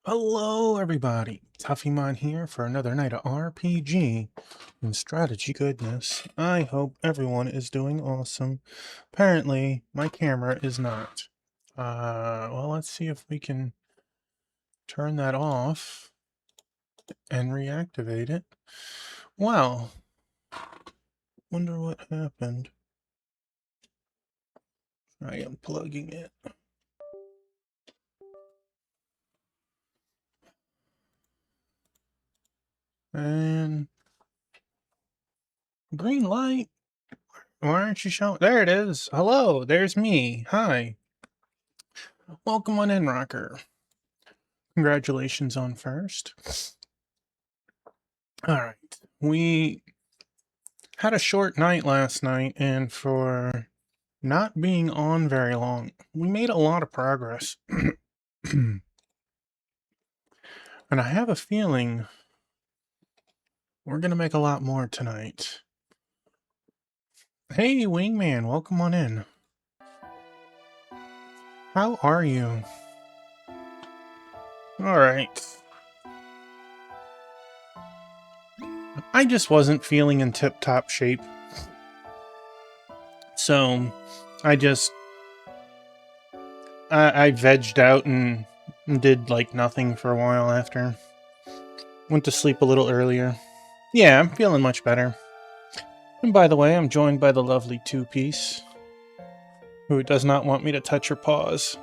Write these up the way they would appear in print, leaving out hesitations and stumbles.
Hello, everybody. Tuffymon here for another night of RPG and strategy goodness. I hope everyone is doing awesome. Apparently, my camera is not. Well, let's see if we can turn that off and reactivate it. Wow. Wonder what happened. I am plugging it. And green light. Why aren't you showing? There it is. Hello, there's me. Hi. Welcome on in, Rocker. Congratulations on first. All right. We had a short night last night, and for not being on very long, we made a lot of progress. And I have a feeling we're going to make a lot more tonight. Hey, Wingman, welcome on in. How are you? All right. I just wasn't feeling in tip-top shape. So, I vegged out and did like nothing for a while after. Went to sleep a little earlier. Yeah, I'm feeling much better. And by the way, I'm joined by the lovely Two-Piece, who does not want me to touch her paws.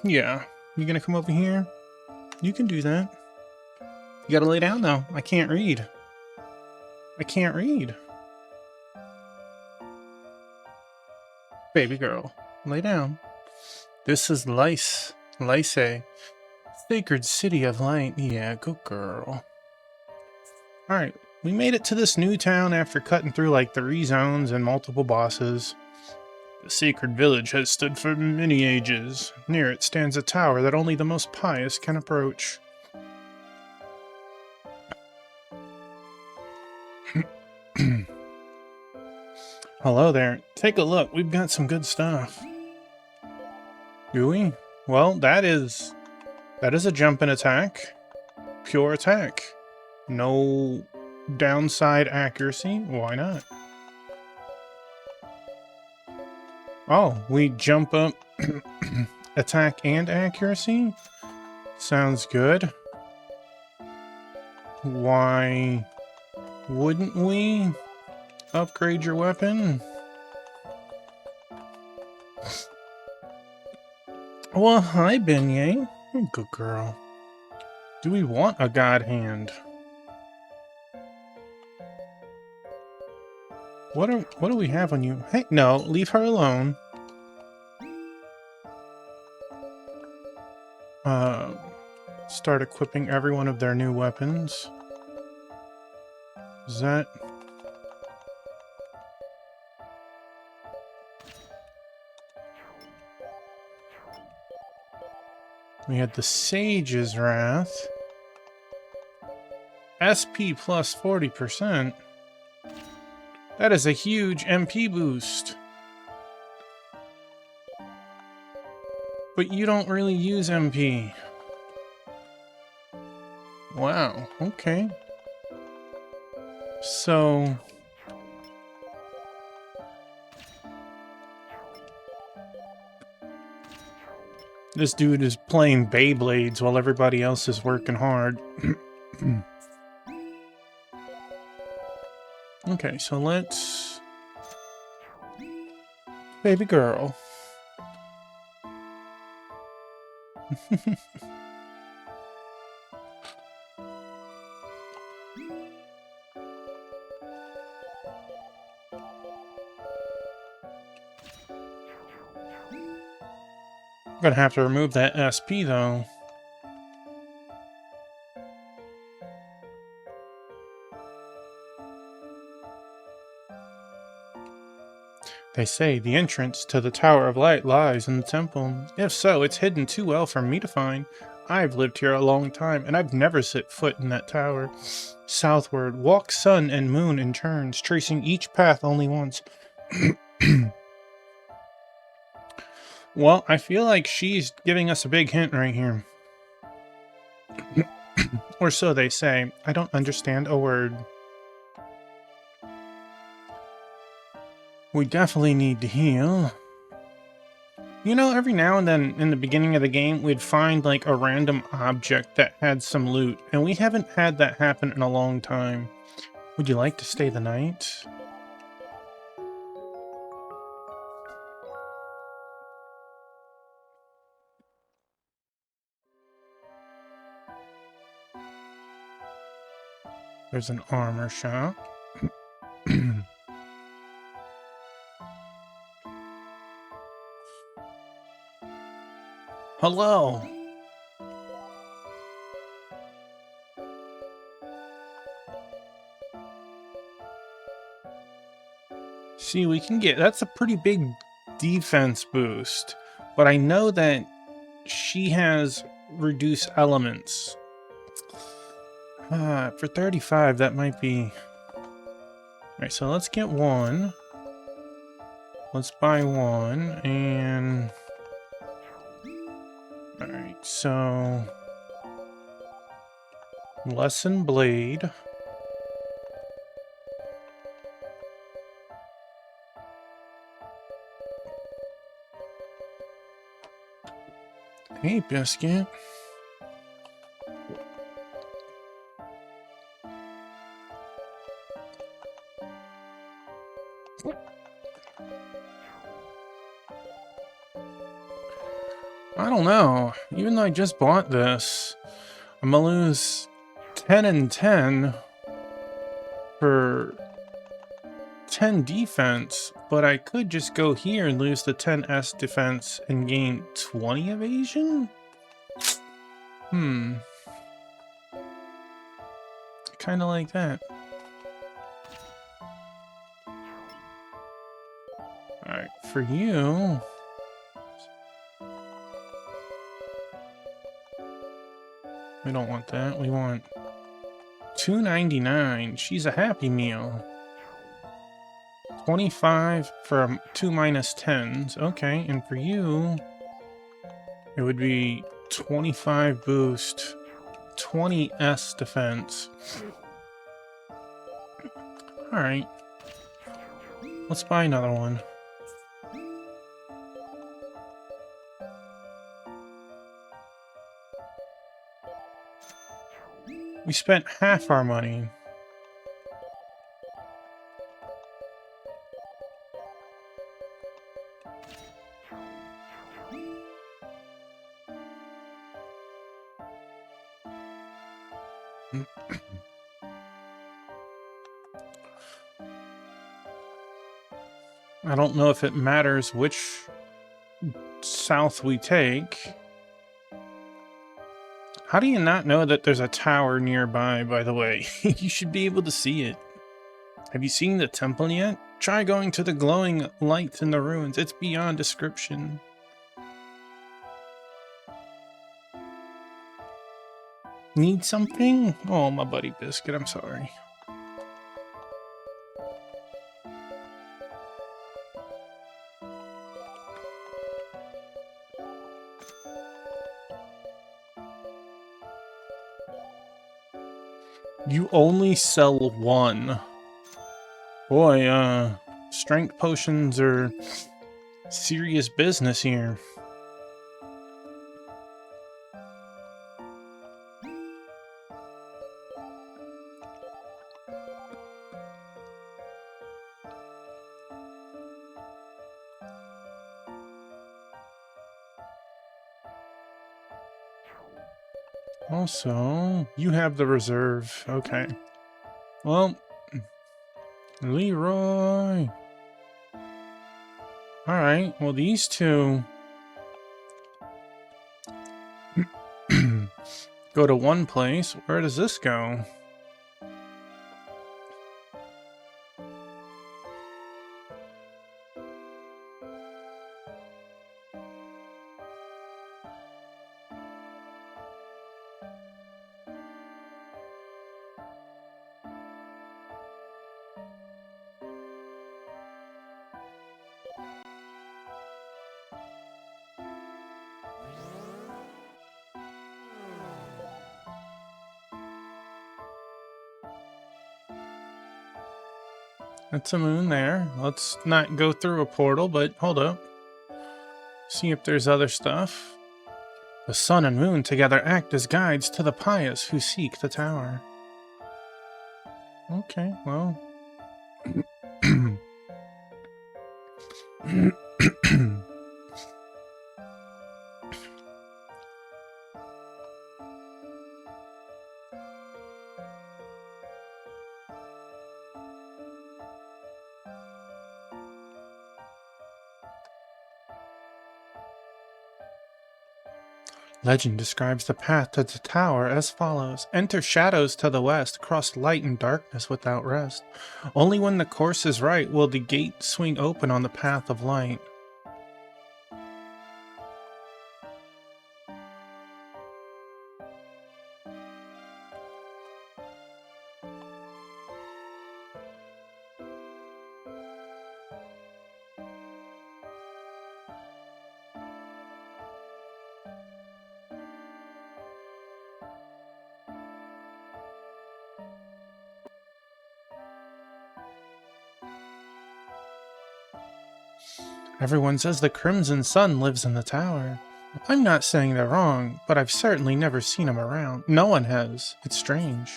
Yeah. You gonna come over here? You can do that. You gotta lay down, though. I can't read. I can't read. Baby girl, lay down. This is Lyce. Lyce. Sacred City of Light. Yeah, good girl. Alright, we made it to this new town after cutting through like 3 zones and multiple bosses. The sacred village has stood for many ages. Near it stands a tower that only the most pious can approach. Hello there. Take a look. We've got some good stuff. Do we? Well, that is a jump and attack. Pure attack. No downside accuracy. Why not? Oh, we jump up attack and accuracy? Sounds good. Why wouldn't we upgrade your weapon? Well, hi, Beignet. Good girl. Do we want a god hand? What do we have on you? Hey, no, leave her alone. Start equipping every one of their new weapons. Is that... We had the Sage's Wrath. SP plus 40%. That is a huge MP boost. But you don't really use MP. Wow, okay. So... This dude is playing Beyblades while everybody else is working hard. Okay, so let's... Baby girl. I'm gonna have to remove that SP, though. They say the entrance to the Tower of Light lies in the temple. If so, it's hidden too well for me to find. I've lived here a long time, and I've never set foot in that tower. Southward, walk sun and moon in turns, tracing each path only once. Well, I feel like she's giving us a big hint right here. Or so they say. I don't understand a word. We definitely need to heal. You know, every now and then in the beginning of the game, we'd find like a random object that had some loot, and we haven't had that happen in a long time. Would you like to stay the night? There's an armor shop. Hello. See, we can get... That's a pretty big defense boost. But I know that she has reduced elements. For 35, that might be... Alright, so let's get one. Let's buy one, and... Alright, so... Lesson Blade. Hey, Biscuit. I don't know. Even though I just bought this, I'm gonna lose 10 and 10 for 10 defense, but I could just go here and lose the 10s defense and gain 20 evasion? Kinda like that. Alright, for you... We don't want that. We want $2.99. She's a Happy Meal. 25 for 2 minus 10s. Okay, and for you, it would be 25 boost, 20s defense. Alright. Let's buy another one. We spent half our money. I don't know if it matters which south we take. How do you not know that there's a tower nearby, by the way? You should be able to see it. Have you seen the temple yet? Try going to the glowing lights in the ruins. It's beyond description. Need something? Oh, my buddy Biscuit, I'm sorry. You only sell one. Boy, strength potions are serious business here. Also, you have the reserve. Okay. Well, Leroy. Alright, well these two go to one place. Where does this go? That's a moon there. Let's not go through a portal, but hold up. See if there's other stuff. The sun and moon together act as guides to the pious who seek the tower. Okay, well. Legend describes the path to the tower as follows. Enter shadows to the west, cross light and darkness without rest. Only when the course is right will the gate swing open on the path of light. Everyone says the Crimson Sun lives in the tower. I'm not saying they're wrong, but I've certainly never seen him around. No one has. It's strange.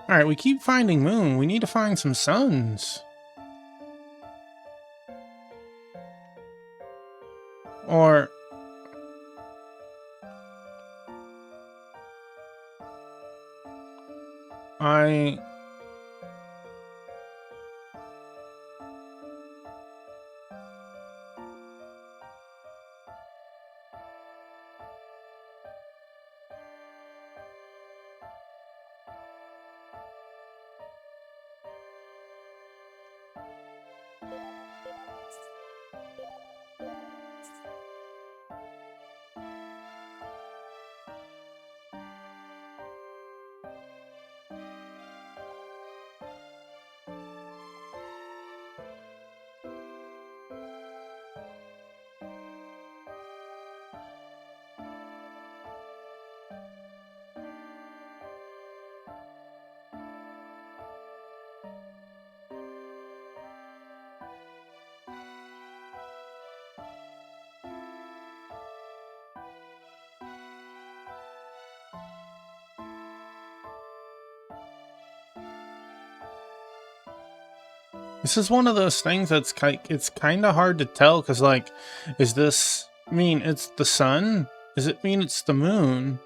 Alright, we keep finding moon. We need to find some suns. Or... I... This is one of those things that's it's kind of hard to tell, because, like, is this mean it's the sun? Does it mean it's the moon?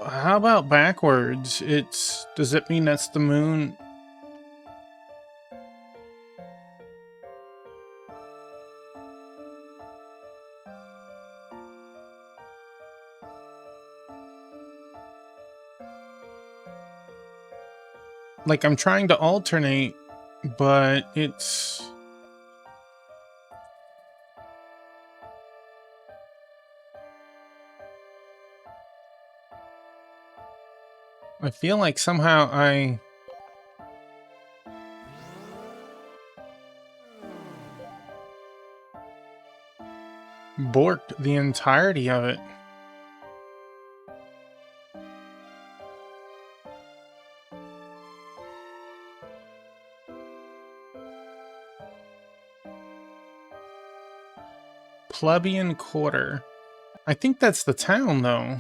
How about backwards? Does it mean that's the moon? Like, I'm trying to alternate, but it's... I feel like somehow I... borked the entirety of it. Plebeian Quarter. I think that's the town, though.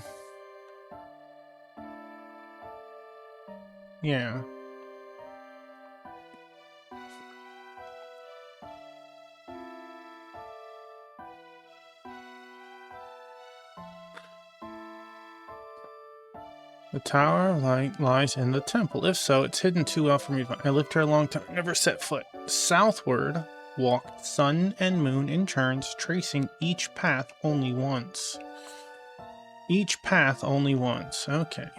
Yeah. The Tower of Light lies in the temple. If so, it's hidden too well for me. I lived here a long time, never set foot. Southward walked sun and moon in turns, tracing each path only once. Each path only once. Okay.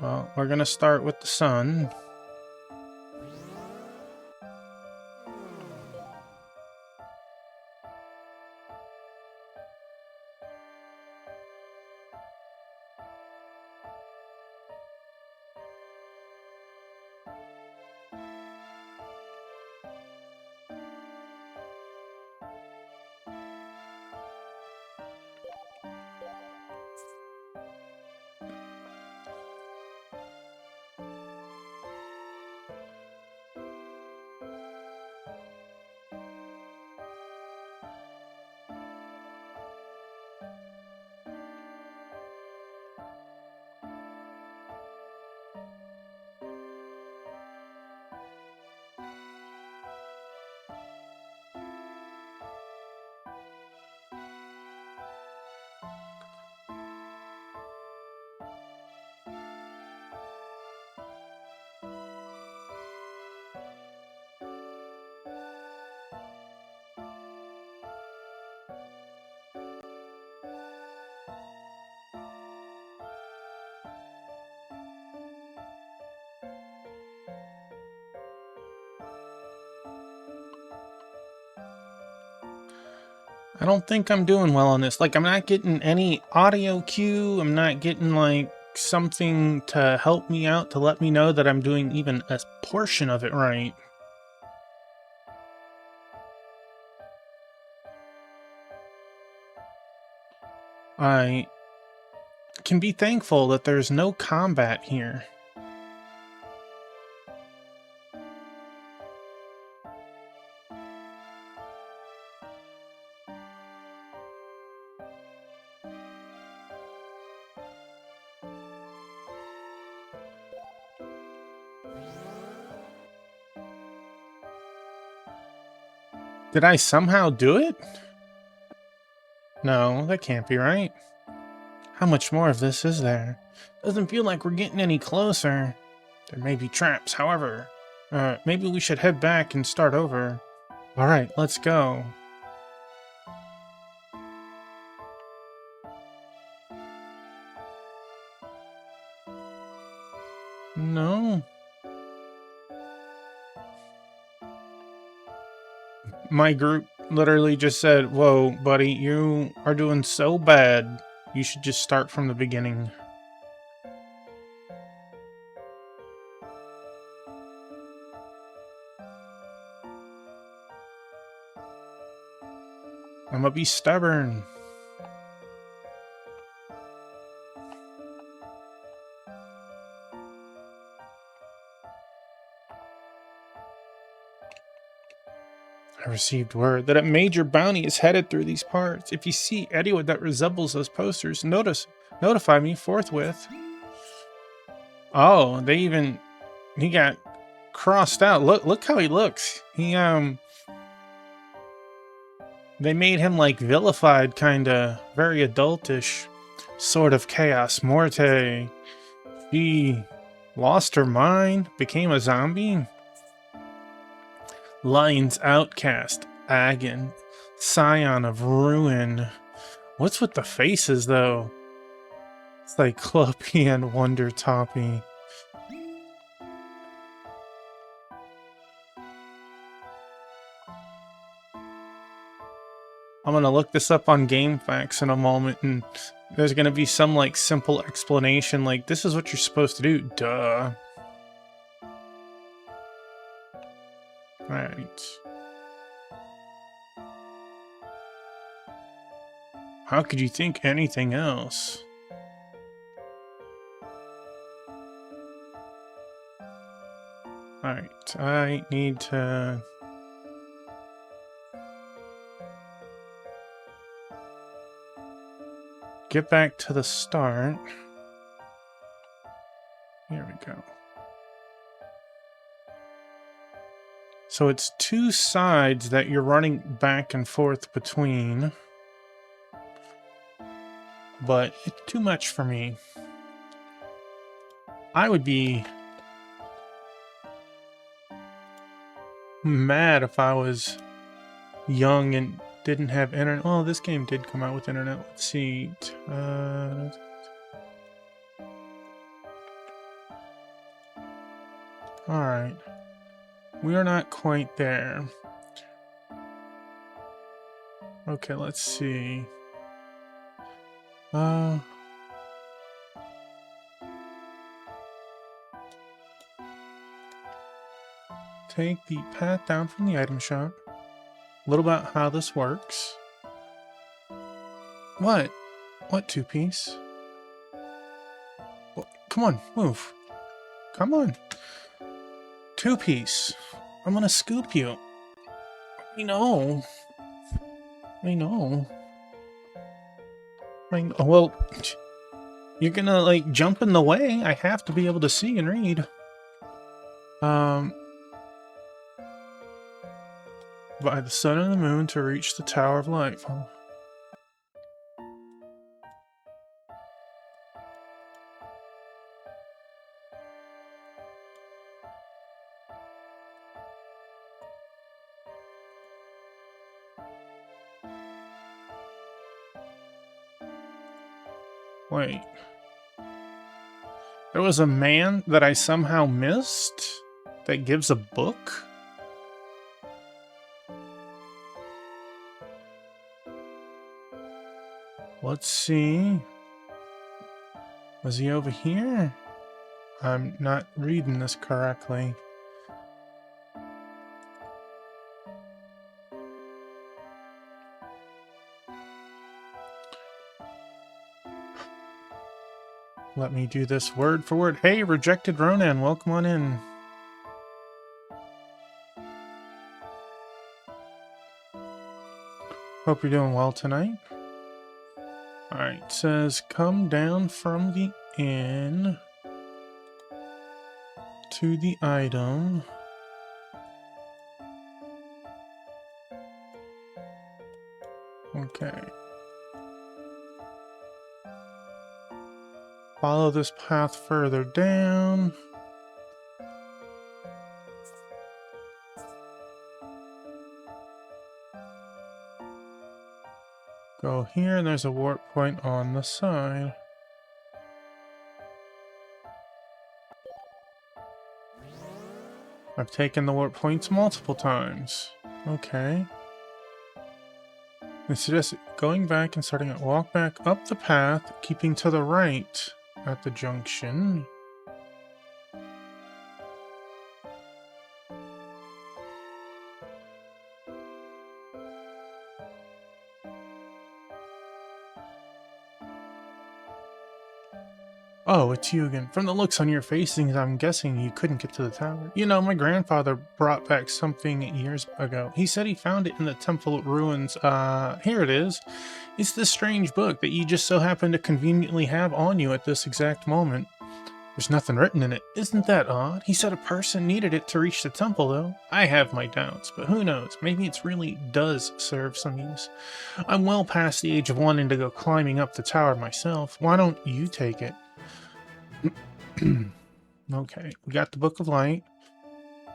Well, we're gonna start with the sun. I don't think I'm doing well on this. Like, I'm not getting any audio cue. I'm not getting, like, something to help me out to let me know that I'm doing even a portion of it right. I can be thankful that there's no combat here. Did I somehow do it? No, that can't be right. How much more of this is there? Doesn't feel like we're getting any closer. There may be traps, however. Maybe we should head back and start over. Alright, let's go. No. My group literally just said, whoa, buddy, you are doing so bad. You should just start from the beginning. I'm gonna be stubborn. I received word that a major bounty is headed through these parts. If you see anyone that resembles those posters, notify me forthwith. Oh, he got crossed out. Look how he looks. They made him like vilified, kinda, very adultish. Sort of Chaos Morte. She lost her mind, became a zombie. Lion's Outcast, Agon, Scion of Ruin. What's with the faces, though? Cyclopean Wonder Toppy. I'm gonna look this up on GameFAQs in a moment, and there's gonna be some, like, simple explanation, like, this is what you're supposed to do. Duh. Alright. How could you think anything else? Alright, I need to... get back to the start. Here we go. So it's two sides that you're running back and forth between. But it's too much for me. I would be mad if I was young and didn't have internet. Oh, this game did come out with internet. Let's see. Alright. We are not quite there. Okay, let's see. Take the path down from the item shop. A little about how this works. What? What, two-piece? Well, come on, move. Come on. Two-piece. I'm gonna scoop you. I know. I know. Well, you're gonna, like, jump in the way. I have to be able to see and read. By the sun and the moon to reach the Tower of Light. Wait. There was a man that I somehow missed that gives a book? Let's see. Was he over here? I'm not reading this correctly. Let me do this word for word. Hey, Rejected Ronan, welcome on in. Hope you're doing well tonight. Alright, says come down from the inn to the item. Okay. Follow this path further down. Go here, and there's a warp point on the side. I've taken the warp points multiple times. Okay. I suggest going back and starting at walk back up the path, keeping to the right at the junction. Oh, it's you again. From the looks on your facings, I'm guessing you couldn't get to the tower. You know, my grandfather brought back something years ago. He said he found it in the temple ruins. Here it is. It's this strange book that you just so happen to conveniently have on you at this exact moment. There's nothing written in it. Isn't that odd? He said a person needed it to reach the temple, though. I have my doubts, but who knows? Maybe it really does serve some use. I'm well past the age of wanting to go climbing up the tower myself. Why don't you take it? Okay, we got the Book of Light.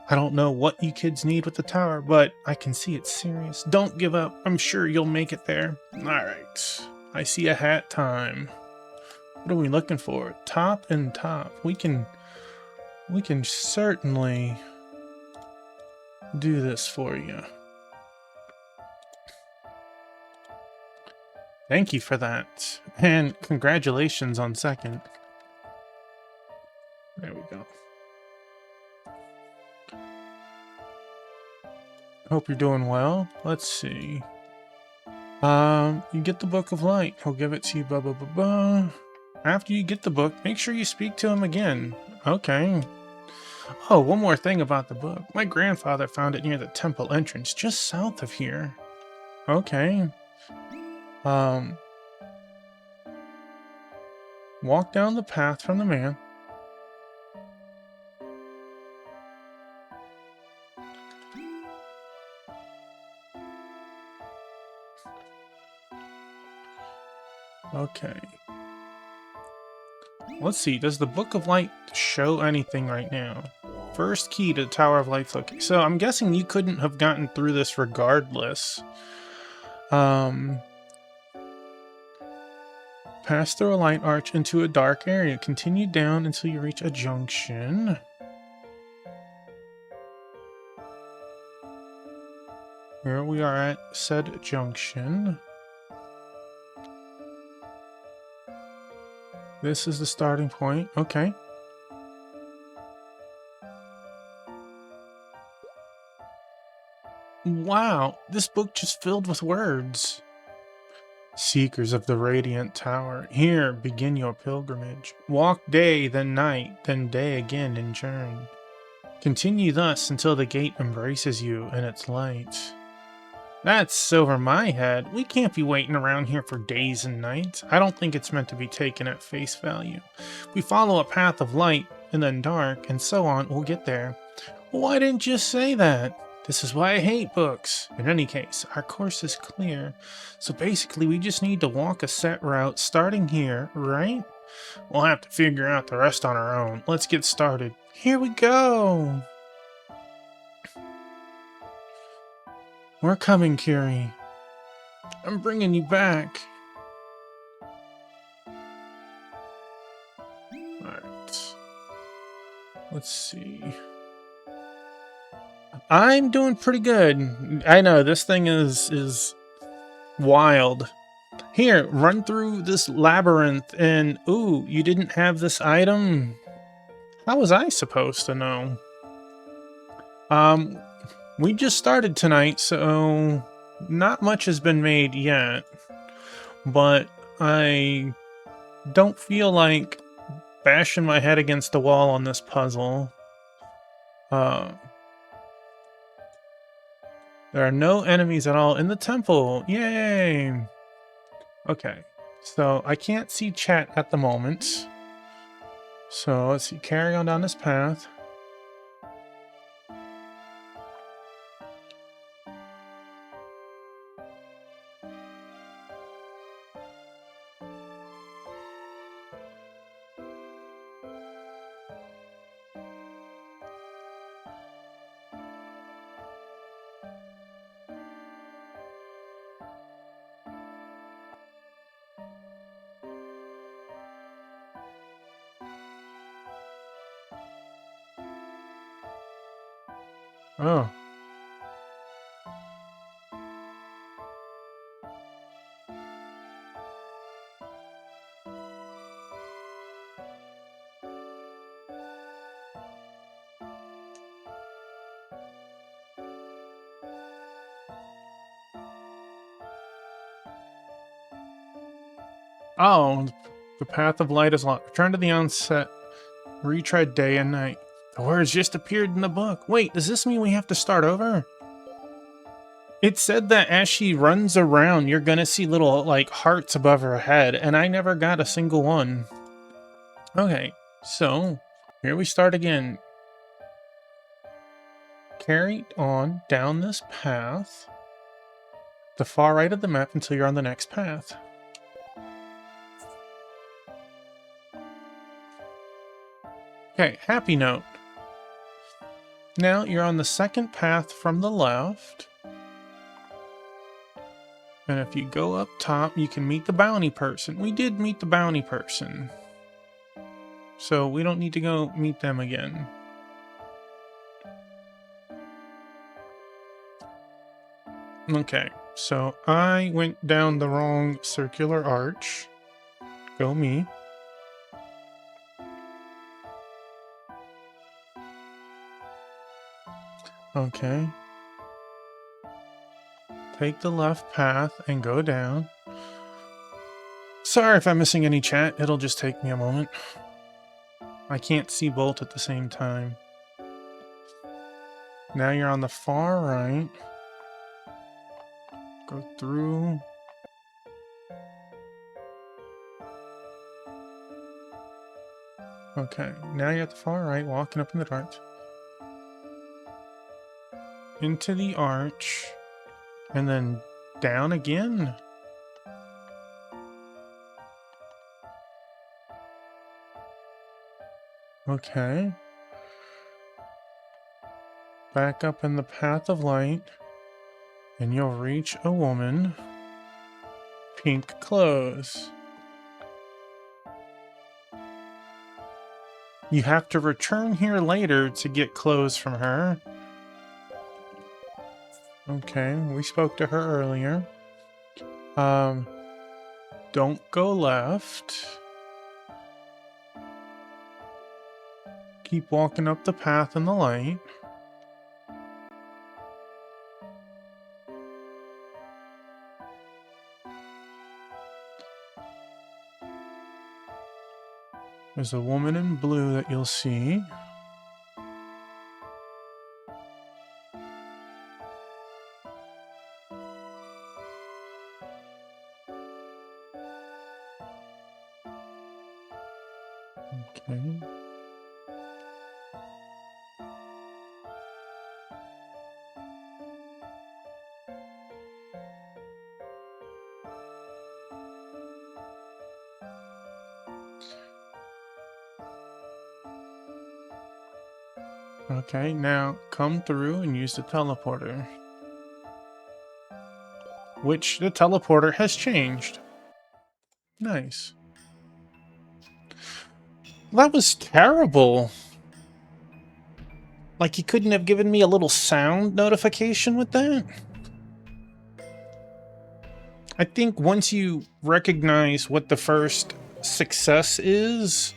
I don't know what you kids need with the tower, but I can see it's serious. Don't give up. I'm sure you'll make it there. Alright, I see a hat time. What are we looking for? Top and top. We can certainly do this for you. Thank you for that. And congratulations on second. There we go. Hope you're doing well. Let's see. You get the Book of Light. He'll give it to you. Blah, blah, blah, blah. After you get the book, make sure you speak to him again. Okay. Oh, one more thing about the book. My grandfather found it near the temple entrance, just south of here. Okay. Walk down the path from the man. Okay. Let's see, does the Book of Light show anything right now? First key to the Tower of Light. Okay, so I'm guessing you couldn't have gotten through this regardless. Pass through a light arch into a dark area. Continue down until you reach a junction. Here we are at said junction. This is the starting point. Okay. Wow, this book just filled with words. Seekers of the Radiant Tower, here begin your pilgrimage. Walk day, then night, then day again in turn. Continue thus until the gate embraces you in its light. That's over my head. We can't be waiting around here for days and nights. I don't think it's meant to be taken at face value. We follow a path of light and then dark and so on, we'll get there. Why didn't you say that? This is why I hate books. In any case, our course is clear. So basically, we just need to walk a set route starting here, right? We'll have to figure out the rest on our own. Let's get started. Here we go! We're coming, Curie. I'm bringing you back. Alright. Let's see. I'm doing pretty good. I know, this thing is wild. Here, run through this labyrinth and, ooh, you didn't have this item? How was I supposed to know? We just started tonight, so not much has been made yet. But I don't feel like bashing my head against the wall on this puzzle. There are no enemies at all in the temple. Yay! Okay, so I can't see chat at the moment. So let's see, carry on down this path. Oh. Oh, the path of light is locked. Return to the onset. Retry day and night. The words just appeared in the book. Wait, does this mean we have to start over? It said that as she runs around, you're gonna see little, like, hearts above her head, and I never got a single one. Okay, so here we start again. Carry on down this path, the far right of the map until you're on the next path. Okay, happy note. Now you're on the second path from the left. And if you go up top, you can meet the bounty person. We did meet the bounty person. So we don't need to go meet them again. Okay, so I went down the wrong circular arch. Go me. Okay. Take the left path and go down. Sorry if I'm missing any chat. It'll just take me a moment. I can't see both at the same time. Now you're on the far right. Go through. Okay, now you're at the far right, walking up in the dark. Into the arch. And then down again. Okay. Back up in the path of light. And you'll reach a woman. Pink clothes. You have to return here later to get clothes from her. Okay, we spoke to her earlier. Don't go left. Keep walking up the path in the light. There's a woman in blue that you'll see. Okay. Okay, now come through and use the teleporter. Which the teleporter has changed. Nice. That was terrible. Like, he couldn't have given me a little sound notification with that? I think once you recognize what the first success is,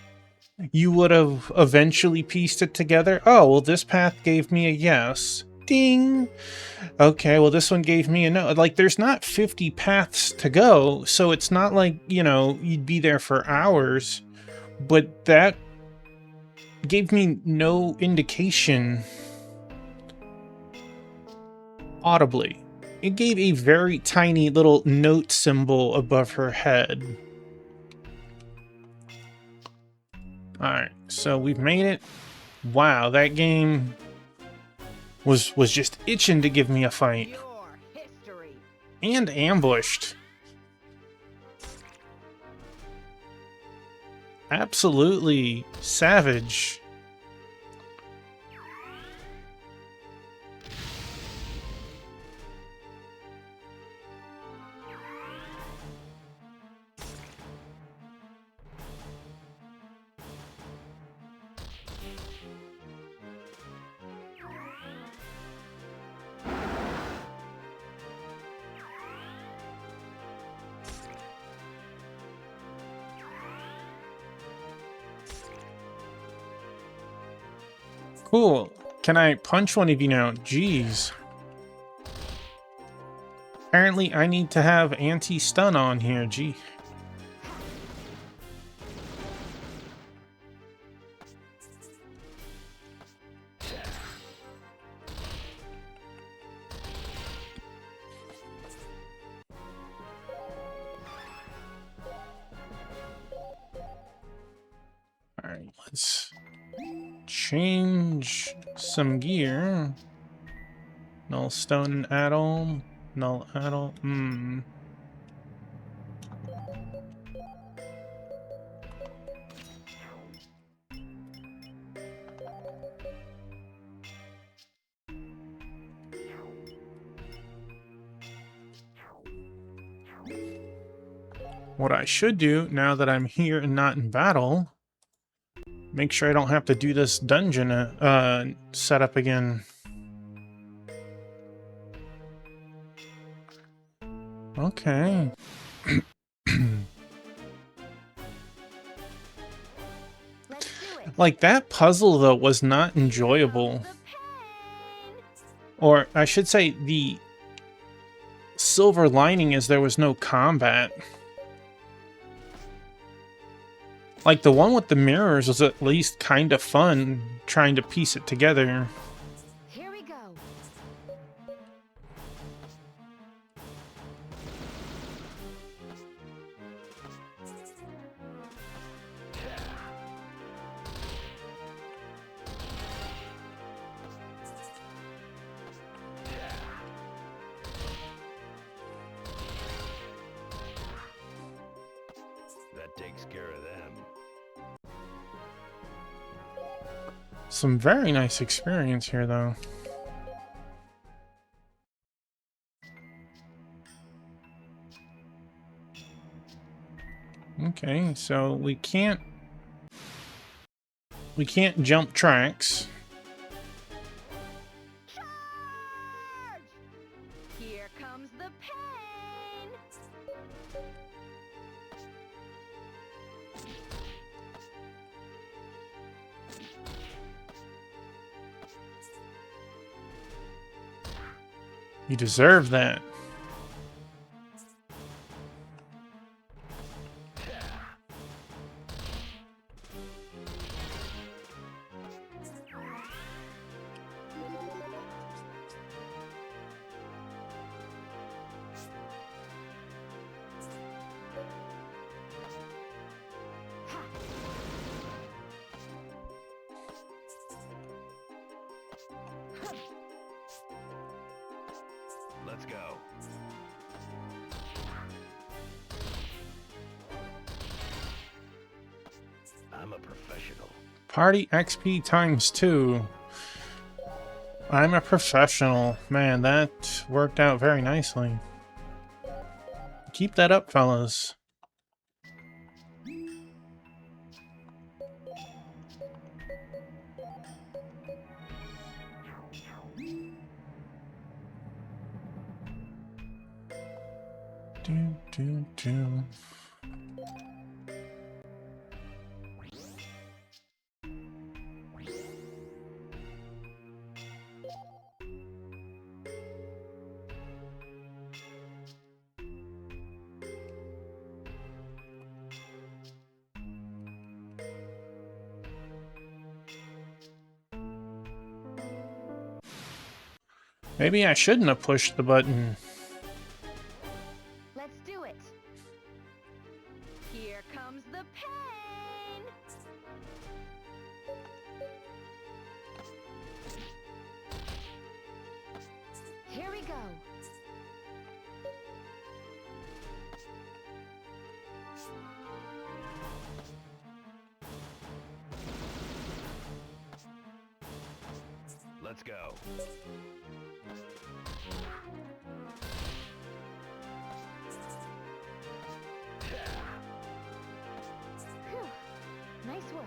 you would have eventually pieced it together. Oh, well, this path gave me a yes. Ding! Okay, well, this one gave me a no. Like, there's not 50 paths to go, so it's not like, you know, you'd be there for hours. But that gave me no indication audibly. It gave a very tiny little note symbol above her head. Alright, so we've made it. Wow, that game was just itching to give me a fight. And ambushed. Absolutely savage. Cool. Can I punch one of you now? Jeez. Apparently I need to have anti-stun on here, gee. Alright, let's change some gear. Null stone add-on. Null add-on. What I should do, now that I'm here and not in battle, make sure I don't have to do this dungeon setup again. Okay. Like, that puzzle, though, was not enjoyable. Or, I should say, the silver lining is there was no combat. Like, the one with the mirrors was at least kind of fun, trying to piece it together. Here we go. That takes care of them. Some very nice experience here, though. Okay, so we can't jump tracks. Charge! Here comes the pain. You deserve that. Let's go. I'm a professional. Party XP times 2. I'm a professional. Man, that worked out very nicely. Keep that up, fellas. do. Maybe I shouldn't have pushed the button. Let's do it. Here comes the pain. Here we go. Let's go. Phew. Nice work.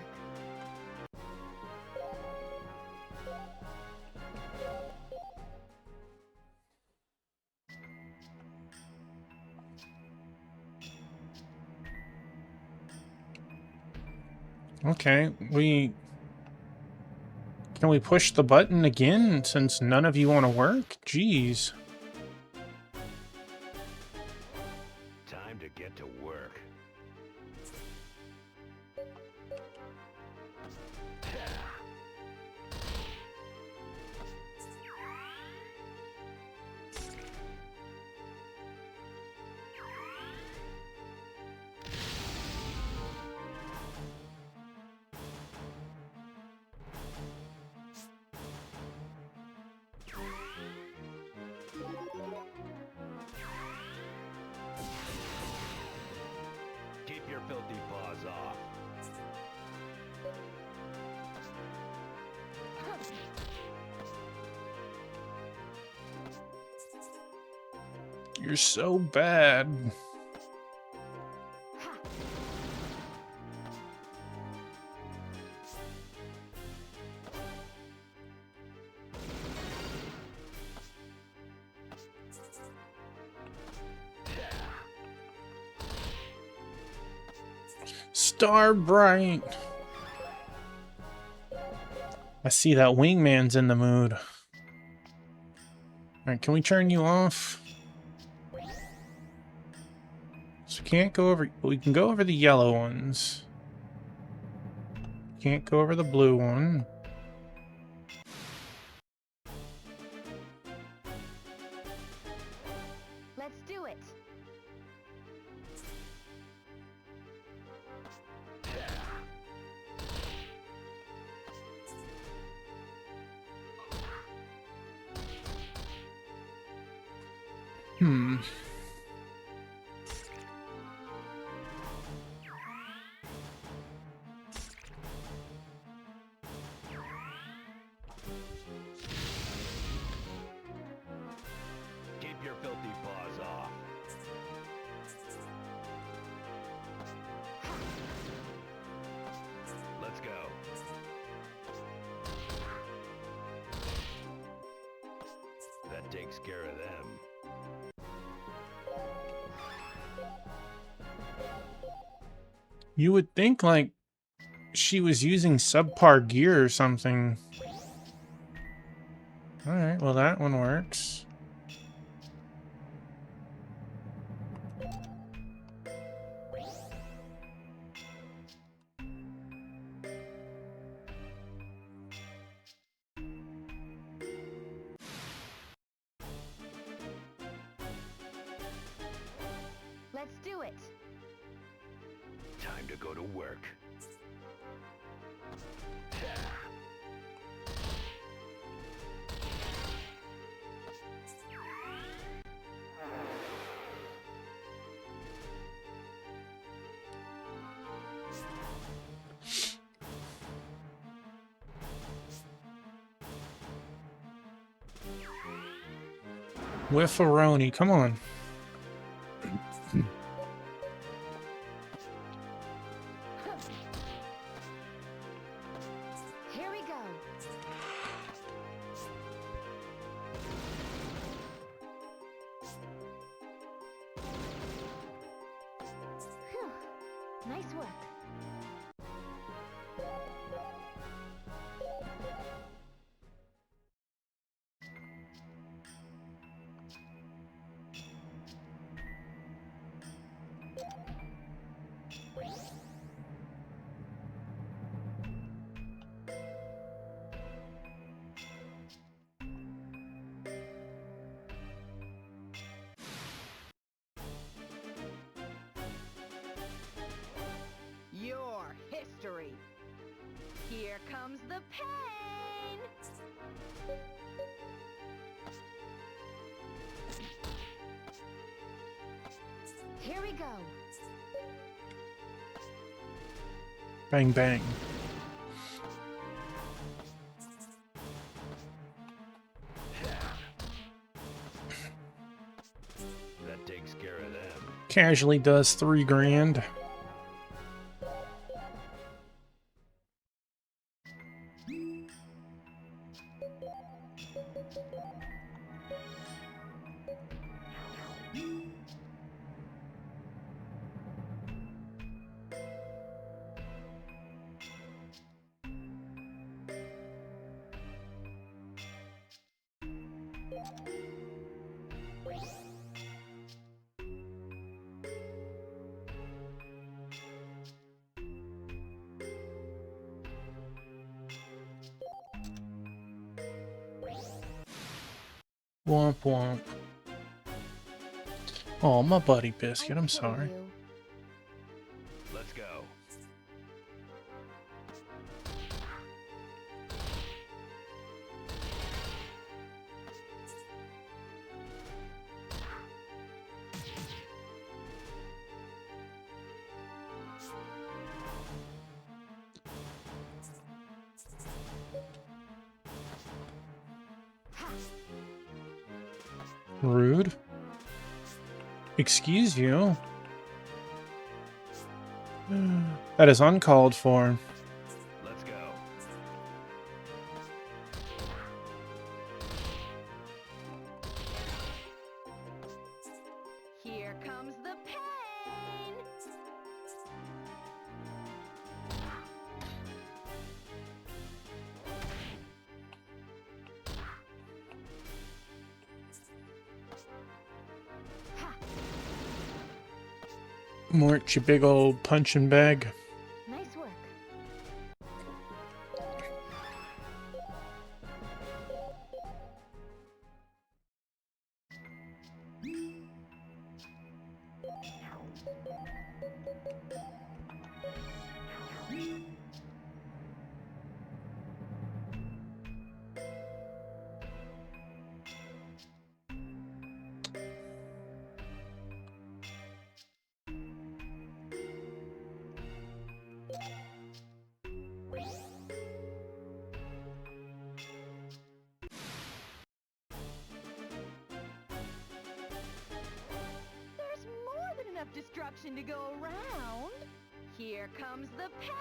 Okay, can we push the button again since none of you want to work? Jeez. Time to get to work. Keep your filthy paws off. You're so bad. Ha. Star Bright. I see that wingman's in the mood. Alright, can we turn you off? So we can't go over... We can go over the yellow ones. Can't go over the blue one. Let's do it. Hmm. Keep your filthy paws off. Let's go. That takes care of them. You would think, like, she was using subpar gear or something. Alright, well that one works. Let's do it. Time to go to work. Whiffaroni, come on. Here we go. Nice work. Your history. Here comes the pain. Here we go. Bang bang. That takes care of them. Casually does 3 grand. Womp womp. Oh, my buddy Biscuit, I'm I feel sorry. you. Let's go. Rude. Excuse you. That is uncalled for. Let's go. Here comes the pain. Mort, you big old punching bag. Nice work. There's more than enough destruction to go around. Here comes the pain.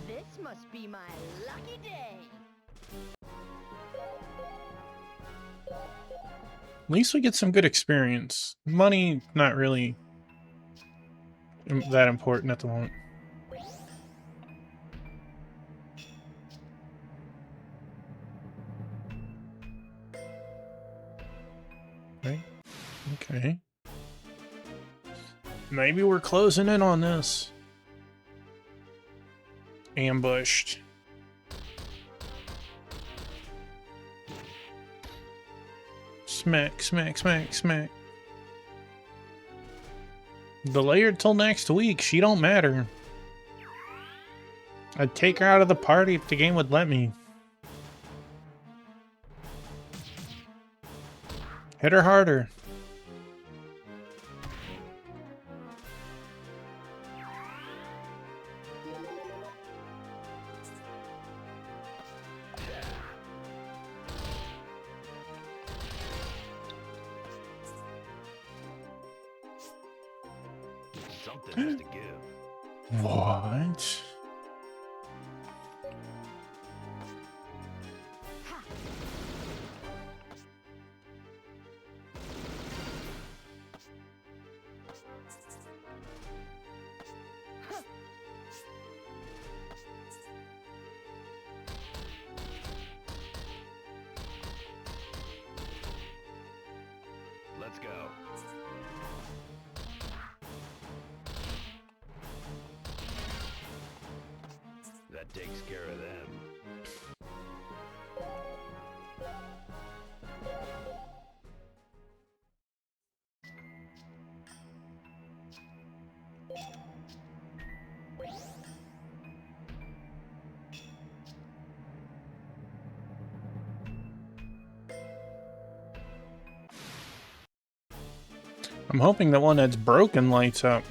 This must be my lucky day. At least we get some good experience. Money, not really that important at the moment. Right? Okay. Maybe we're closing in on this. Ambushed. Smack, smack, smack, smack. Delay her till next week. She don't matter. I'd take her out of the party if the game would let me. Hit her harder. Something has to give. What? Let's go. That takes care of them. I'm hoping the one that's broken lights up.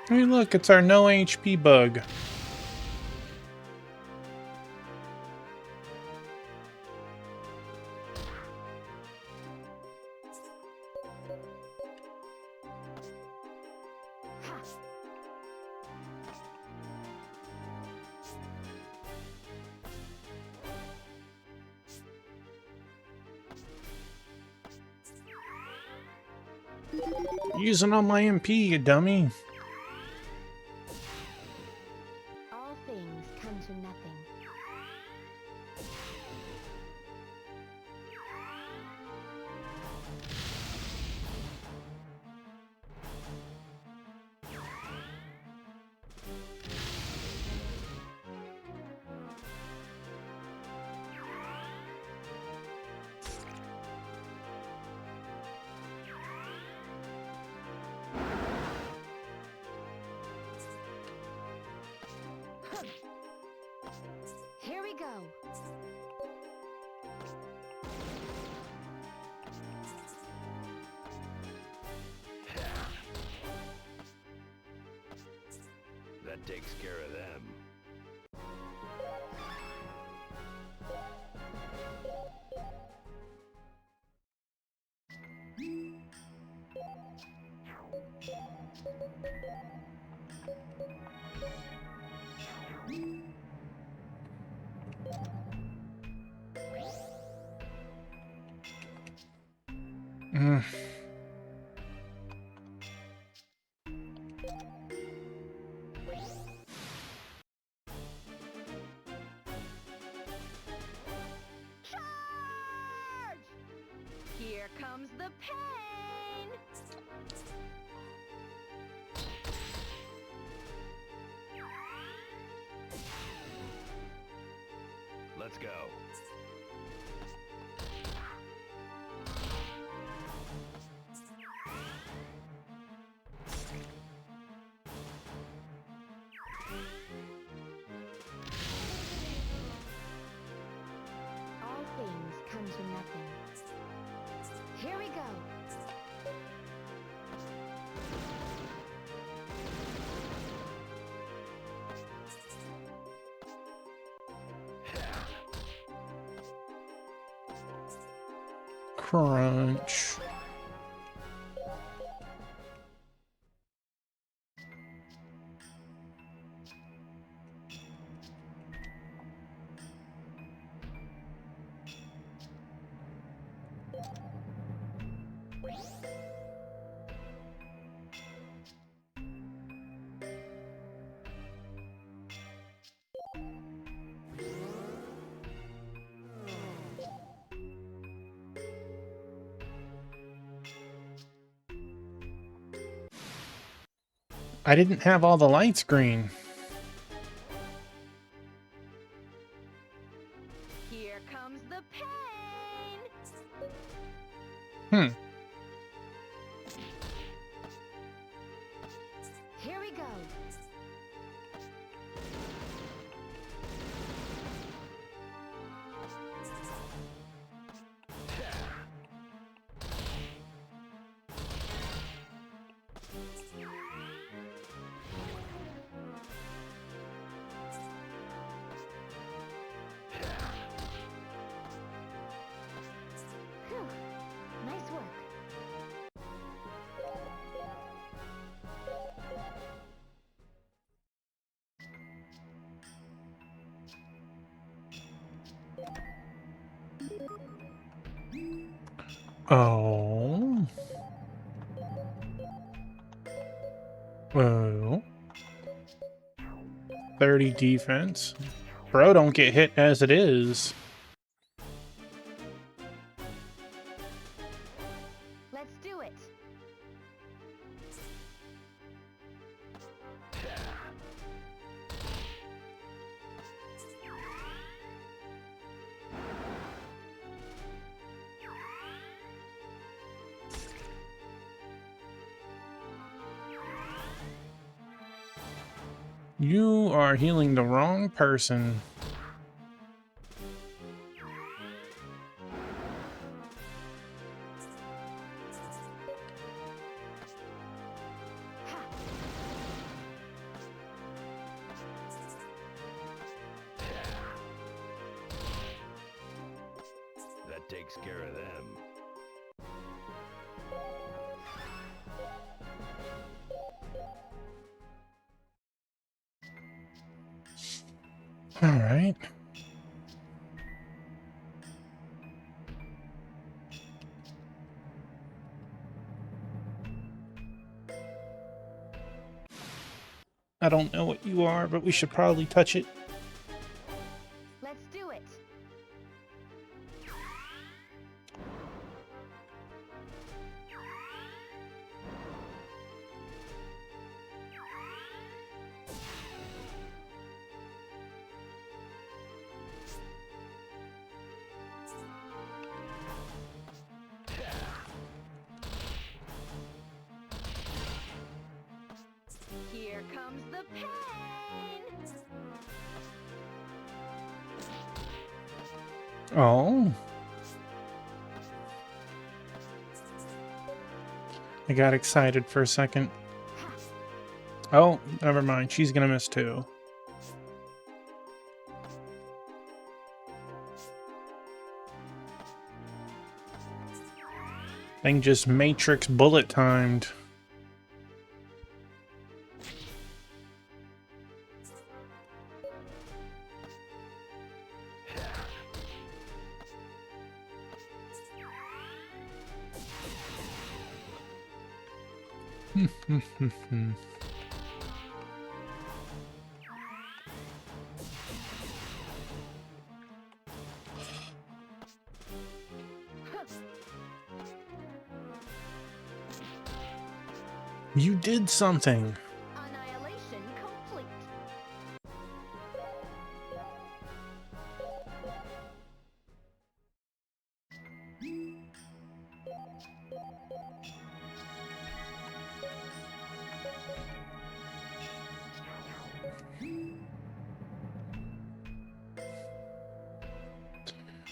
Hey, look, it's our no HP bug. Using all my MP, you dummy. All things come to nothing. Here we go. That takes care of them. Mm. Charge! Here comes the pain! Let's go. All things come to nothing. Here we go. Crunch. I didn't have all the lights green. Here comes the pain! Hmm. Oh. Oh. 30 defense. Bro, don't get hit as it is. Let's do it. You are healing the wrong person. That takes care of them. All right. I don't know what you are, but we should probably touch it. Let's do it. Here comes the pain. Oh. I got excited for a second. Oh, never mind. She's gonna miss too. Thing just Matrix bullet timed. You did something. Annihilation complete.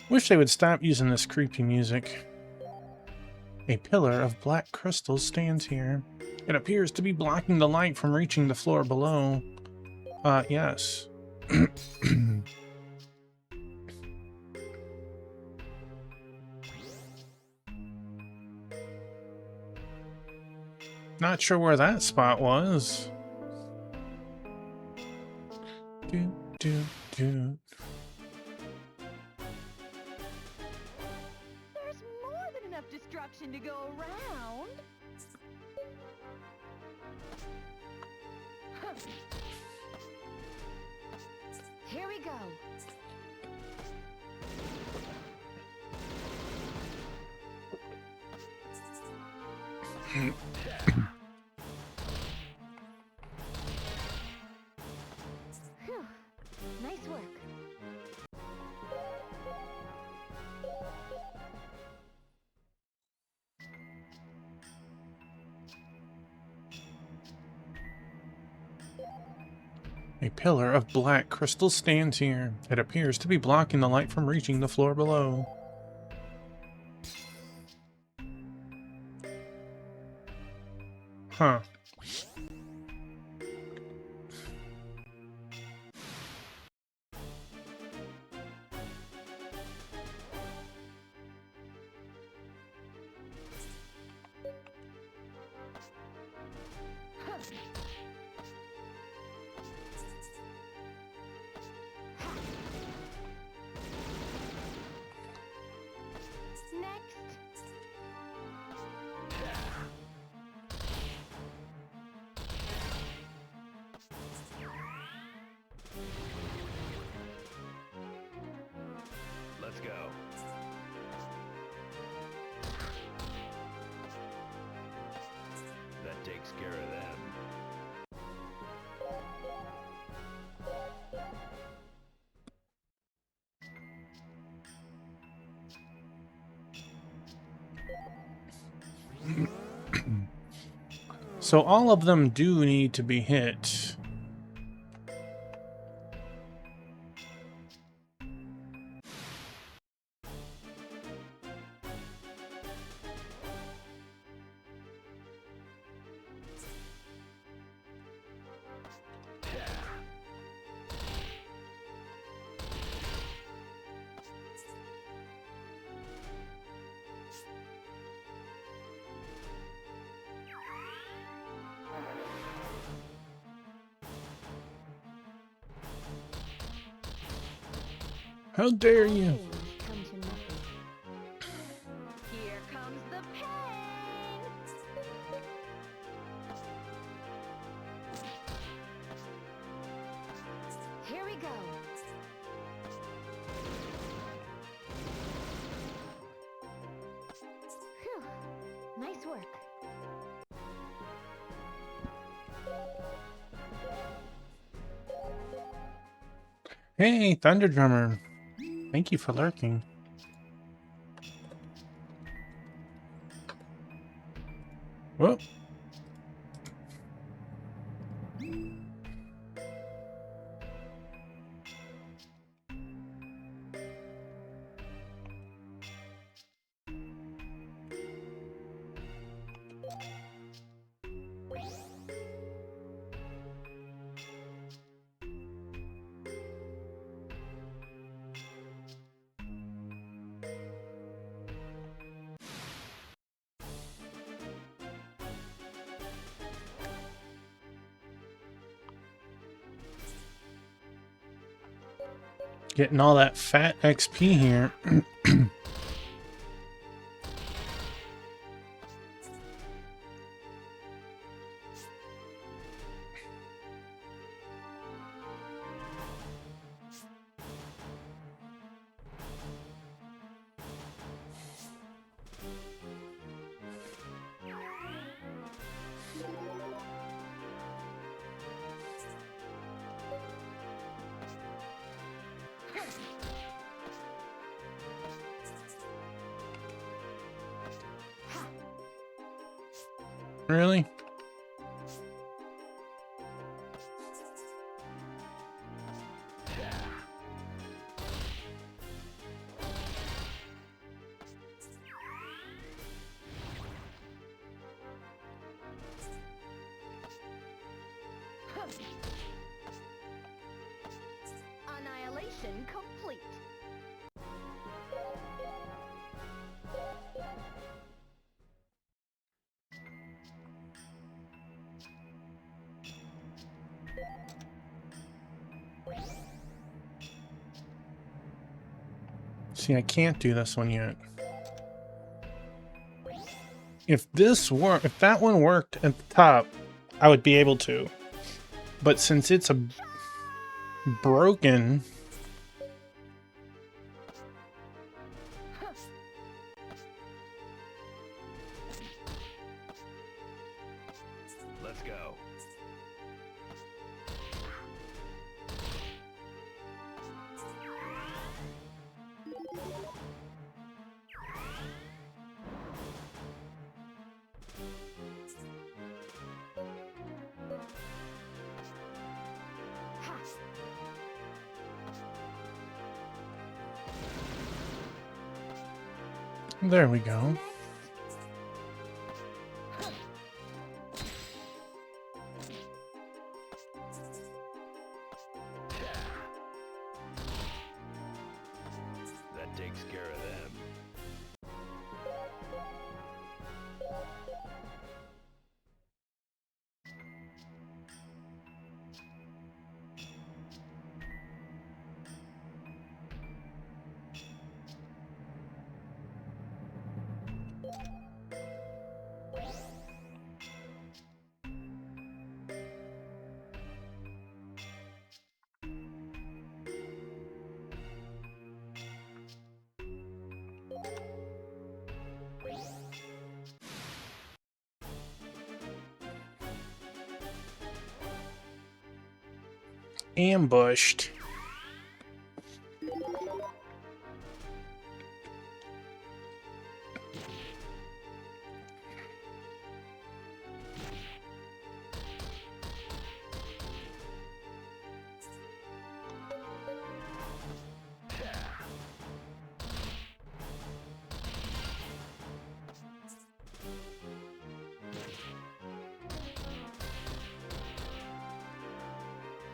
Wish they would stop using this creepy music. A pillar of black crystal stands here. It appears to be blocking the light from reaching the floor below. Yes. Not sure where that spot was. Do, do, do. There's more than enough destruction to go around. Here we go. Phew. Nice work. A pillar of black crystal stands here. It appears to be blocking the light from reaching the floor below. Huh. takes care of them. So all of them do need to be hit. How dare All you? things come to nothing. Here comes the pain. Here we go. Phew. Nice work. Hey, Thunder Drummer. Thank you for lurking. Whoa. Getting all that fat XP here. Really? Annihilation complete. See, I can't do this one yet. If that one worked at the top, I would be able to. But since it's a broken, Let's go. Ha. there we go. That takes care of them. ambushed.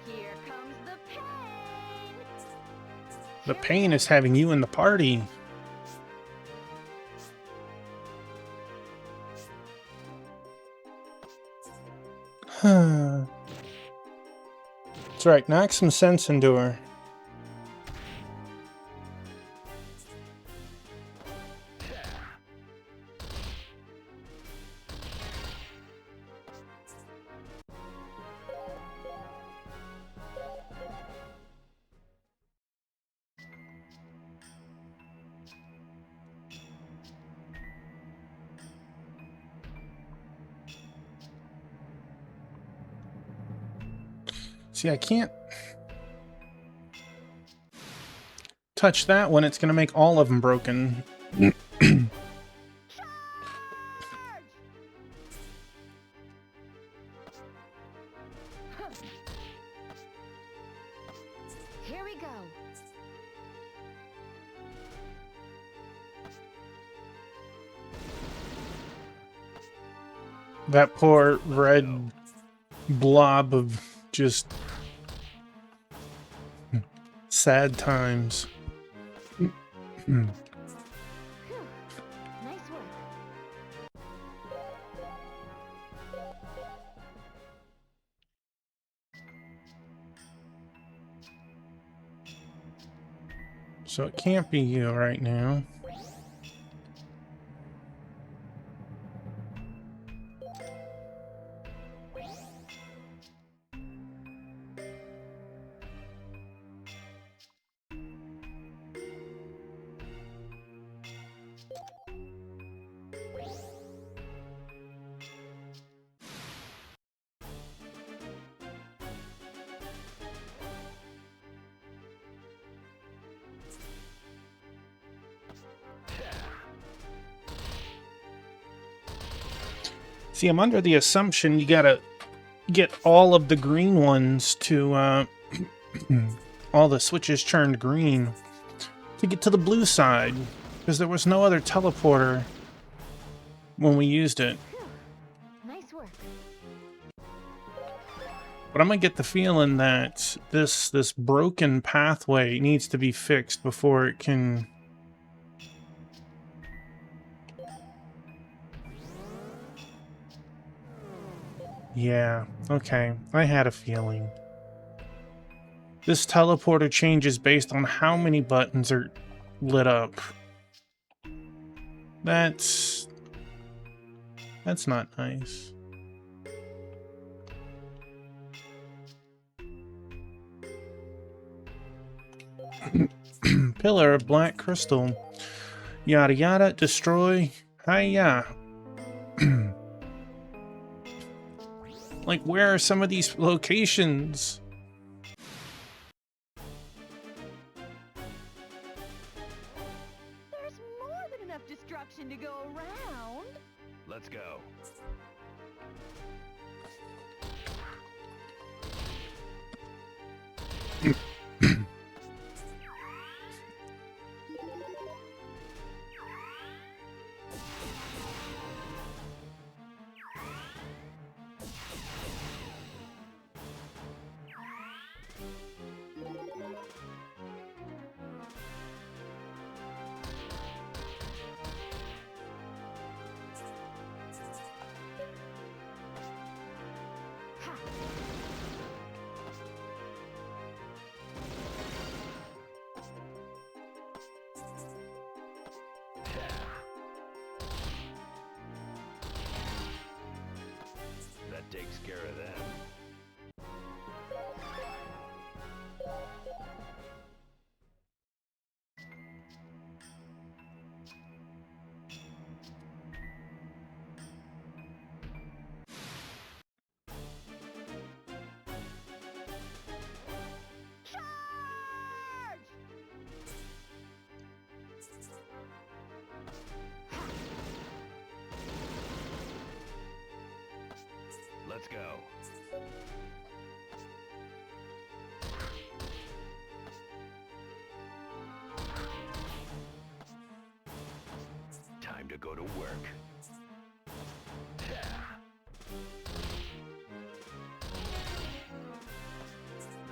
Here comes the pain. The pain is having you in the party. That's right, knock some sense into her. See, I can't touch that one. It's going to make all of them broken. Here we go. That poor red blob of just sad times. Phew. Nice work. So it can't be you right now. See, I'm under the assumption you gotta get all of the green ones to, all the switches turned green to get to the blue side, because there was no other teleporter when we used it. Phew. Nice work. But I'm gonna get the feeling that this broken pathway needs to be fixed before it can... Yeah, okay. I had a feeling. This teleporter changes based on how many buttons are lit up. That's not nice. Pillar of black crystal. Yada yada, destroy. Hiya. Like, where are some of these locations? There's more than enough destruction to go around. Let's go. Ha. That takes care of them. Time to go to work.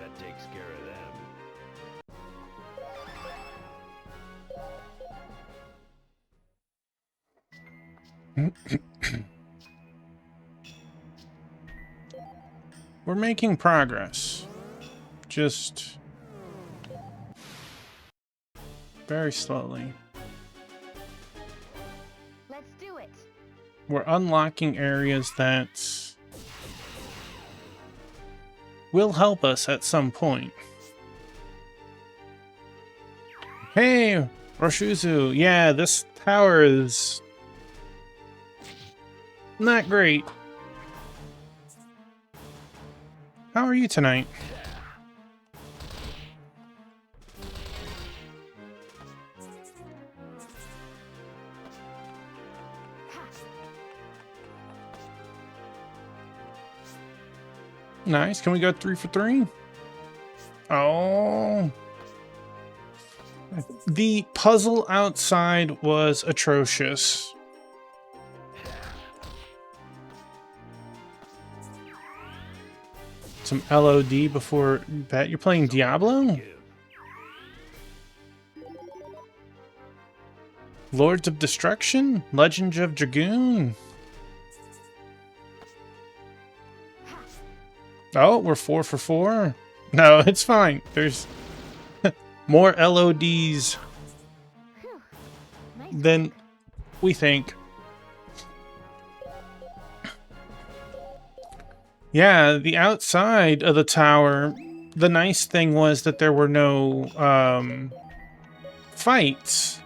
That takes care of them. We're making progress. Just very slowly. Let's do it. We're unlocking areas that will help us at some point. Hey, Roshuzu. Yeah, this tower is not great. How are you tonight? Nice. Can we go 3 for 3? Oh. The puzzle outside was atrocious. Some LOD before that. You're playing Diablo? Give. Lords of Destruction? Legend of Dragoon? Oh, we're 4 for 4? No, it's fine. There's more LODs Whew. Nice than work. we think. Yeah, the outside of the tower, the nice thing was that there were no fights.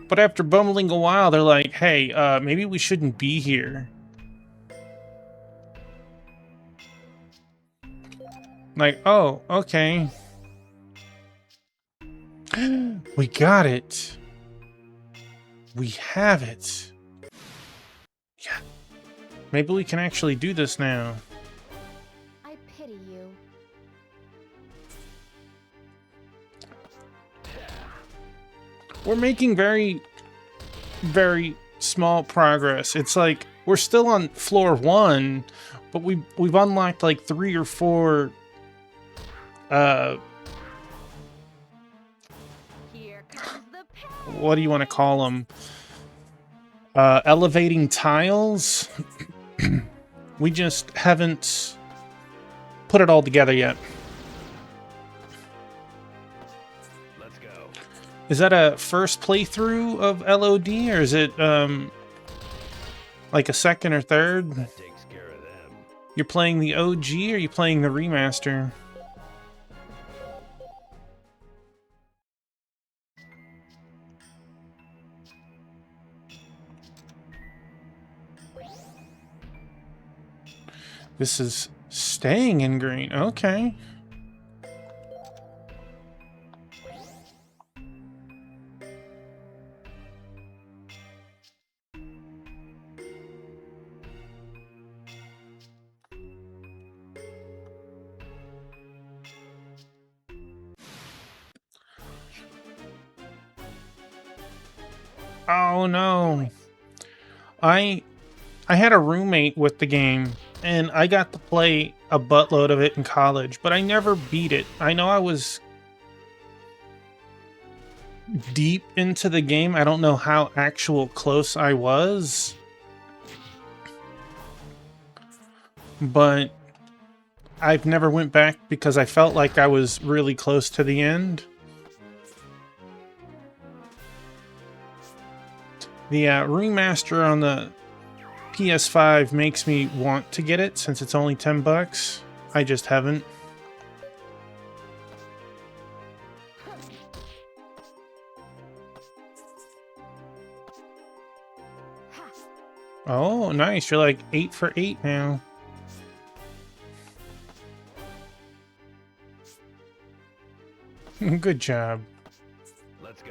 But after bumbling a while, they're like, hey, maybe we shouldn't be here. Like, oh, okay. We got it. We have it. Yeah. Maybe we can actually do this now. I pity you. We're making very, very small progress. It's like we're still on floor 1, but we've unlocked like 3 or 4 Here comes the peg. what do you want to call them? Elevating tiles. We just haven't put it all together yet. Let's go. Is that a first playthrough of LOD, or is it like a second or third? That takes care of them. You're playing the OG, or are you playing the remaster? This is staying in green. Okay. Oh no. I had a roommate with the game, and I got to play a buttload of it in college, but I never beat it. I know I was deep into the game. I don't know how actual close I was, but I've never went back because I felt like I was really close to the end. The remaster on the PS5 makes me want to get it since it's only $10. I just haven't. Oh, nice. You're like 8 for 8 now. Good job. Let's go.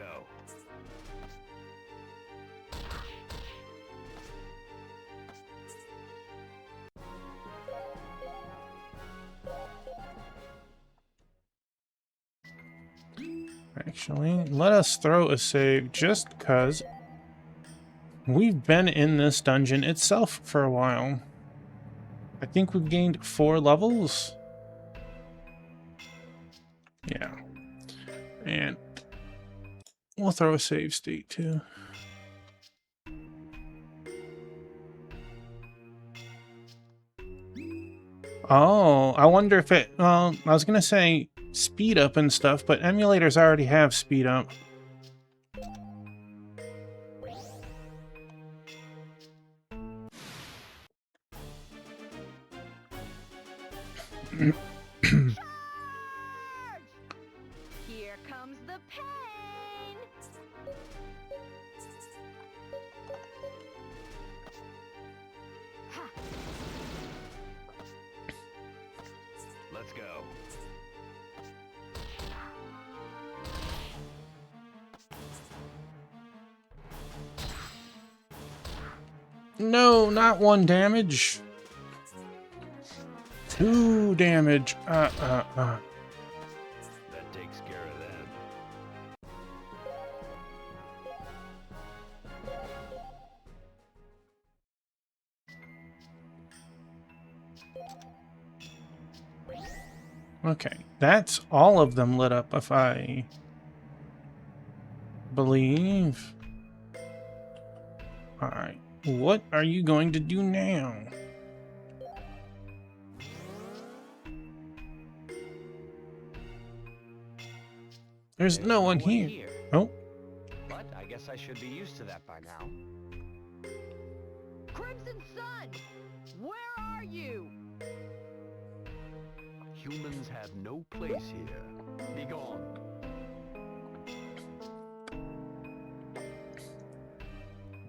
Actually, let us throw a save just because. We've been in this dungeon itself for a while. I think we've gained 4 levels. Yeah. And we'll throw a save state too. Oh, I wonder if it... Well, I was going to say speed up and stuff, but emulators already have speed up. Charge! Here comes the pain. Ha! Let's go. No, not 1 damage. 2 damage. That takes care of them. Okay, that's all of them lit up, if I believe. Alright, what are you going to do now? There's no one here. Oh, But I guess I should be used to that by now. Crimson Sun! Where are you? Humans have no place here. Be gone.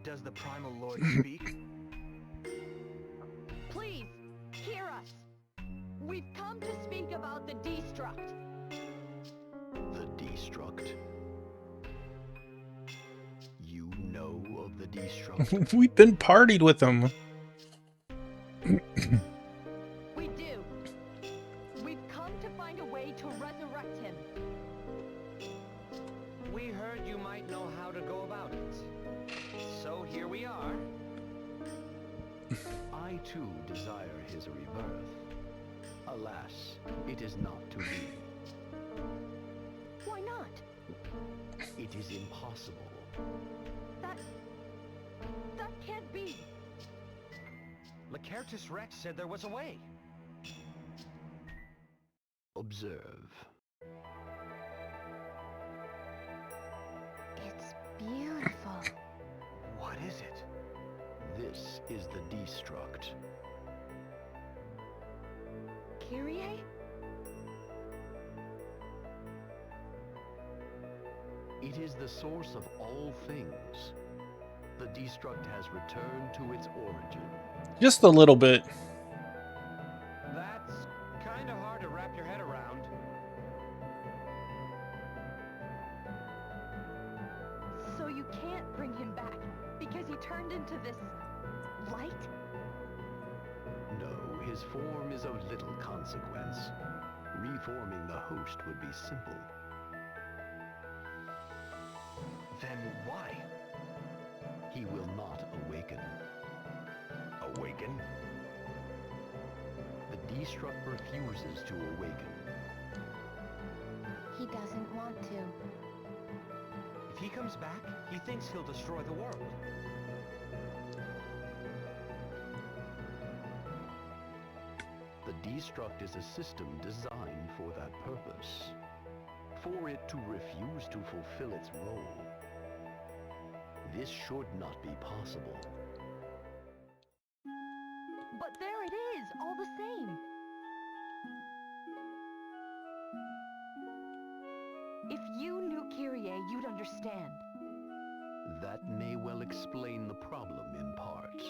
Does the Primal Lord speak? Please, hear us. We've come to speak about the Destruct. The Destruct. You know of the Destruct? we've been partied with them. We do. We've come to find a way to resurrect him. We heard you might know how to go about it. So here we are. I too desire his rebirth. Alas, it is not to be. Why not? It is impossible. That can't be. Lacertus Rex said there was a way. Observe. It's beautiful. What is it? This is the Destruct. Kyrie? It is the source of all things. The Destruct has returned to its origin. Just a little bit. That's kind of hard to wrap your head around. So you can't bring him back because he turned into this light? No, his form is of little consequence. Reforming the host would be simple. Then why? He will not awaken. Awaken? The Destruct refuses to awaken. He doesn't want to. If he comes back, he thinks he'll destroy the world. The Destruct is a system designed for that purpose. For it to refuse to fulfill its role. This should not be possible. But there it is, all the same. If you knew Kyrie, you'd understand. That may well explain the problem in part.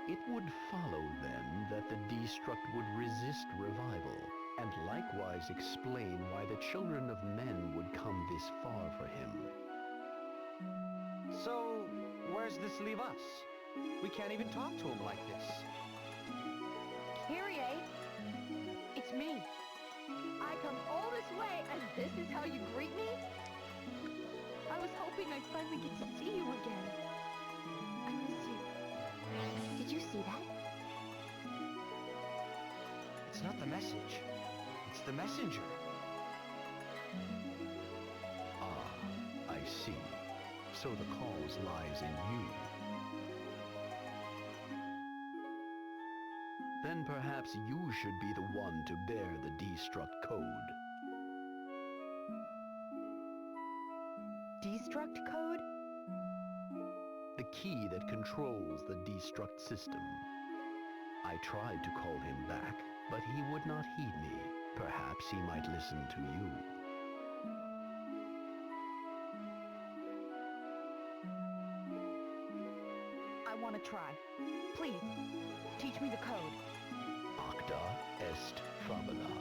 It would follow then that the Destruct would resist revival, and likewise explain why the children of men would come this far for him. So, where's this leave us? We can't even talk to him like this. Kyrie, it's me. I come all this way and this is how you greet me? I was hoping I'd finally get to see you again. I miss you. Did you see that? It's not the message. It's the messenger. Ah, I see. So the cause lies in you. Then perhaps you should be the one to bear the destruct code. Destruct code? The key that controls the destruct system. I tried to call him back, but he would not heed me. Perhaps he might listen to you. I want to try. Please, teach me the code. Acta est fabula.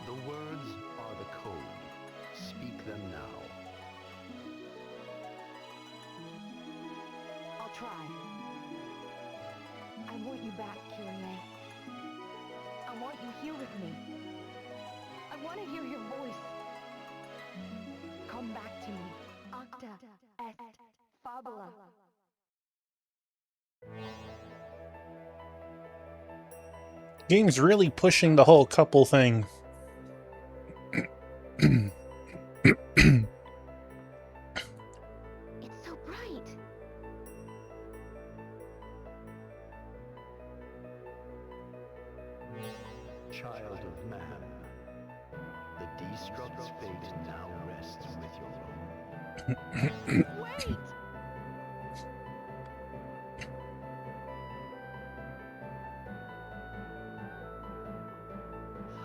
The words are the code. Speak them now. I'll try. I want you back, Kyrie. I want you here with me. I want to hear your voice. Come back to me. Acta est fabula. Game's really pushing the whole couple thing. It's so bright. Child of man, the destruct's fate now rests with your own. Wait!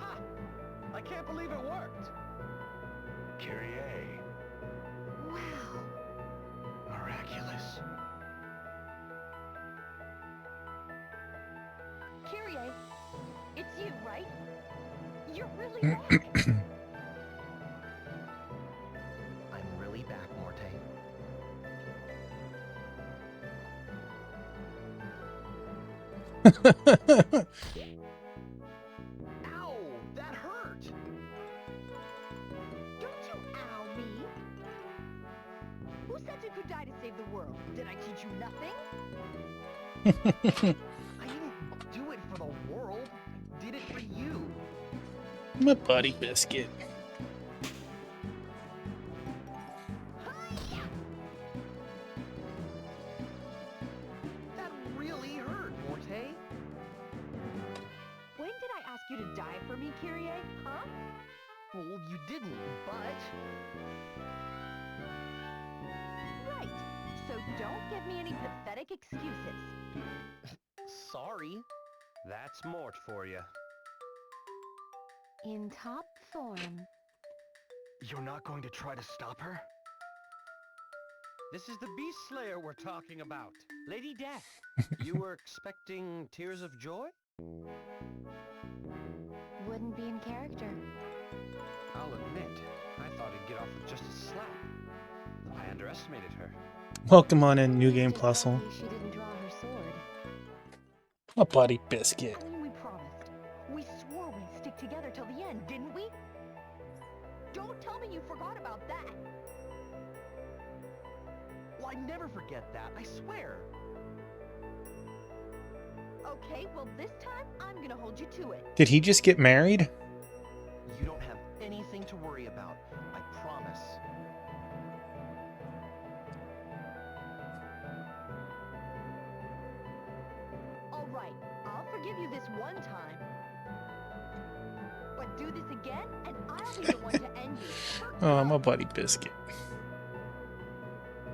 Ha! I can't believe it worked. Kyrie, Wow. miraculous. Kyrie, it's you, right? You're really back. I'm really back, Morte. Ow! That hurt! Don't you ow me! Who said you could die to save the world? Did I teach you nothing? I didn't do it for the world. I did it for you. My buddy Biscuit. That really hurt, Morte. When did I ask you to die for me, Kyrie? Huh? Well, you didn't, but... Right. So don't give me any pathetic excuses. Sorry. That's Mort for you. In top form. You're not going to try to stop her? This is the Beast Slayer we're talking about. Lady Death. You were expecting tears of joy? Wouldn't be in character. I'll admit, I thought he'd get off with just a slap. I underestimated her. Welcome on in, New Game Just Plusle. lucky she didn't draw her sword. My buddy Biscuit. I mean, we promised. We swore we'd stick together till the end, didn't we? Don't tell me you forgot about that. Well, I never forget that, I swear. Okay, well this time, I'm gonna hold you to it. Did he just get married? You don't have anything to worry about, I promise. Alright, I'll forgive you this one time. But do this again, and I'll be the one to end you. For Oh, my good. buddy Biscuit.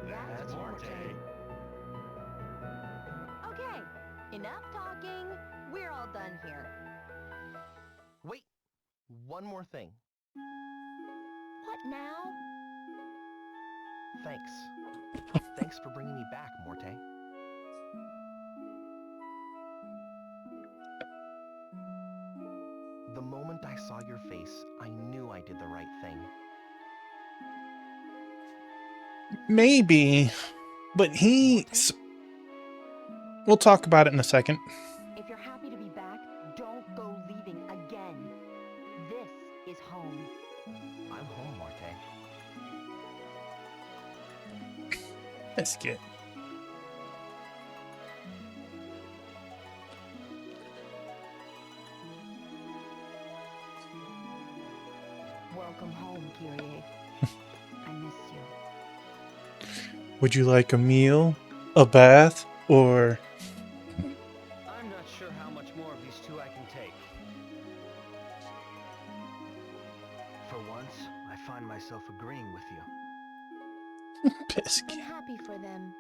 That's Morte. Okay, enough talking. We're all done here. Wait, one more thing. What now? Thanks. Thanks for bringing me back, Morte. The moment I saw your face, I knew I did the right thing. Maybe, but we'll talk about it in a second. If you're happy to be back, don't go leaving again. This is home. I'm home, Morte. Biscuit. Welcome home, Kyrie. I missed you. Would you like a meal, a bath, or... I'm not sure how much more of these two I can take. For once, I find myself agreeing with you. I'm Biscuit? happy for them.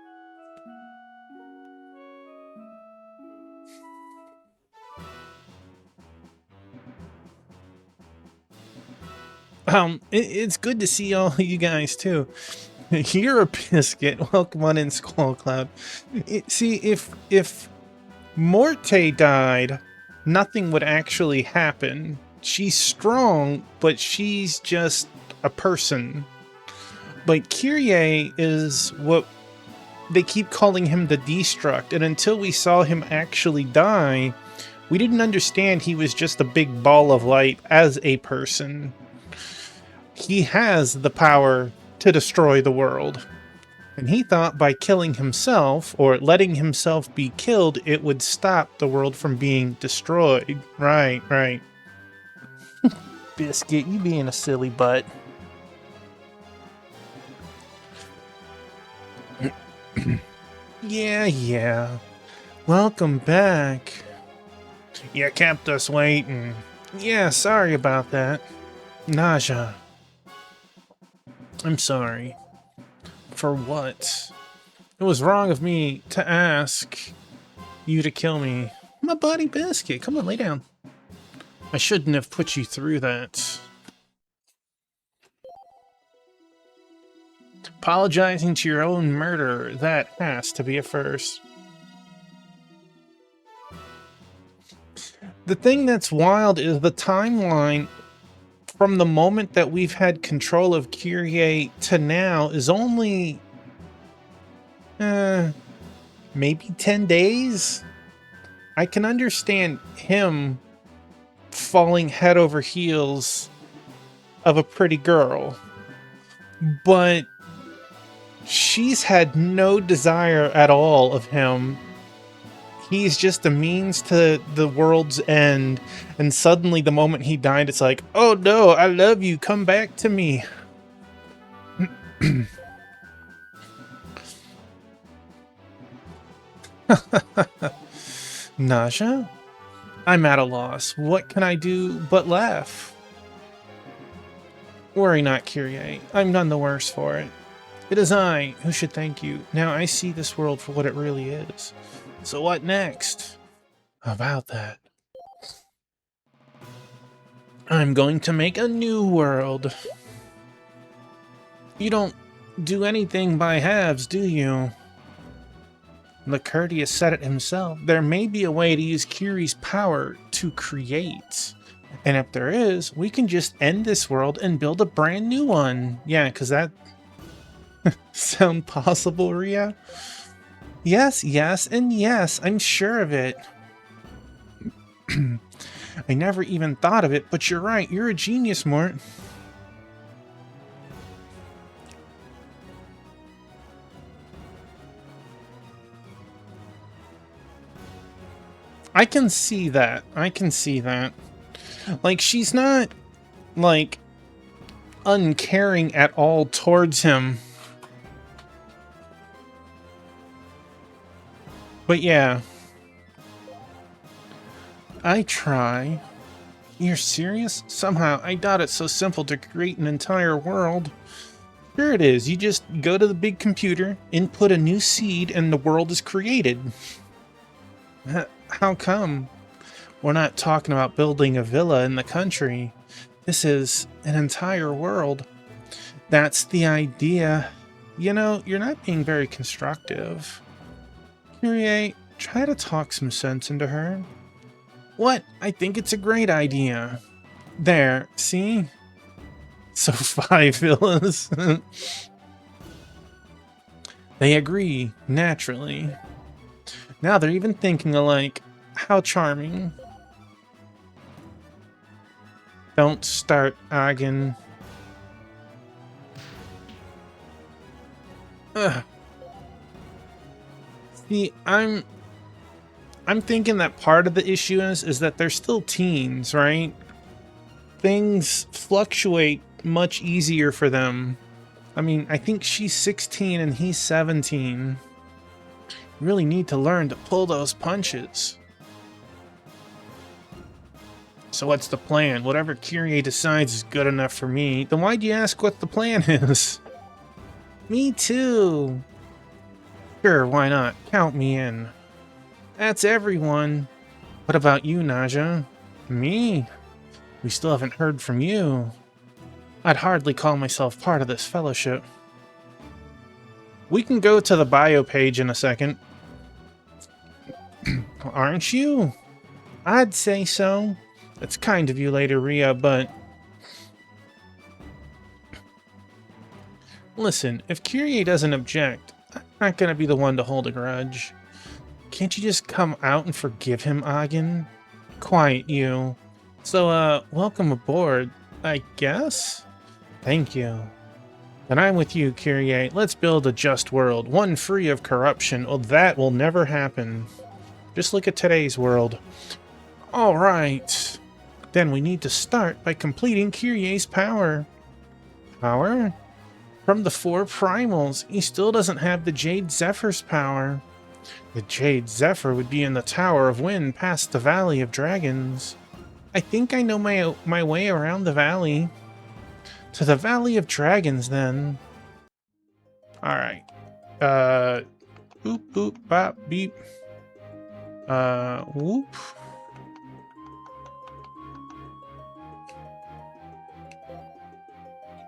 It's good to see all of you guys too. You're a biscuit. Welcome on in, Squall Cloud. See, if Morte died, nothing would actually happen. She's strong, but she's just a person. But Kyrie is what they keep calling him, the Destruct, and until we saw him actually die, we didn't understand he was just a big ball of light as a person. He has the power to destroy the world. And he thought by killing himself, or letting himself be killed, it would stop the world from being destroyed. Right, right. Biscuit, you being a silly butt. Yeah. Welcome back. You kept us waiting. Yeah, sorry about that. Naja. I'm sorry. For what? It was wrong of me to ask you to kill me. My buddy Biscuit, come on, lay down. I shouldn't have put you through that. Apologizing to your own murderer, that has to be a first. The thing that's wild is the timeline from the moment that we've had control of Kyrie to now is only maybe 10 days. I can understand him falling head over heels of a pretty girl, but she's had no desire at all of him. He's just a means to the world's end, and suddenly the moment he died, it's like, oh no, I love you, come back to me. Naja? I'm at a loss. What can I do but laugh? Worry not, Kyrie. I'm none the worse for it. It is I who should thank you. Now I see this world for what it really is. So what next? About that. I'm going to make a new world. You don't do anything by halves, do you? Lacertius said it himself. There may be a way to use Kyrie's power to create. And if there is, we can just end this world and build a brand new one. Yeah, because that... sound possible, Ria? Yes, and yes, I'm sure of it. I never even thought of it, but you're right. You're a genius, Mort. I can see that. Like, she's not, like, uncaring at all towards him. But yeah. I try. You're serious? Somehow, I doubt it's so simple to create an entire world. Sure it is. You just go to the big computer, input a new seed, and the world is created. How come? We're not talking about building a villa in the country. This is an entire world. That's the idea. You know, you're not being very constructive. Kyrie, try to talk some sense into her. What? I think it's a great idea. There, see? So 5 villas. They agree, naturally. Now they're even thinking alike. How charming. Don't start arguing. Ugh. See, I'm thinking that part of the issue is that they're still teens, right? Things fluctuate much easier for them. I mean, I think she's 16 and he's 17. You really need to learn to pull those punches. So what's the plan? Whatever Kyrie decides is good enough for me. Then why'd you ask what the plan is? Me too. Sure, why not? Count me in. That's everyone. What about you, Naja? Me? We still haven't heard from you. I'd hardly call myself part of this fellowship. We can go to the bio page in a second. Aren't you? I'd say so. That's kind of you later, Ria, but... Listen, if Kyrie doesn't object, I'm not gonna be the one to hold a grudge. Can't you just come out and forgive him, Agin? Quiet, you. So, welcome aboard, I guess? Thank you. Then I'm with you, Kyrie. Let's build a just world, one free of corruption. Oh, that will never happen. Just look at today's world. Alright. Then we need to start by completing Kyrie's power. Power? From the 4 primals, he still doesn't have the Jade Zephyr's power. The Jade Zephyr would be in the Tower of Wind past the Valley of Dragons. I think I know my way around the valley. To the Valley of Dragons, then. Alright. Boop, boop, bop, beep. Whoop.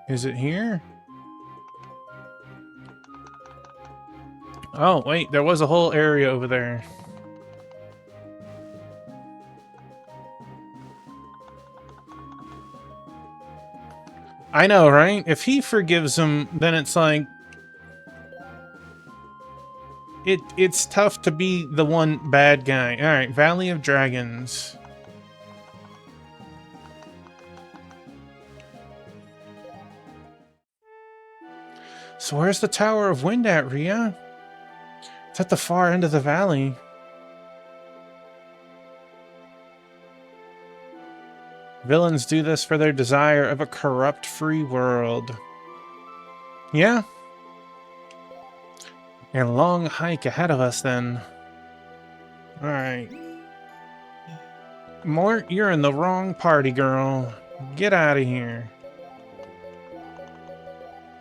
Is it here? Oh, wait, there was a whole area over there. I know, right? If he forgives him, then it's like... It's tough to be the one bad guy. Alright, Valley of Dragons. So where's the Tower of Wind at, Ria? It's at the far end of the valley. Villains do this for their desire of a corrupt free world. Yeah? A long hike ahead of us, then. Alright. Mort, you're in the wrong party, girl. Get out of here.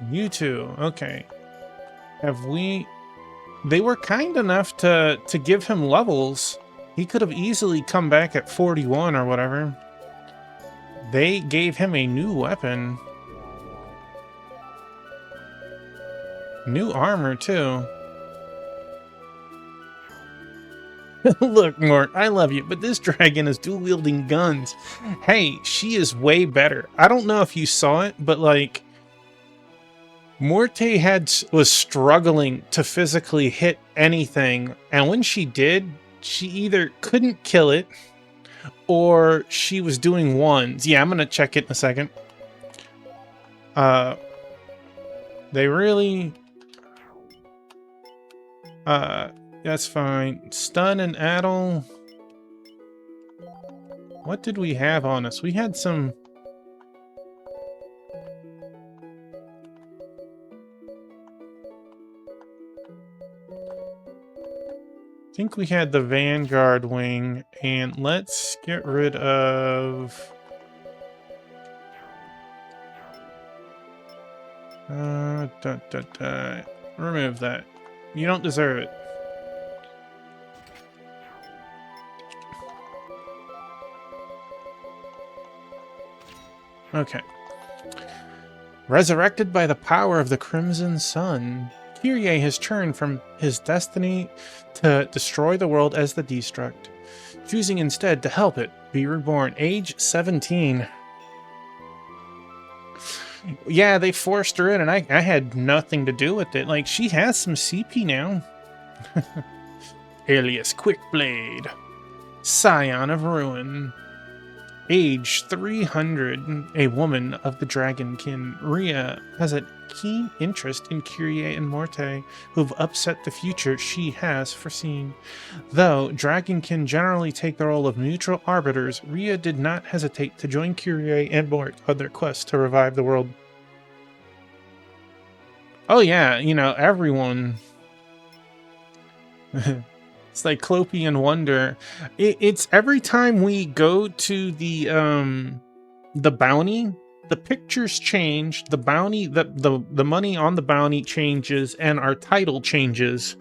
You too. Okay. Have we... They were kind enough to give him levels. He could have easily come back at 41 or whatever. They gave him a new weapon. New armor, too. Look, Mort, I love you, but this dragon is dual-wielding guns. Hey, she is way better. I don't know if you saw it, but, like... Morte was struggling to physically hit anything, and when she did, she either couldn't kill it, or she was doing ones. Yeah, I'm gonna check it in a second. They really... that's fine. Stun and Addle. What did we have on us? We had some... I think we had the Vanguard wing, and let's get rid of... Remove that. You don't deserve it. Okay. Resurrected by the power of the Crimson Sun, Kyrie has turned from his destiny to destroy the world as the Destruct, choosing instead to help it be reborn. Age 17. Yeah, they forced her in, and I had nothing to do with it. Like, she has some CP now. Alias Quickblade, Scion of Ruin. Age 300, a woman of the Dragonkin. Ria has a keen interest in Kyrie and Morte, who've upset the future she has foreseen. Though Dragonkin generally take the role of neutral arbiters, Ria did not hesitate to join Kyrie and Mort on their quest to revive the world. Oh yeah, you know, everyone. It's like Clopian Wonder. It's every time we go to the bounty, the pictures change, the bounty, the money on the bounty changes, and our title changes.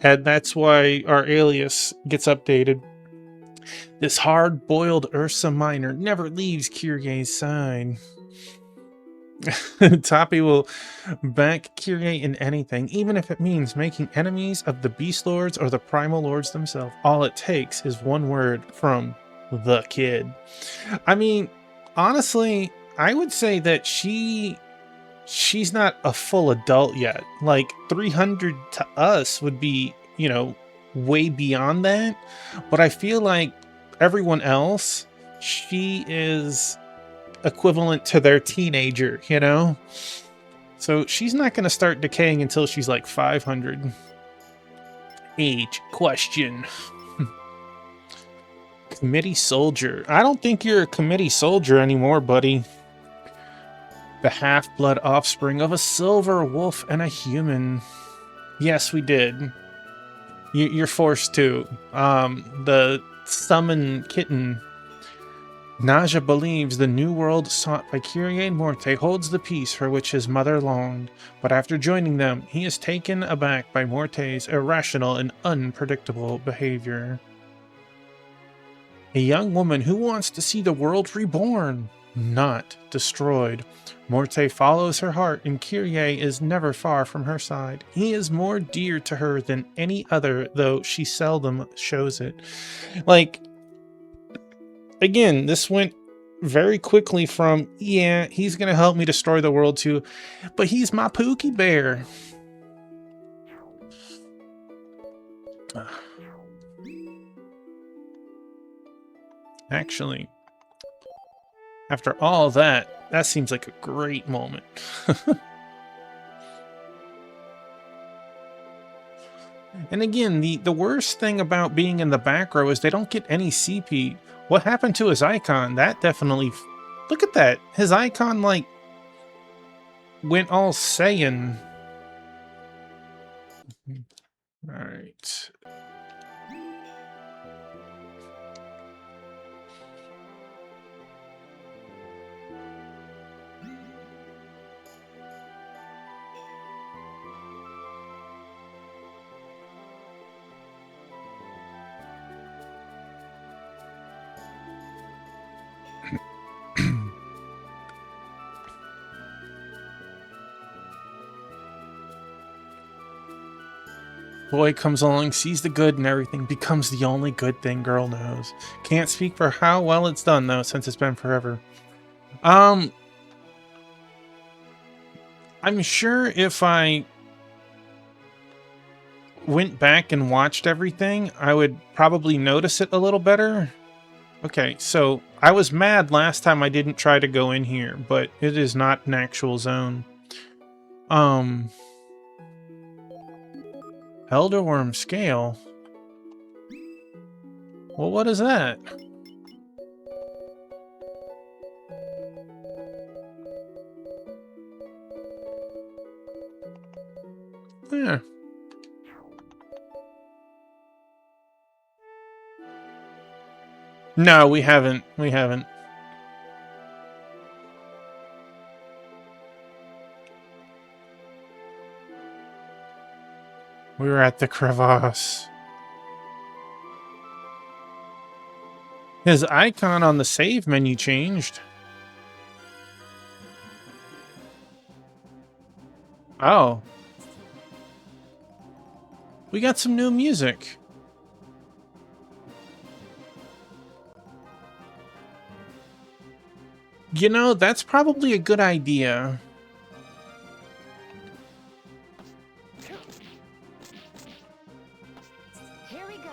And that's why our alias gets updated. This hard-boiled Ursa Minor never leaves Kyrie's side. Tapi will back Kyrie in anything, even if it means making enemies of the Beast Lords or the Primal Lords themselves. All it takes is one word from the kid. I mean, honestly, I would say that she's not a full adult yet. Like 300 to us would be, you know, way beyond that. But I feel like everyone else, she is equivalent to their teenager, you know? So she's not going to start decaying until she's like 500. Age question. Committee soldier. I don't think you're a committee soldier anymore, buddy. The half-blood offspring of a silver wolf and a human. Yes, we did. You're forced to. The summon kitten. Naja believes the new world sought by Kyrie and Morte holds the peace for which his mother longed, but after joining them, he is taken aback by Morte's irrational and unpredictable behavior. A young woman who wants to see the world reborn, not destroyed. Morte follows her heart, and Kyrie is never far from her side. He is more dear to her than any other, though she seldom shows it. Like, again, this went very quickly from, yeah, he's going to help me destroy the world too, but he's my Pookie Bear. Actually, after all that, that seems like a great moment. And again, the worst thing about being in the back row is they don't get any CP. What happened to his icon? That definitely... Look at that. His icon, like, went all Saiyan. Alright. Boy comes along, sees the good and everything, becomes the only good thing girl knows. Can't speak for how well it's done, though, since it's been forever. I'm sure if I went back and watched everything, I would probably notice it a little better. Okay, so I was mad last time I didn't try to go in here, but it is not an actual zone. Elderworm scale? Well, what is that? Yeah. No, we haven't. We haven't. We were at the crevasse. His icon on the save menu changed. Oh. We got some new music. You know, that's probably a good idea. Here we go.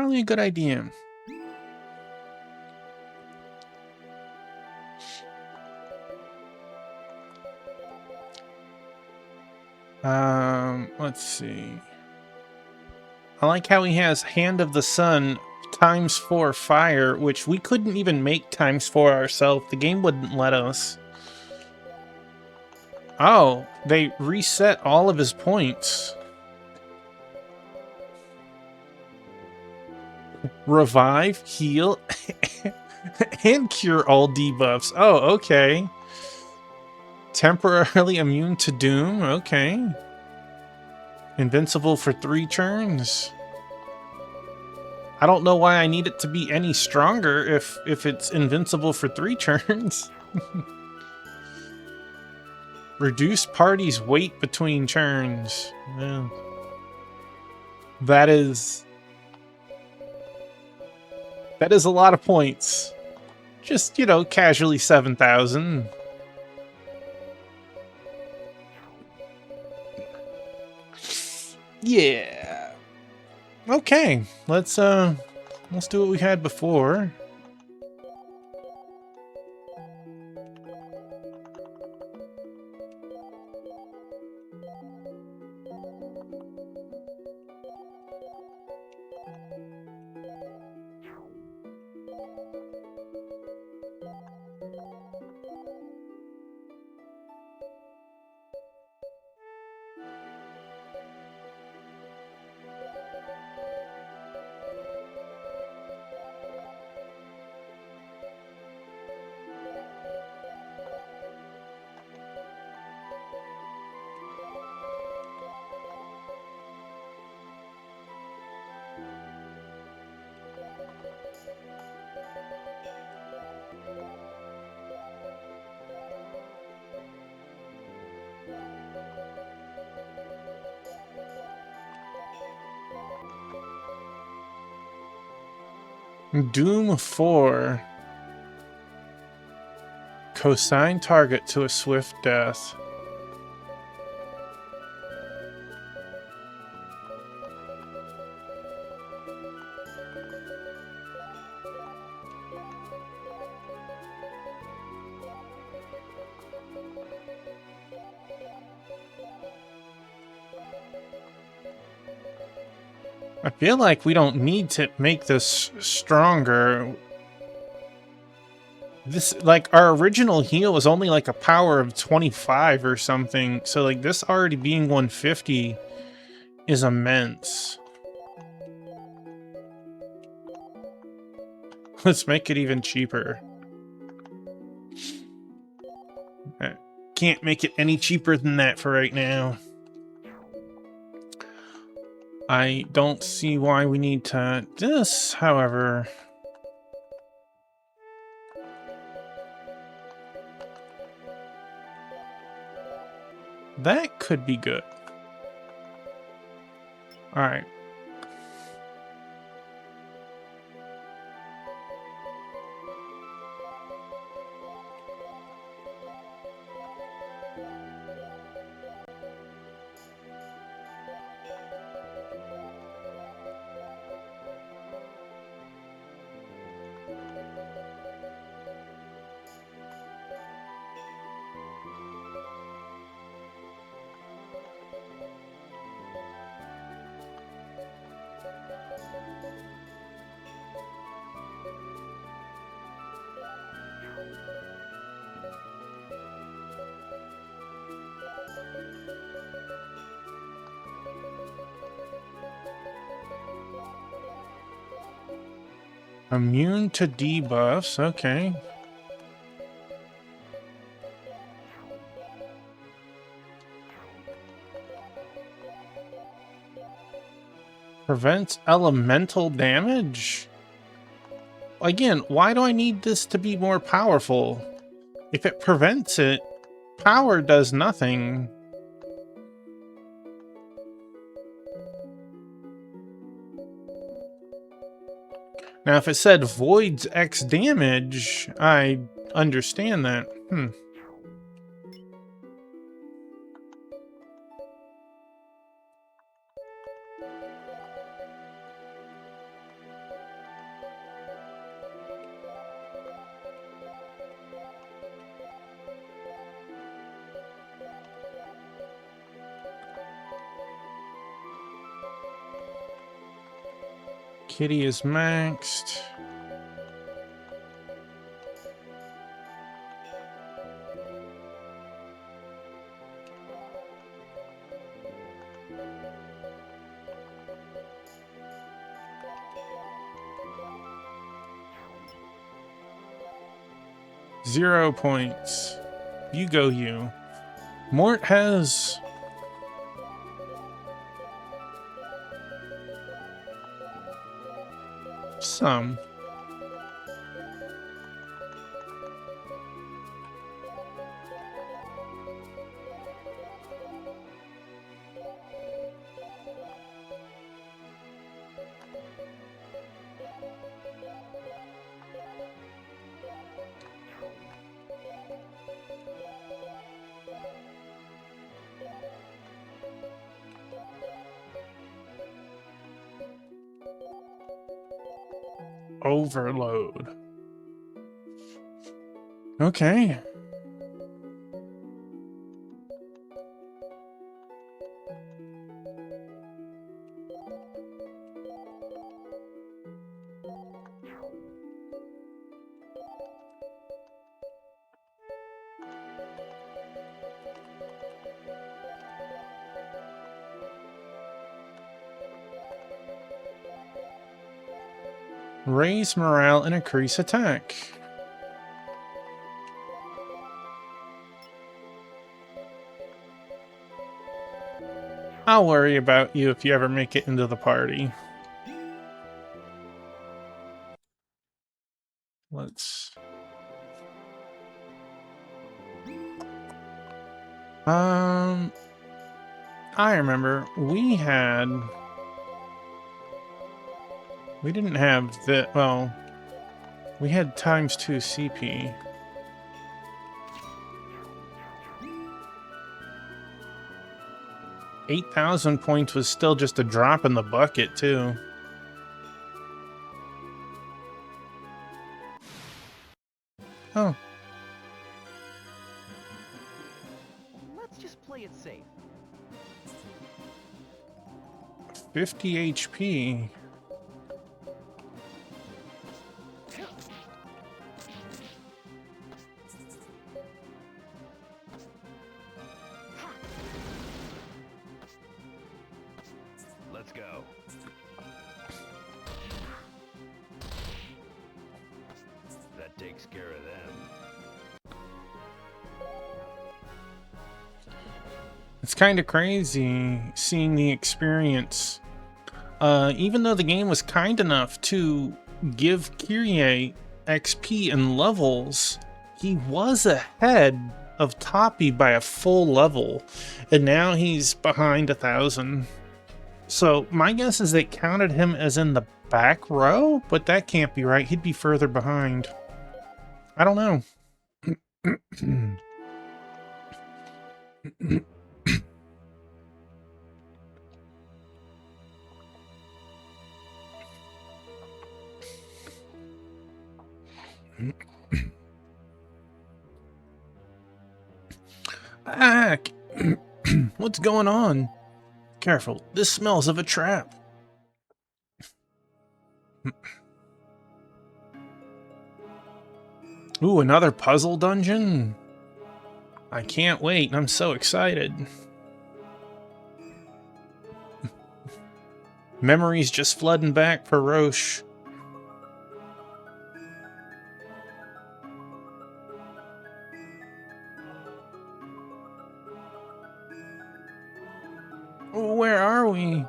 probably a good idea. Let's see. I like how he has Hand of the Sun ×4 fire, which we couldn't even make ×4 ourselves. The game wouldn't let us. Oh, they reset all of his points. Revive, heal, and cure all debuffs. Oh, okay. Temporarily immune to doom. Okay. Invincible for 3 turns. I don't know why I need it to be any stronger if it's invincible for 3 turns. Reduce party's weight between turns. Yeah. That is a lot of points. Just, you know, casually 7,000. Yeah. Okay, let's do what we had before. Doom 4. Consign target to a swift death. I feel like we don't need to make this stronger. This, like, our original heal was only like a power of 25 or something. So, like, this already being 150 is immense. Let's make it even cheaper. Can't make it any cheaper than that for right now. I don't see why we need to... This, however... That could be good. Alright. Immune to debuffs, okay. Prevents elemental damage? Again, why do I need this to be more powerful? If it prevents it, power does nothing. Now, if it said voids X damage, I understand that. Kitty is maxed. Zero points. You go, you. Mort has... some. Overload. Okay. Raise morale and increase attack. I'll worry about you if you ever make it into the party. Let's... I remember we didn't have the, well, we had ×2 CP. $8,000 points was still just a drop in the bucket, too. Oh. Let's just play it safe. 50 HP. Let's go. That takes care of them. It's kind of crazy seeing the experience. Even though the game was kind enough to give Kyrie XP and levels, he was ahead of Toppy by a full level, and now he's behind 1,000. So my guess is they counted him as in the back row, but that can't be right. He'd be further behind. I don't know. Back! What's going on? Careful, this smells of a trap. Ooh, another puzzle dungeon? I can't wait, I'm so excited. Memories just flooding back for Roche. Where are we?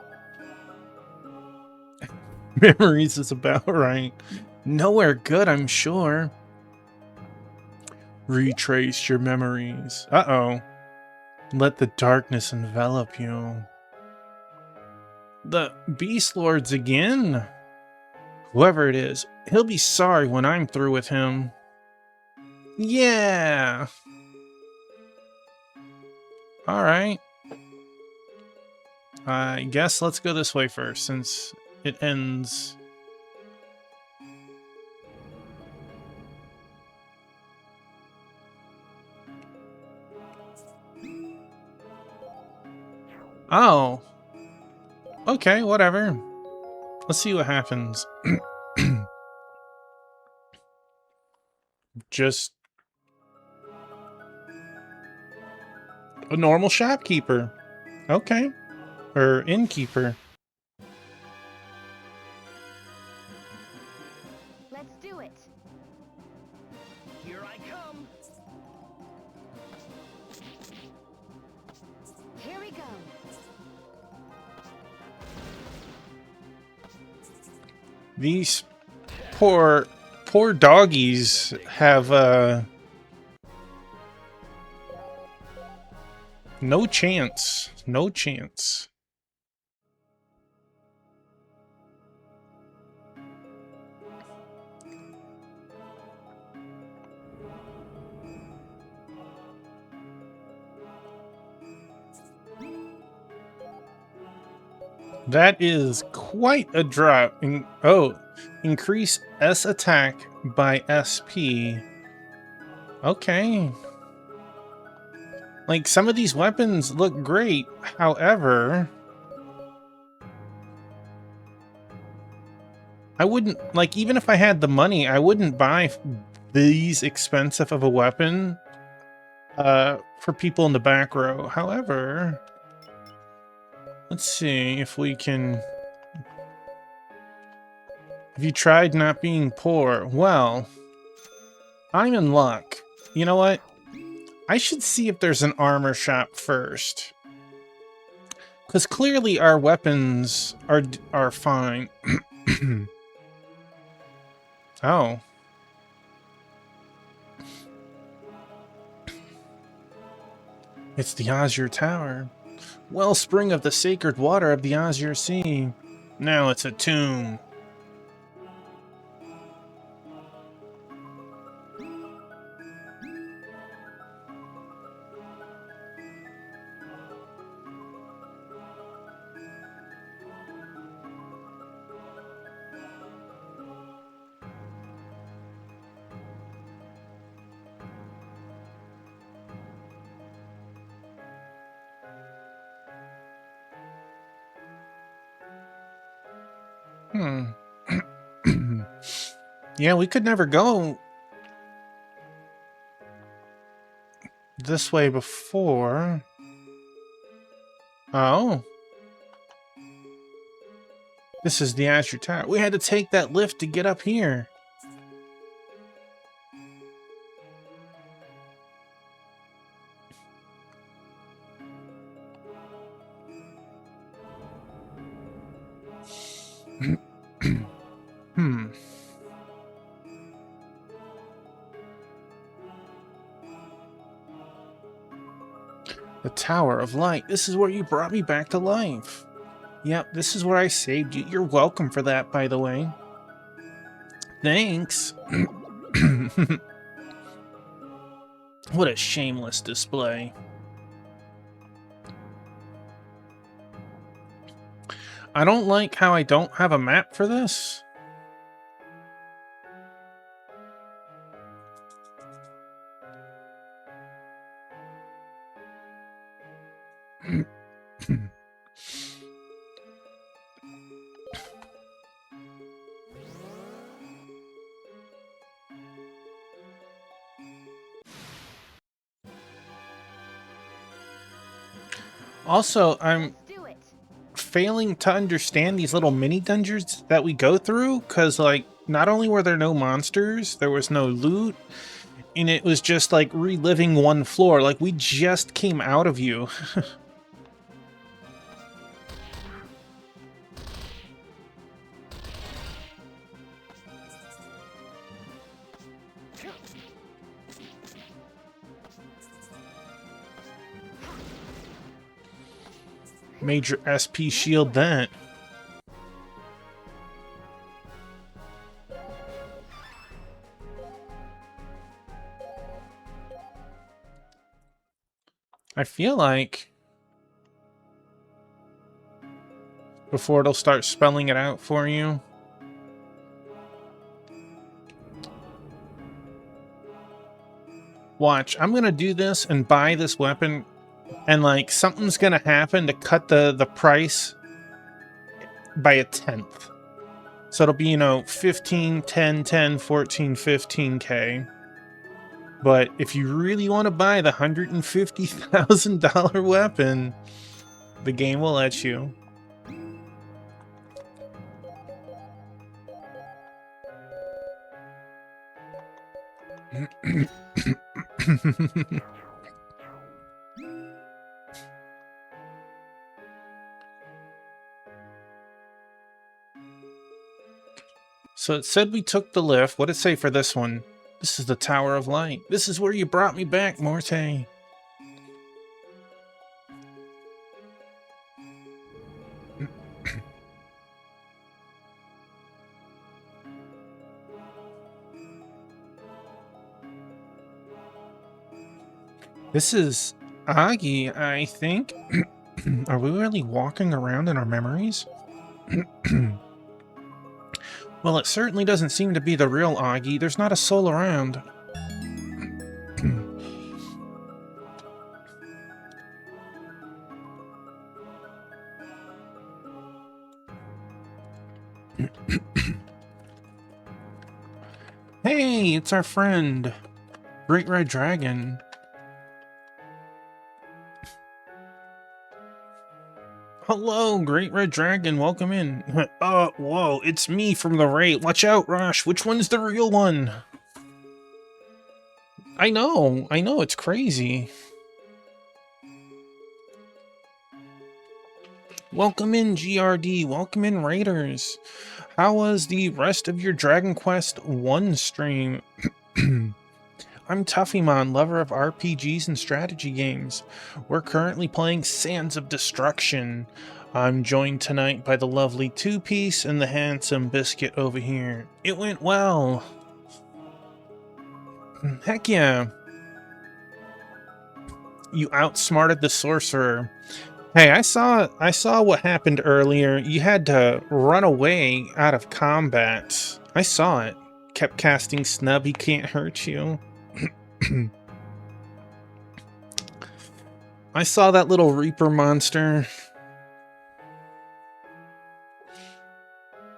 Memories is about right. Nowhere good, I'm sure. Retrace your memories. Uh-oh. Let the darkness envelop you. The Beast Lords again? Whoever it is, he'll be sorry when I'm through with him. Yeah! Alright. I guess let's go this way first, since it ends. Oh. Okay, whatever. Let's see what happens. Just a normal shopkeeper. Okay. Or innkeeper. Let's do it. Here I come. Here we go. These poor doggies have no chance. No chance. That is quite a drop. Oh, increase S attack by SP. Okay. Like, some of these weapons look great, however, I wouldn't, like, even if I had the money, I wouldn't buy these expensive of a weapon for people in the back row. However, let's see if we can... Have you tried not being poor? Well, I'm in luck. You know what? I should see if there's an armor shop first. Because clearly our weapons are fine. Oh. It's the Azure Tower. Wellspring of the sacred water of the Azure Sea. Now it's a tomb. Yeah, we could never go this way before. Oh. This is the Azure Tower. We had to take that lift to get up here. The Tower of Light. This is where you brought me back to life. Yep, this is where I saved you. You're welcome for that, by the way. Thanks. What a shameless display. I don't like how I don't have a map for this. Also, I'm failing to understand these little mini dungeons that we go through, because, like, not only were there no monsters, there was no loot, and it was just, like, reliving one floor. Like, we just came out of you. Major SP shield that. I feel like before it'll start spelling it out for you. Watch, I'm gonna do this and buy this weapon, and like something's gonna happen to cut the price by 1/10. So it'll be, you know, 15, 10, 10, 14, 15K. But if you really want to buy the $150,000 weapon, the game will let you. So it said we took the lift. What did it say for this one? This is the Tower of Light. This is where you brought me back, Morte. This is Agi, I think. Are we really walking around in our memories? Well, it certainly doesn't seem to be the real Agi. There's not a soul around. Hey, it's our friend, Great Red Dragon. Hello, Great Red Dragon, welcome in. Whoa, it's me from the raid. Watch out, Rosh, which one's the real one? I know, it's crazy. Welcome in, GRD, welcome in, Raiders. How was the rest of your Dragon Quest 1 stream? I'm Tuffymon, lover of RPGs and strategy games. We're currently playing Sands of Destruction. I'm joined tonight by the lovely Two-Piece and the handsome Biscuit over here. It went well. Heck yeah. You outsmarted the sorcerer. Hey, I saw what happened earlier. You had to run away out of combat. I saw it. Kept casting snub, he can't hurt you. I saw that little Reaper monster.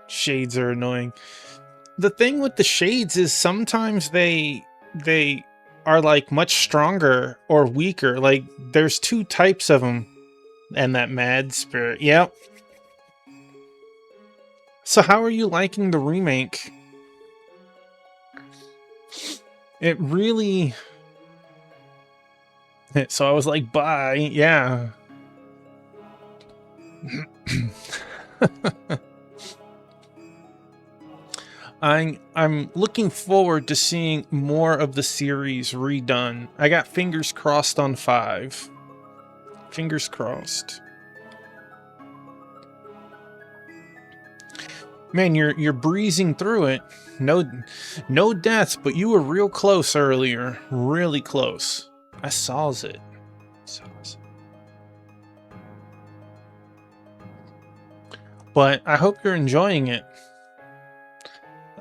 Shades are annoying. The thing with the shades is sometimes they are like much stronger or weaker. Like there's two types of them. And that mad spirit. Yep. So how are you liking the remake? It really... So I was like, bye. Yeah. I'm looking forward to seeing more of the series redone. I got fingers crossed on 5. Fingers crossed. Man, you're breezing through it. No deaths, but you were real close earlier. Really close. I saws it. But I hope you're enjoying it.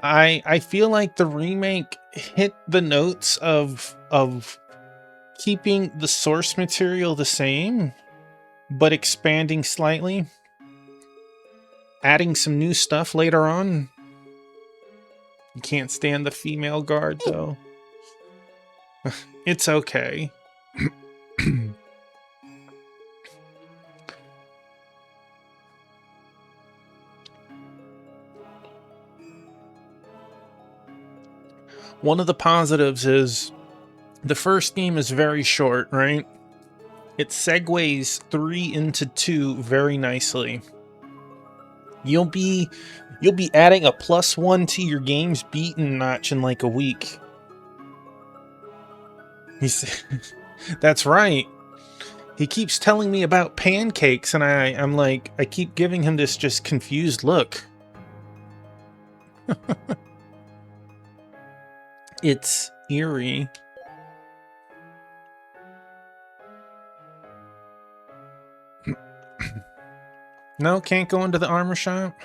I feel like the remake hit the notes of keeping the source material the same, but expanding slightly. Adding some new stuff later on. You can't stand the female guard, though. It's okay. One of the positives is the first game is very short, right? It segues 3 into 2 very nicely. You'll be adding a +1 to your game's beaten notch in like a week. That's right. He keeps telling me about pancakes, and I'm like, I keep giving him this just confused look. It's eerie. No, can't go into the armor shop?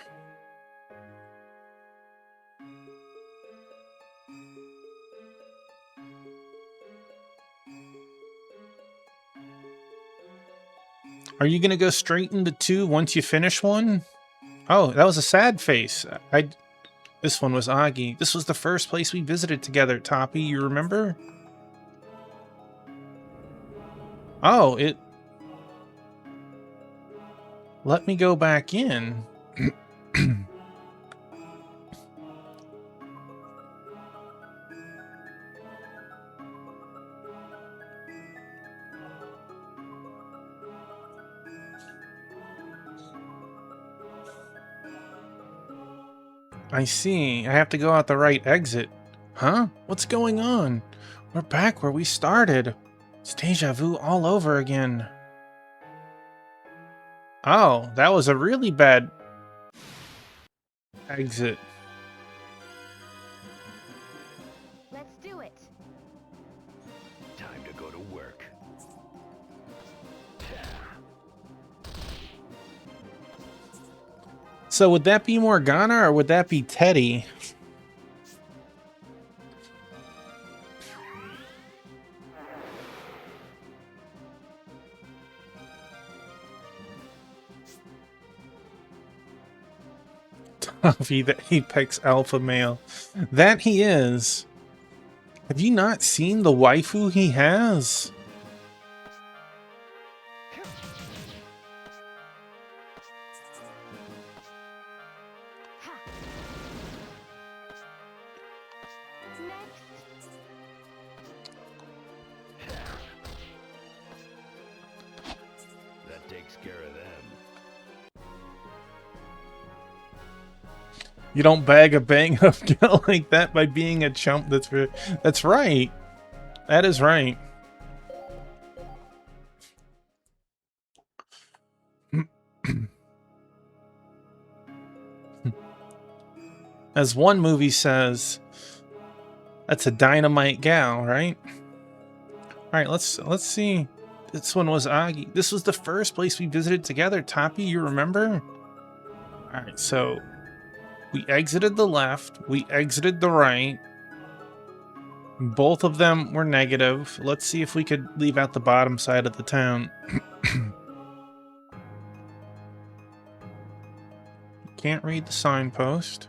Are you gonna go straight into 2 once you finish 1? Oh, that was a sad face. This one was Agi. This was the first place we visited together, Toppy. You remember? Oh, it... Let me go back in. I see. I have to go out the right exit. Huh? What's going on? We're back where we started. It's deja vu all over again. Oh, that was a really bad exit. Let's do it. Time to go to work. So would that be Morgana or would that be Teddy? Toffee, the apex alpha male. That he is. Have you not seen the waifu he has? Next. That takes care of them. You don't bag a bang up girl like that by being a chump. That's right. That is right. As one movie says, that's a dynamite gal, right? All right, let's see. This one was Agi. This was the first place we visited together, Toppy. You remember? All right, so we exited the left. We exited the right. Both of them were negative. Let's see if we could leave out the bottom side of the town. Can't read the signpost.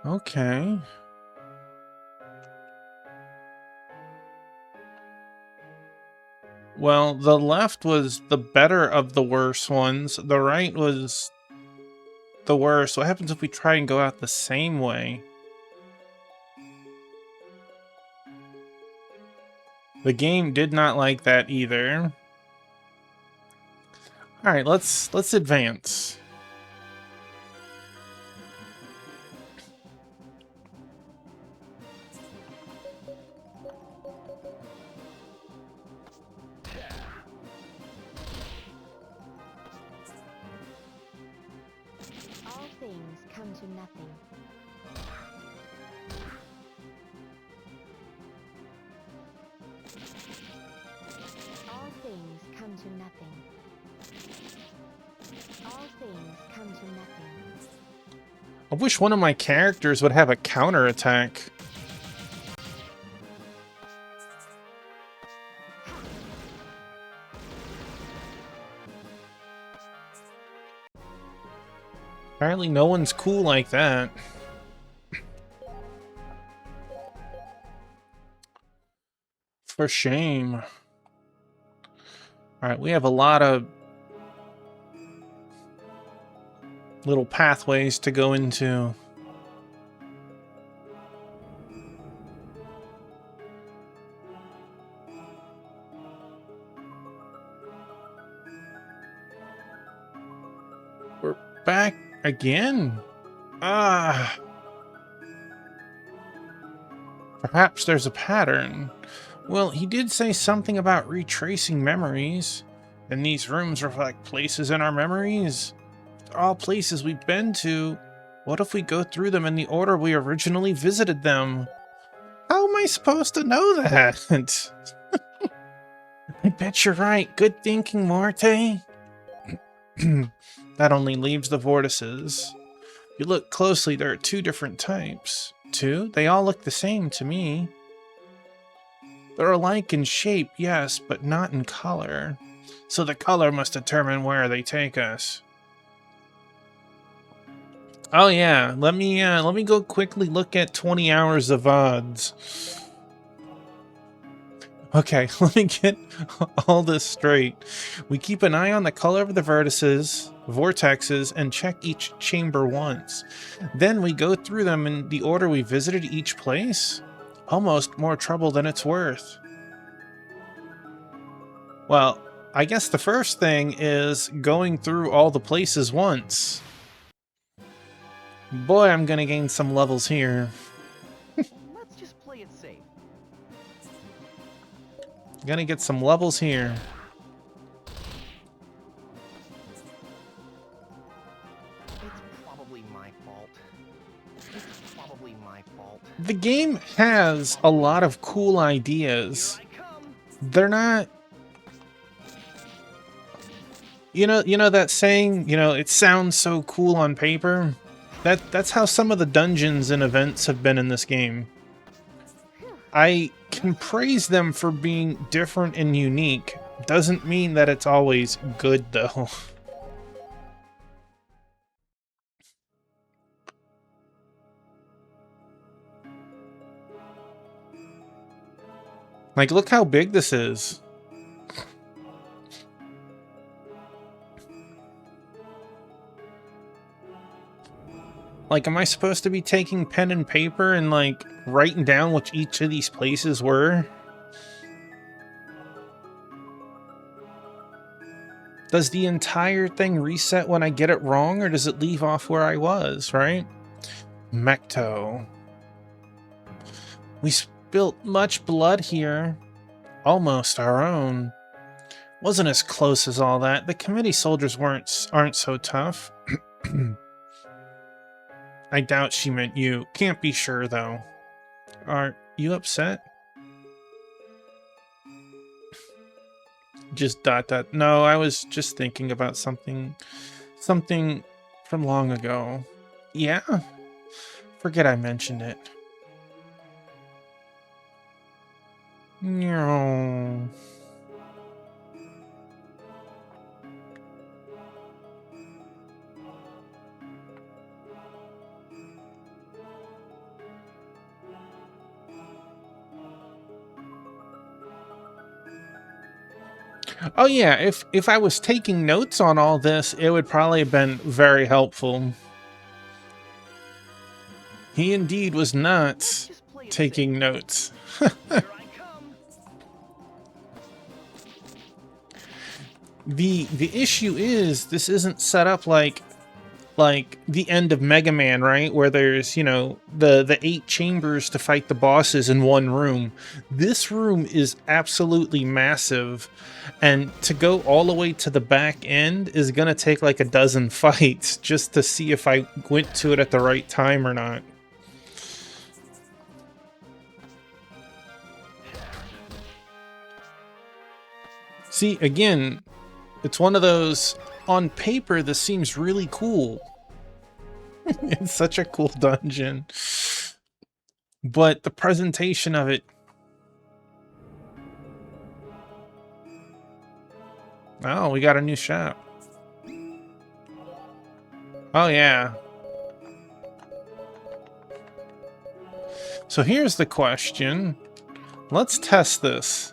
Okay. Well, the left was the better of the worse ones. The right was the worst. What happens if we try and go out the same way? The game did not like that either. All right, let's advance. All things come to nothing. All things come to nothing. All things come to nothing. I wish one of my characters would have a counterattack. Apparently no one's cool like that. For shame. Alright, we have a lot of little pathways to go into. We're back again? Ah. Perhaps there's a pattern. Well, he did say something about retracing memories. And these rooms reflect places in our memories. They're all places we've been to. What if we go through them in the order we originally visited them? How am I supposed to know that? I bet you're right. Good thinking, Morte. That only leaves the vortices. If you look closely, there are two different types. Two? They all look the same to me. They're alike in shape, yes, but not in color. So the color must determine where they take us. Oh yeah, let me go quickly look at 20 hours of odds. Okay, let me get all this straight. We keep an eye on the color of the vertices, vortexes, and check each chamber once. Then we go through them in the order we visited each place? Almost more trouble than it's worth. Well, I guess the first thing is going through all the places once. Boy, I'm gonna gain some levels here. Let's just play it safe. Gonna get some levels here. It's probably my fault. It's probably my fault. The game has a lot of cool ideas. Here I come. They're not... You know that saying, it sounds so cool on paper? That's how some of the dungeons and events have been in this game. I can praise them for being different and unique. Doesn't mean that it's always good, though. Like, look how big this is. Like, am I supposed to be taking pen and paper and, like, writing down what each of these places were? Does the entire thing reset when I get it wrong, or does it leave off where I was, right? Mekto. We spilt much blood here. Almost our own. Wasn't as close as all that. The committee soldiers aren't so tough. I doubt she meant you. Can't be sure, though. Are you upset? Just ... No, I was just thinking about something from long ago. Yeah? Forget I mentioned it. No. Oh yeah, if I was taking notes on all this, it would probably have been very helpful. He indeed was not Just play it taking notes. safe. Here I come. The issue is this isn't set up like the end of Mega Man, right? Where there's, the 8 chambers to fight the bosses in one room. This room is absolutely massive, and to go all the way to the back end is gonna take like a dozen fights just to see if I went to it at the right time or not. See, again, it's one of those, on paper, this seems really cool. It's such a cool dungeon. But the presentation of it... Oh, we got a new shop. Oh, yeah. So here's the question. Let's test this.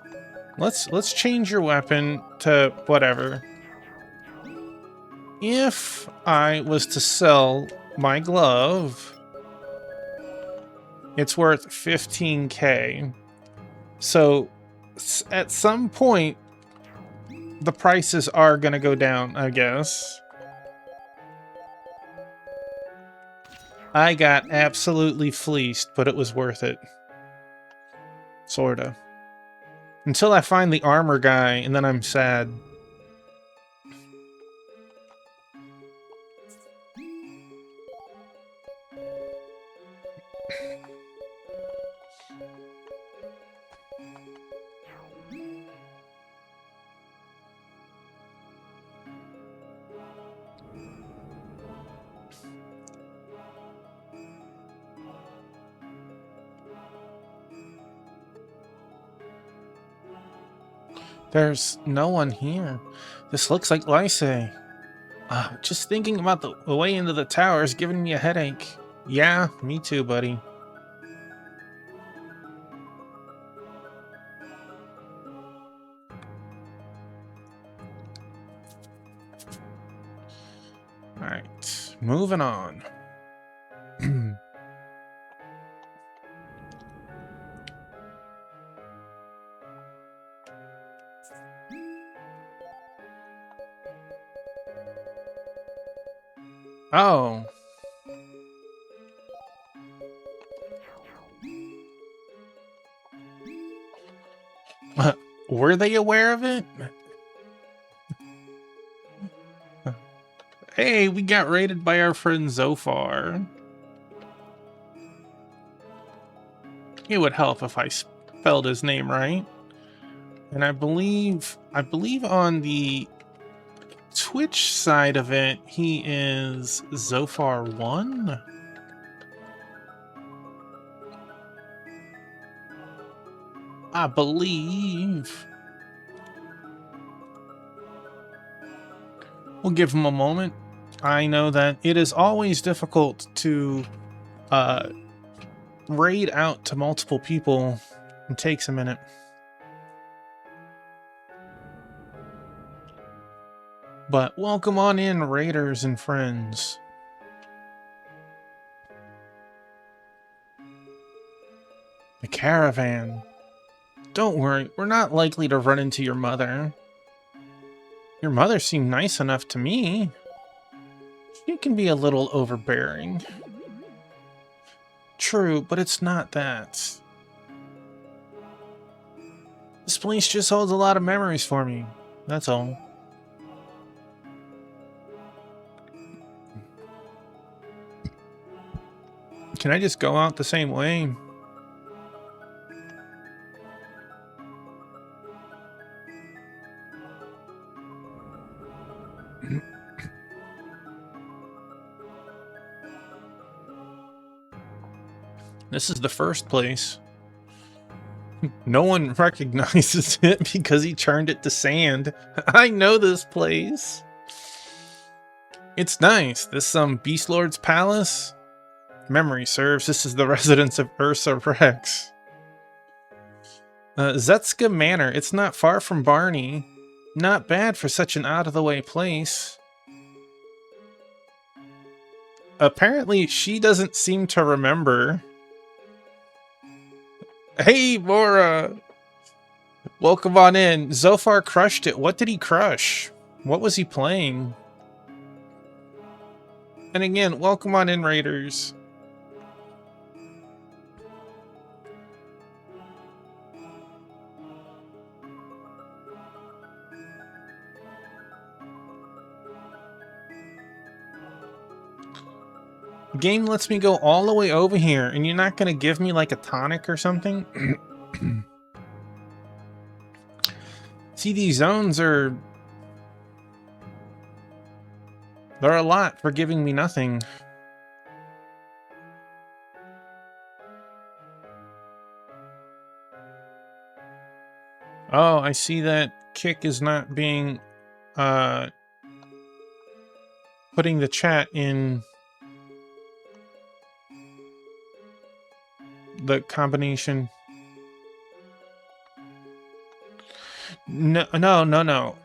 Let's change your weapon to whatever. If I was to sell my glove, it's worth 15k. So at some point, the prices are going to go down, I guess. I got absolutely fleeced, but it was worth it. Sorta. Until I find the armor guy, and then I'm sad. There's no one here. This looks like Lysay. Just thinking about the way into the tower is giving me a headache. Yeah, me too, buddy. Alright, moving on. Oh. Were they aware of it? Hey, we got raided by our friend Zophar. It would help if I spelled his name right. And I believe on the Twitch side of it, he is Zophar1. I believe. We'll give him a moment. I know that it is always difficult to raid out to multiple people. It takes a minute. But welcome on in, raiders and friends. The caravan. Don't worry, we're not likely to run into your mother. Your mother seemed nice enough to me. She can be a little overbearing. True, but it's not that. This place just holds a lot of memories for me. That's all. Can I just go out the same way? This is the first place. No one recognizes it because he turned it to sand. I know this place. It's nice. This Beast Lord's palace. Memory serves, this is the residence of Ursa Rex. Zetska Manor. It's not far from Barney. Not bad for such an out-of-the-way place. Apparently, she doesn't seem to remember. Hey, Mora! Welcome on in. Zophar crushed it. What did he crush? What was he playing? And again, welcome on in, Raiders. The game lets me go all the way over here, and you're not going to give me like a tonic or something? See, these zones are... they're a lot for giving me nothing. Oh, I see that Kick is not being... putting the chat in... the combination. No.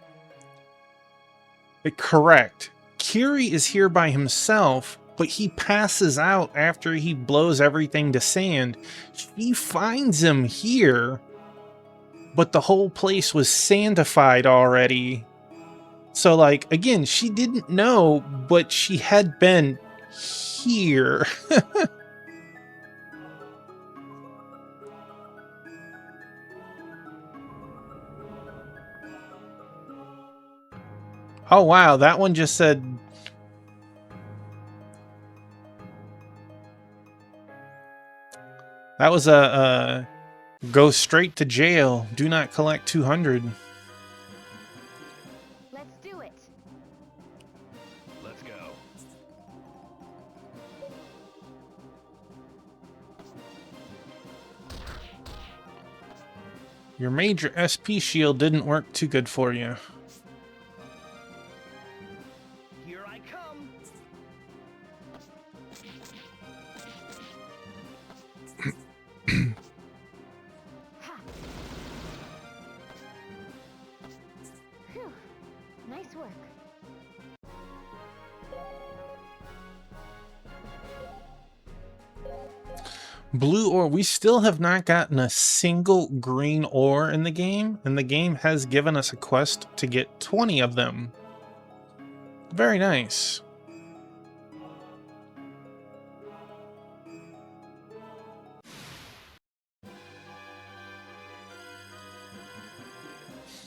Correct. Kiri is here by himself, but he passes out after he blows everything to sand. She finds him here, but the whole place was sandified already. So, like, again, she didn't know, but she had been here. Oh, wow, that one just said... that was a go straight to jail. Do not collect 200. Let's do it. Let's go. Your major SP shield didn't work too good for you. Here I come. Ha! Phew. Nice work. Blue ore. We still have not gotten a single green ore in the game, and the game has given us a quest to get 20 of them. Very nice.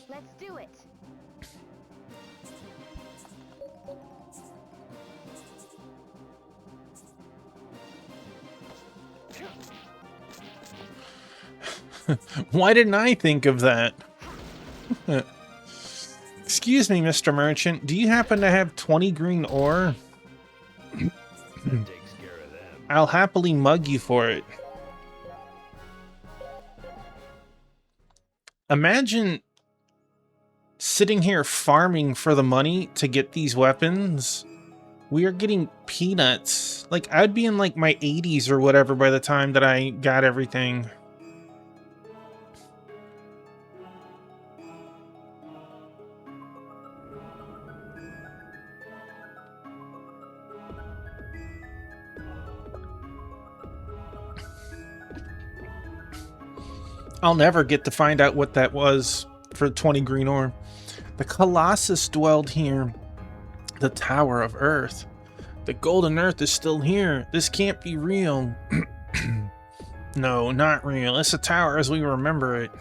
Let's do it. Why didn't I think of that? Excuse me, Mr. Merchant. Do you happen to have 20 green ore? That takes care of them. I'll happily mug you for it. Imagine sitting here farming for the money to get these weapons. We are getting peanuts. Like, I'd be in like my 80s or whatever by the time that I got everything. I'll never get to find out what that was for 20 green ore. The Colossus dwelled here. The Tower of Earth. The Golden Earth is still here. This can't be real. No, not real. It's a tower as we remember it.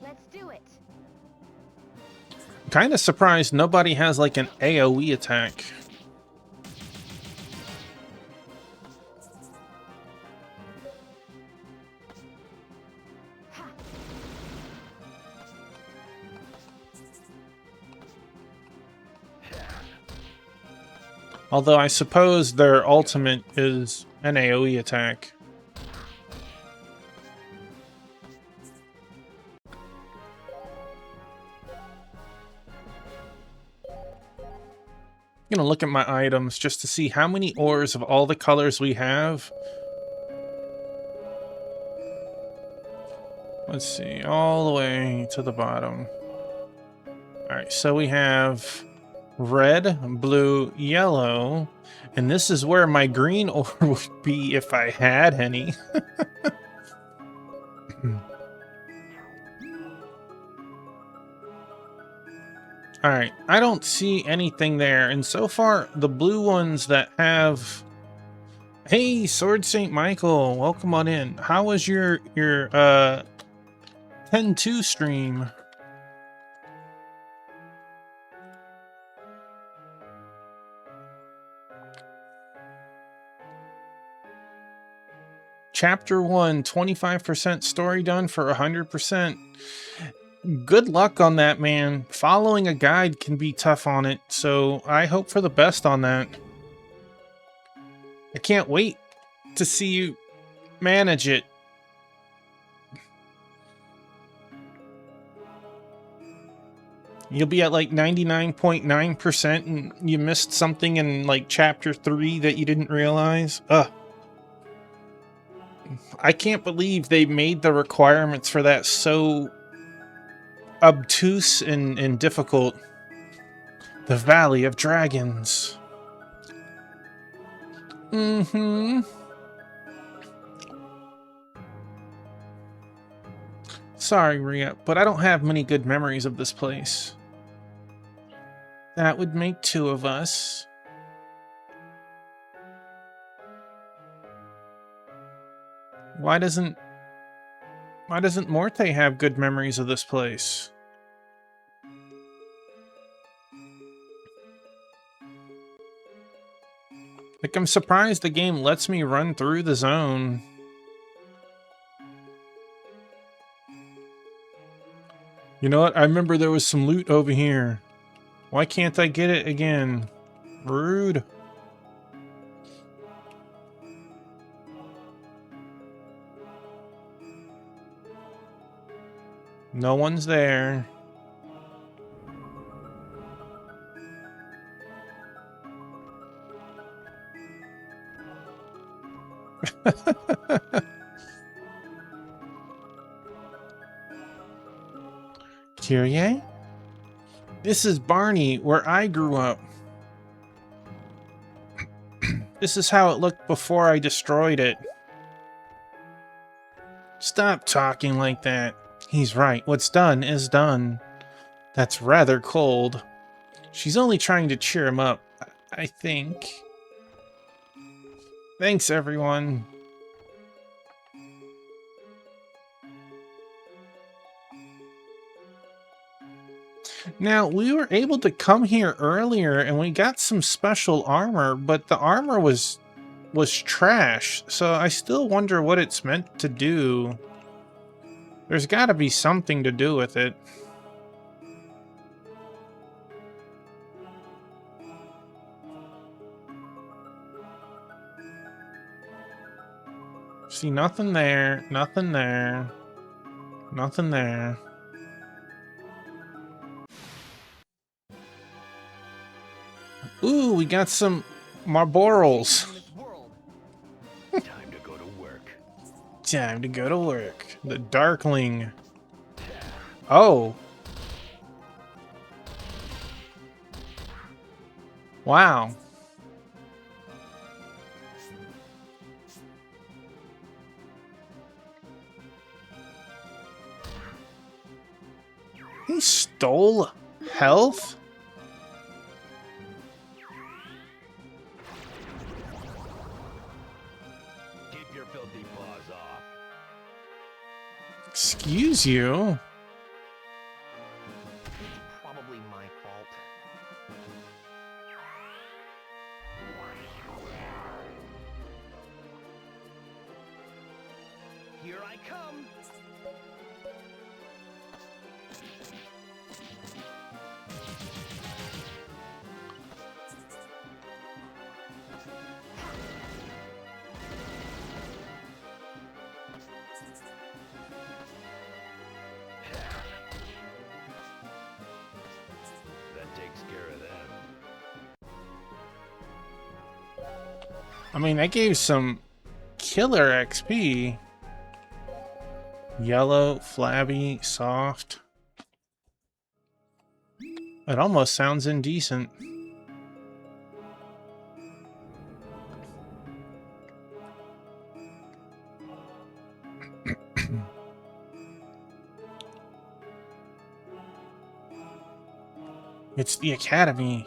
Let's do it. Kind of surprised nobody has like an AoE attack. Although I suppose their ultimate is an AoE attack. I'm gonna look at my items just to see how many ores of all the colors we have. Let's see, all the way to the bottom. Alright, so we have red, blue, yellow, and this is where my green ore would be if I had any. Alright, I don't see anything there, and so far, the blue ones that have... Hey, Sword St. Michael, welcome on in. How was your 10-2 stream? Chapter 1, 25% story done for 100%. Good luck on that, man. Following a guide can be tough on it, so I hope for the best on that. I can't wait to see you manage it. You'll be at like 99.9% and you missed something in like chapter 3 that you didn't realize. Ugh. I can't believe they made the requirements for that so obtuse and difficult. The Valley of Dragons. Sorry, Ria, but I don't have many good memories of this place. That would make 2 of us. Why doesn't Morte have good memories of this place? Like, I'm surprised the game lets me run through the zone. You know what? I remember there was some loot over here. Why can't I get it again? Rude. No one's there. Kyrie? This is Barney, where I grew up. This is how it looked before I destroyed it. Stop talking like that. He's right. What's done is done. That's rather cold. She's only trying to cheer him up, I think. Thanks, everyone. Now, we were able to come here earlier and we got some special armor, but the armor was trash, so I still wonder what it's meant to do. There's got to be something to do with it. See, nothing there, nothing there, nothing there. Ooh, we got some Marlboros. Time to go to work. Time to go to work. The Darkling. Oh. Wow. He stole health? Keep your filthy paws off. Excuse you? Probably my fault. Here I come. That takes care of them. I mean, that gave some killer XP. Yellow, flabby, soft. It almost sounds indecent. It's the Academy.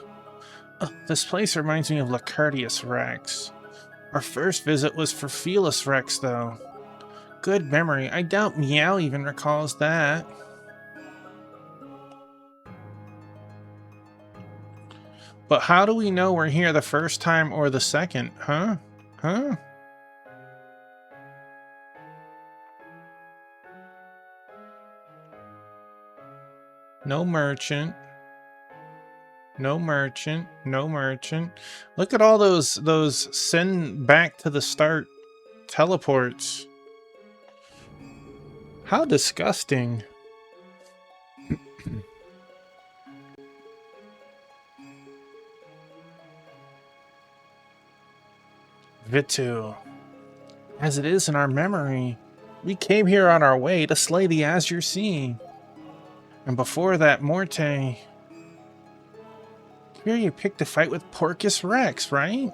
This place reminds me of Lacertius Rex. Our first visit was for Felis Rex, though. Good memory. I doubt Meow even recalls that. But how do we know we're here the first time or the second, huh? Huh? No merchant. No merchant. No merchant. Look at all those send back to the start teleports. How disgusting. Vitu. As it is in our memory, we came here on our way to slay the Azure Sea. And before that, Morte. Here you picked a fight with Porcus Rex, right?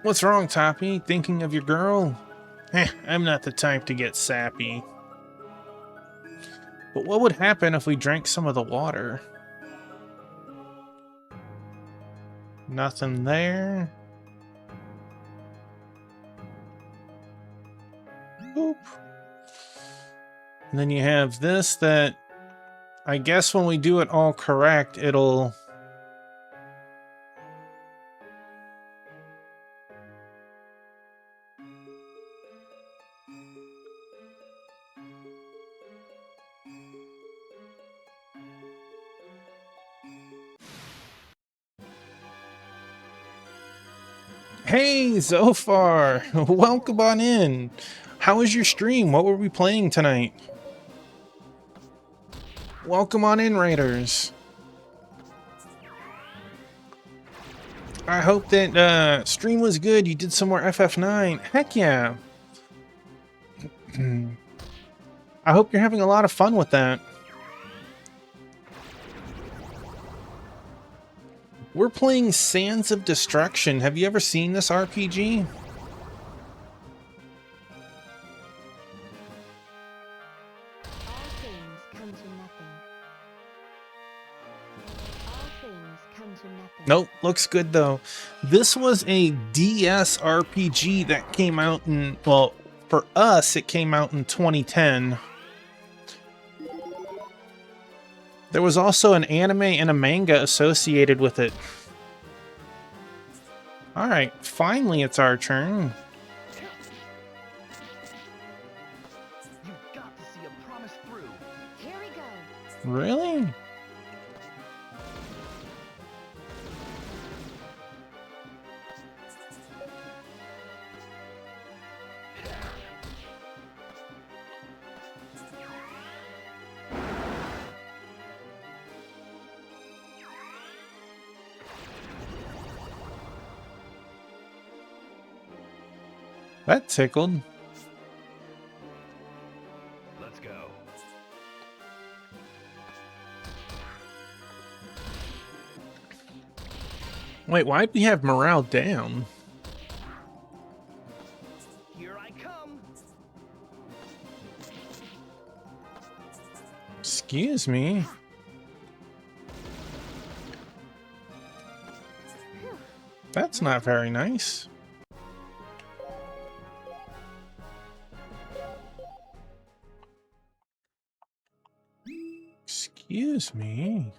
What's wrong, Toppy? Thinking of your girl? I'm not the type to get sappy. But what would happen if we drank some of the water? Nothing there. Boop. And then you have this that I guess when we do it all correct, it'll... Hey, Zophar! Welcome on in! How was your stream? What were we playing tonight? Welcome on in, Raiders! I hope that stream was good. You did some more FF9. Heck yeah! I hope you're having a lot of fun with that. We're playing Sands of Destruction. Have you ever seen this RPG? All things come to nothing. All things come to nothing. Nope, looks good though. This was a DS RPG that came out in, well, for us, it came out in 2010. There was also an anime and a manga associated with it. Alright, finally it's our turn. You've got to see a promise through. Here we go. Really? That tickled. Let's go. Wait, why'd we have morale down? Here I come. Excuse me. That's not very nice. Excuse me.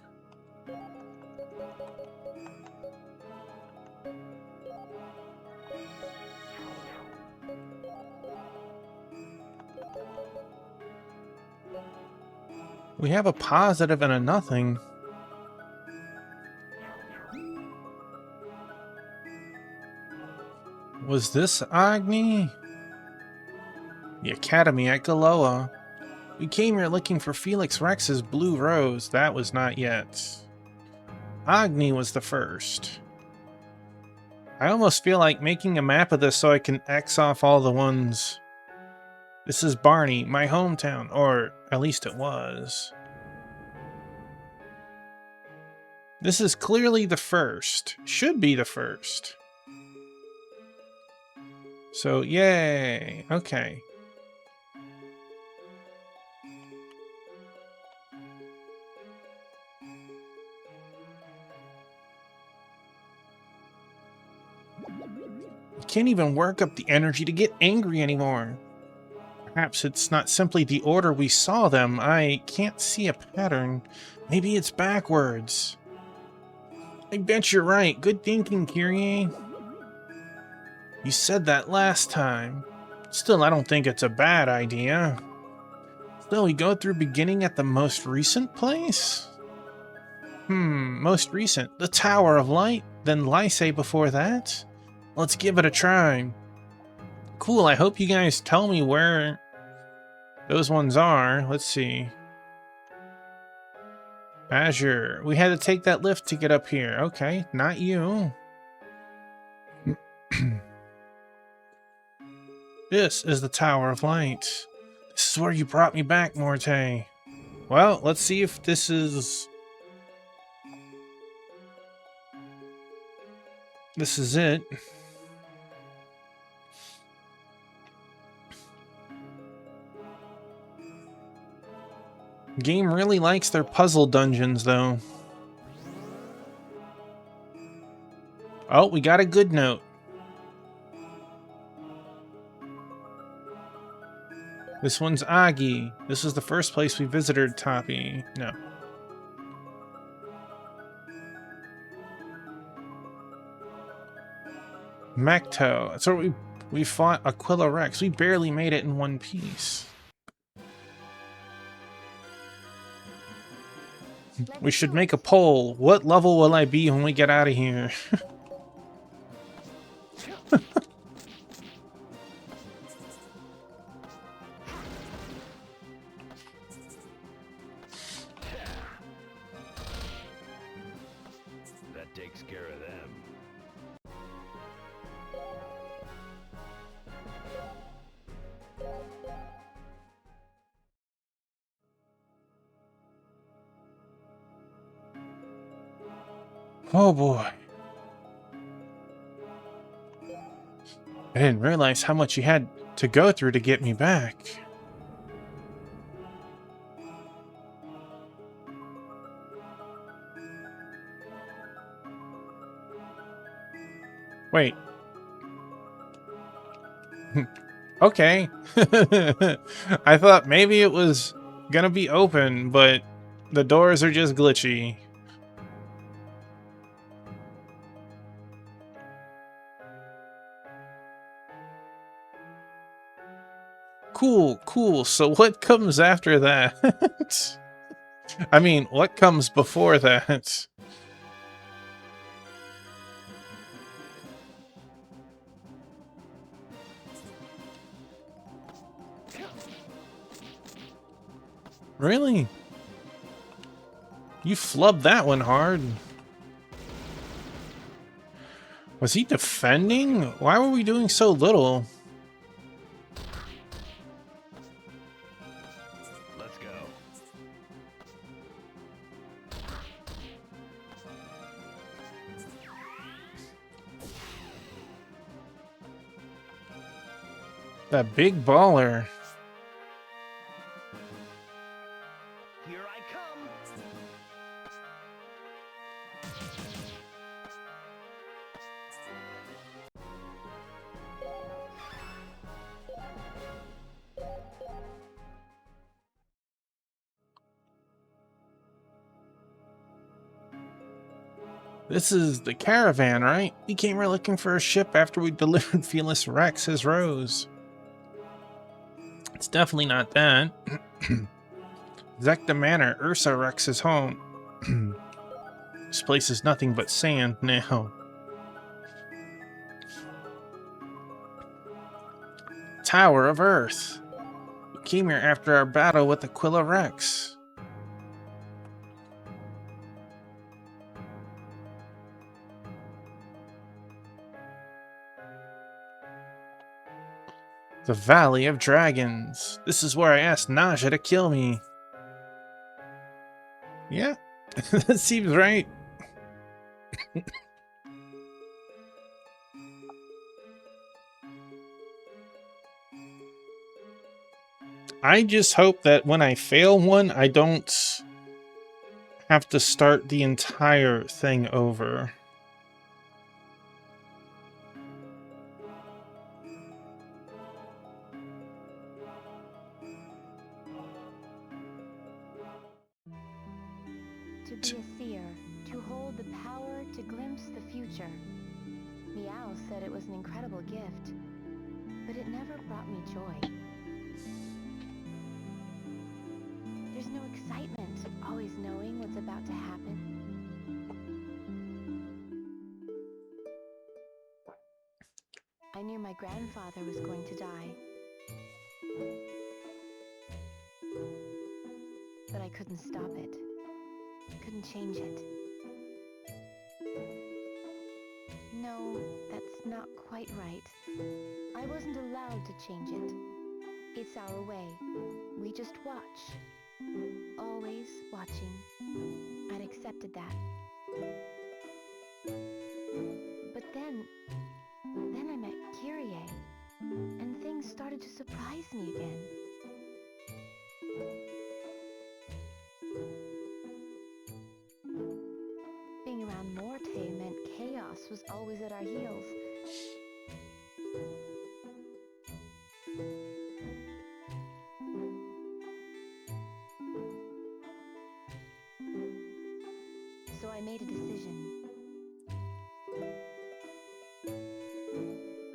We have a positive and a nothing. Was this Agni? The Academy at Galoa. We came here looking for Felix Rex's Blue Rose. That was not yet. Agni was the first. I almost feel like making a map of this so I can X off all the ones. This is Barney, my hometown, or at least it was. This is clearly the first. Should be the first. So, yay. Okay. I can't even work up the energy to get angry anymore. Perhaps it's not simply the order we saw them. I can't see a pattern. Maybe it's backwards. I bet you're right. Good thinking, Kyrie. You said that last time. Still, I don't think it's a bad idea. Still, we go through beginning at the most recent place? Most recent. The Tower of Light, then Lysae before that? Let's give it a try. Cool, I hope you guys tell me where those ones are. Let's see. Azure. We had to take that lift to get up here. Okay, not you. This is the Tower of Light. This is where you brought me back, Morte. Well, let's see if this is... This is it. Game really likes their puzzle dungeons, though. Oh, we got a good note. This one's Agi. This is the first place we visited, Tapi. No. Macto. That's where we fought Aquila Rex. We barely made it in one piece. We should make a poll. What level will I be when we get out of here? takes care of them. Oh boy. I didn't realize how much you had to go through to get me back. Wait. Okay. I thought maybe it was gonna be open, but the doors are just glitchy. Cool, cool. So what comes after that? I mean, what comes before that? Really? You flubbed that one hard. Was he defending? Why were we doing so little? Let's go. That big baller. Here I come! This is the caravan, right? We came here looking for a ship after we delivered Felix Rex his rose. It's definitely not that. Zekta Manor, Ursa Rex's home. This place is nothing but sand now. Tower of Earth. We came here after our battle with Aquila Rex. The Valley of Dragons. This is where I asked Naja to kill me. Yeah, that seems right. I just hope that when I fail one, I don't have to start the entire thing over. To be a seer, to hold the power to glimpse the future. Meow said it was an incredible gift, but it never brought me joy. There's no excitement always knowing what's about to happen. I knew my grandfather was going to die, but I couldn't stop it. Couldn't change it. No, that's not quite right. I wasn't allowed to change it. It's our way. We just watch. Always watching. I'd accepted that. But then I met Kyrie, and things started to surprise me again. Being around Morte meant chaos was always at our heels. So I made a decision.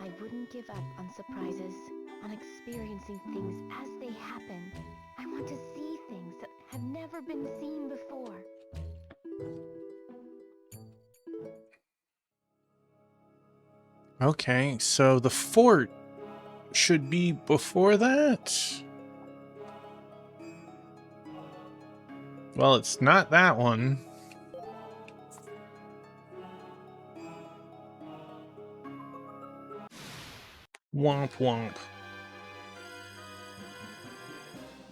I wouldn't give up on surprises, on experiencing things as they happen. I want to see things that have never been seen before. Okay, so the fort should be before that? Well, it's not that one. Womp womp.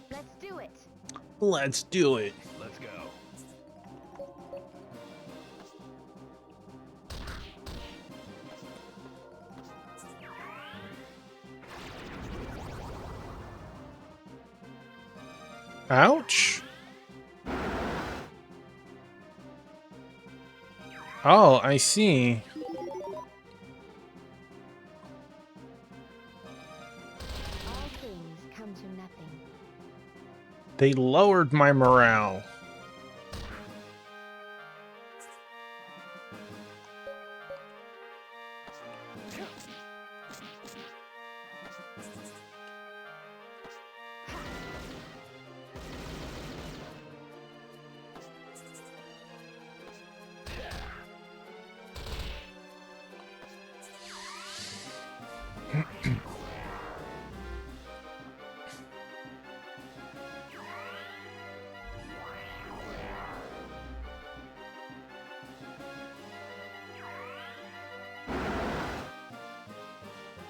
Let's do it. Let's do it. Let's go. Ouch. Oh, I see. All things come to nothing. They lowered my morale.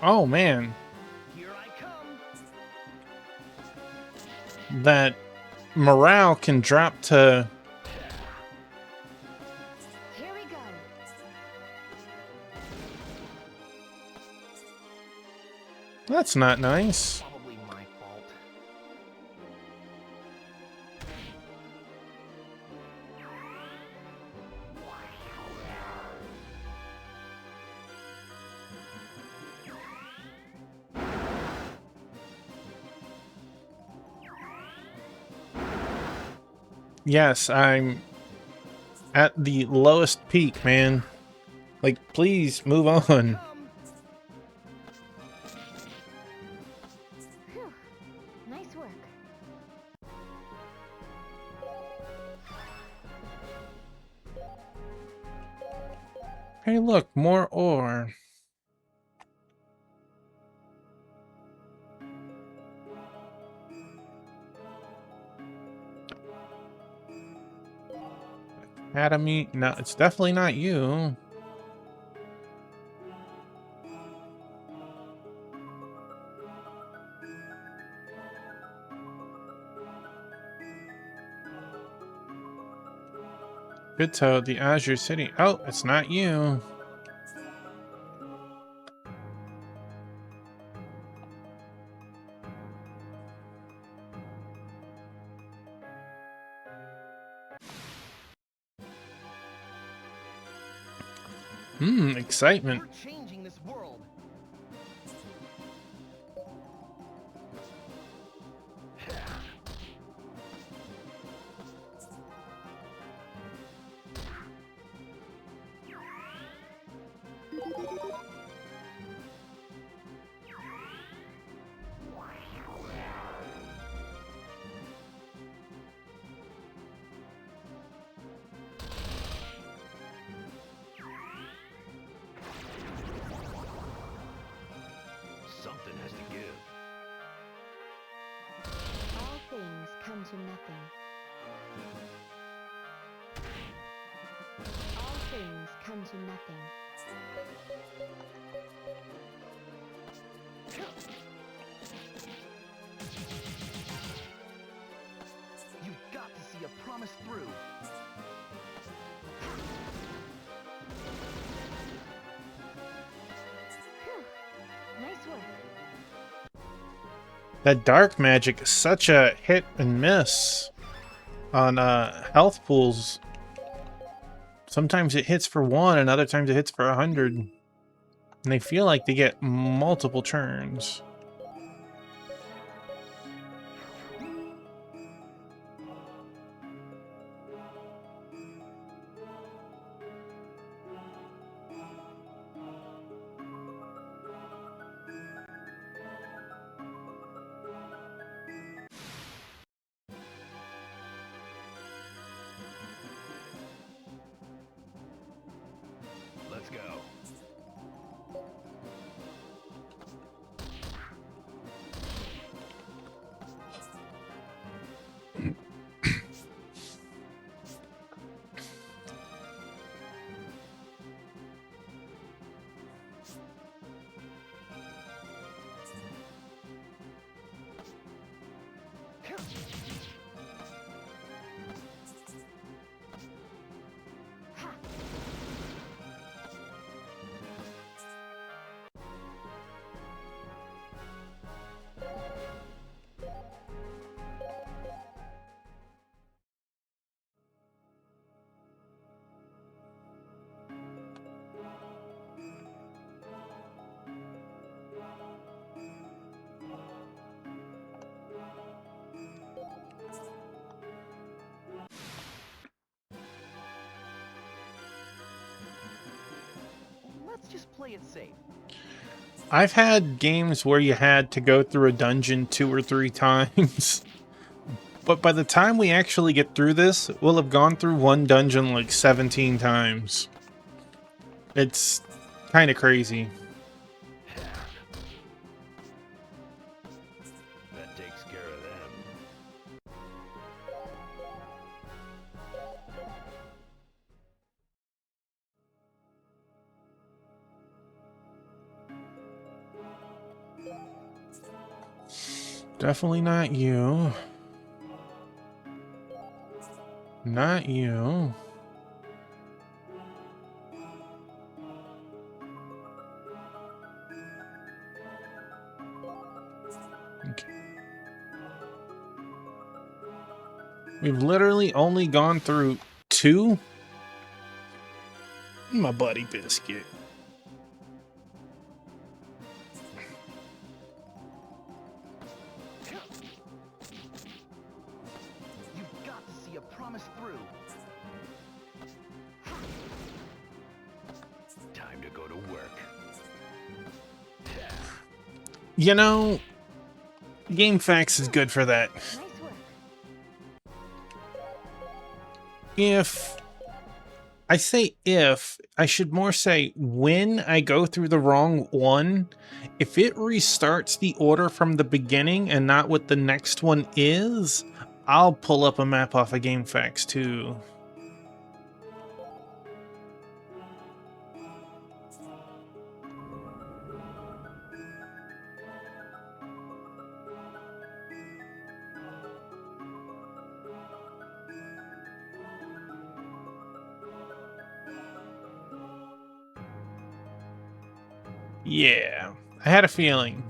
Oh man, Here I come. that morale can drop to... Here we go. That's not nice. Probably my fault. Yes, I'm at the lowest peak, man. Like, please move on. Come. Phew. Nice work. Hey, look, more ore. Academy? No, it's definitely not you. Bito, the Azure City. Oh, it's not you. Excitement. We're changing this world. Something has to give. All things come to nothing. All things come to nothing. You've got to see a promise through. Phew. Nice work. That dark magic is such a hit and miss on health pools. Sometimes it hits for 1 and other times it hits for 100. And they feel like they get multiple turns. Let's go. Let's just play it safe. I've had games where you had to go through a dungeon 2 or 3 times. But by the time we actually get through this, we'll have gone through one dungeon like 17 times. It's kind of crazy. That takes care of them. Definitely not you. Not you. Okay. We've literally only gone through 2? My buddy Biscuit. You've got to see a promise through. Time to go to work. You know, GameFAQs is good for that. Nice work. If I say if, I should more say when I go through the wrong one, if it restarts the order from the beginning and not what the next one is, I'll pull up a map off of GameFAQs too. Yeah, I had a feeling.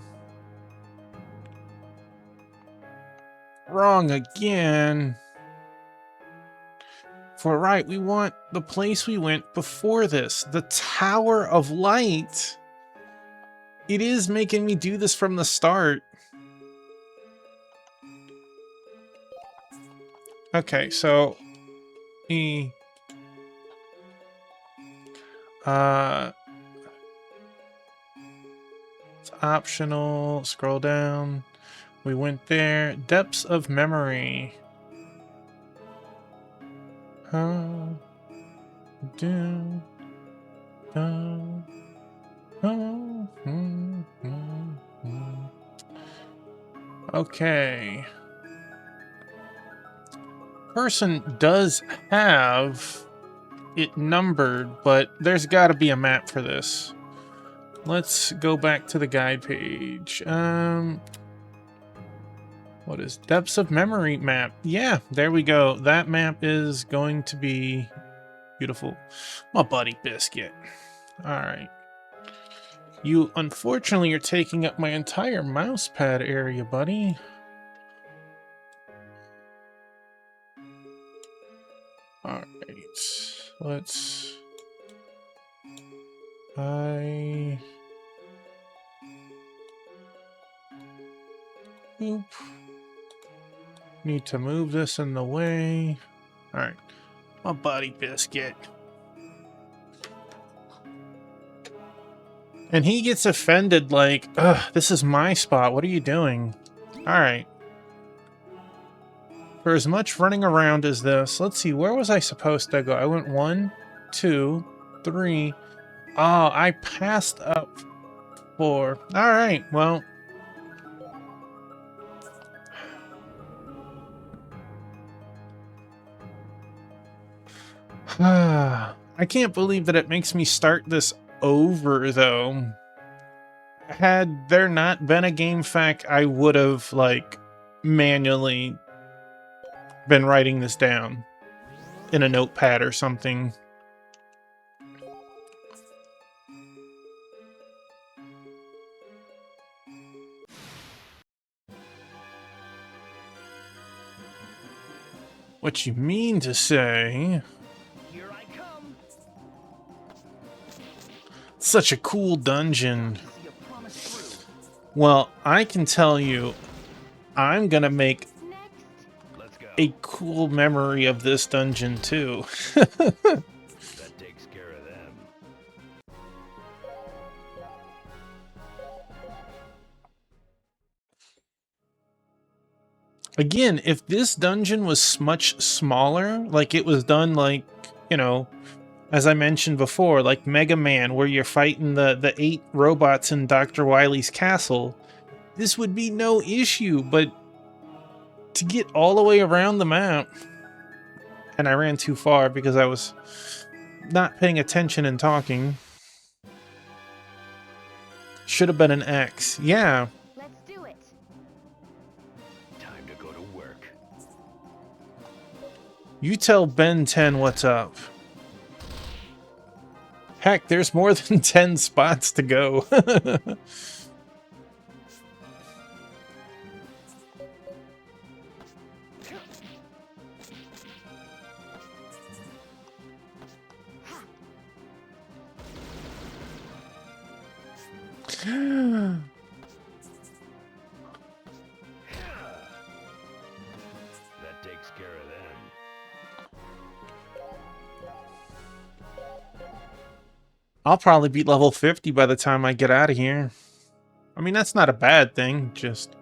Wrong again. For right, we want the place we went before this, the Tower of Light. It is making me do this from the start. Okay, so it's optional. Scroll down. We went there. Depths of Memory. Okay. Person does have it numbered, but there's got to be a map for this. Let's go back to the guide page. What is Depths of Memory map? Yeah, there we go. That map is going to be beautiful. My buddy Biscuit. All right. You, unfortunately, are taking up my entire mouse pad area, buddy. All right. Let's... Oop. Need to move this in the way. Alright. My buddy Biscuit. And he gets offended like, ugh, this is my spot. What are you doing? Alright. For as much running around as this, let's see, where was I supposed to go? I went 1, 2, 3. Oh, I passed up 4. Alright, well... I can't believe that it makes me start this over, though. Had there not been a GameFAQ, I would have, like, manually been writing this down in a notepad or something. What you mean to say... Here I come. Such a cool dungeon. See a promise through. Well, I can tell you, I'm gonna make Next. Let's go. a cool memory of this dungeon too. That takes care of them. Again, if this dungeon was much smaller, like it was done like, you know, as I mentioned before, like Mega Man, where you're fighting the 8 robots in Dr. Wily's castle, this would be no issue, but to get all the way around the map, and I ran too far because I was not paying attention and talking. Should have been an X. Yeah. Let's do it. Time to go to work. You tell Ben 10 what's up. Heck, there's more than 10 spots to go. That takes care of them. I'll probably be level 50 by the time I get out of here. I mean, that's not a bad thing, just...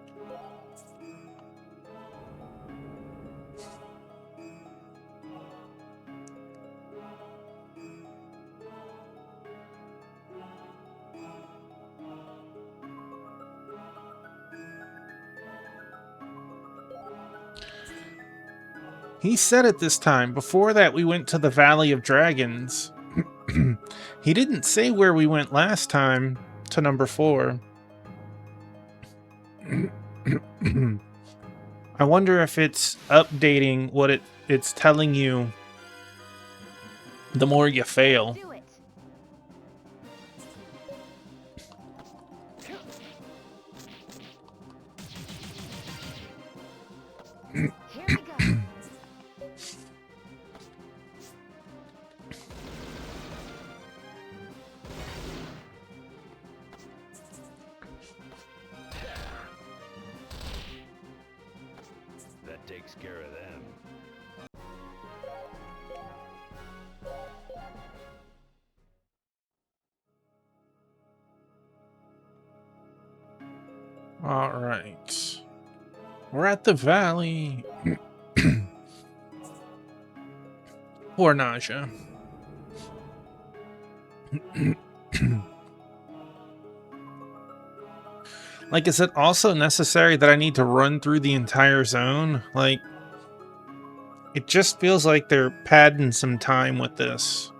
He said it this time. Before that, we went to the Valley of Dragons. He didn't say where we went last time to number 4. I wonder if it's updating what it's telling you the more you fail. Do it. Here we go. That takes care of them. All right. We're at the valley. Poor Naja. Like, is it also necessary that I need to run through the entire zone? Like, it just feels like they're padding some time with this.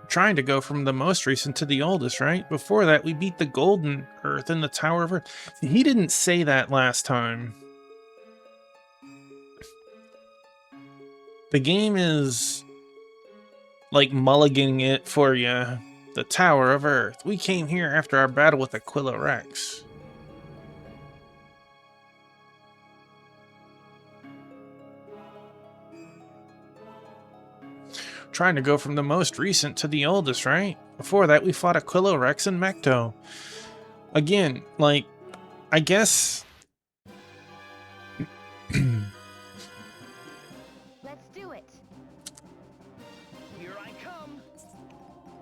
Trying to go from the most recent to the oldest, right? Before that, we beat the Golden Earth and the Tower of Earth. He didn't say that last time. The game is like mulliganing it for you. The Tower of Earth. We came here after our battle with Aquila Rex. Trying to go from the most recent to the oldest, right? Before that, we fought Aquila Rex and Mecto. Again, like, I guess... Let's do it. Here I come.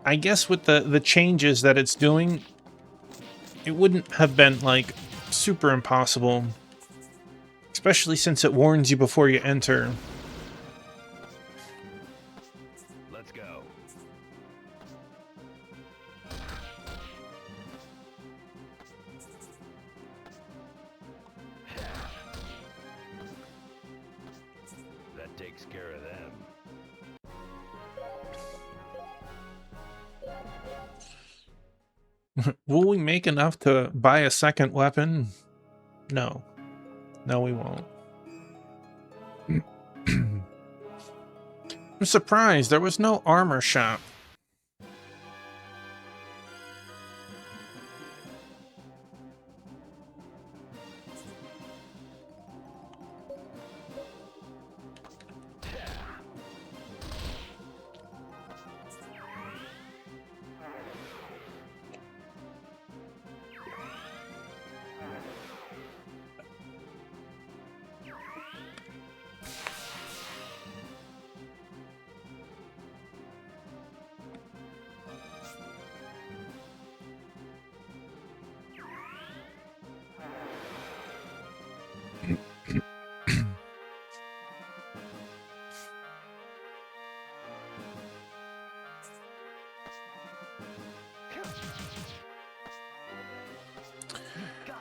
I guess with the changes that it's doing, it wouldn't have been, like, super impossible. Especially since it warns you before you enter. Let's go. That takes care of them. Will we make enough to buy a second weapon? No. No, we won't. I'm surprised there was no armor shop.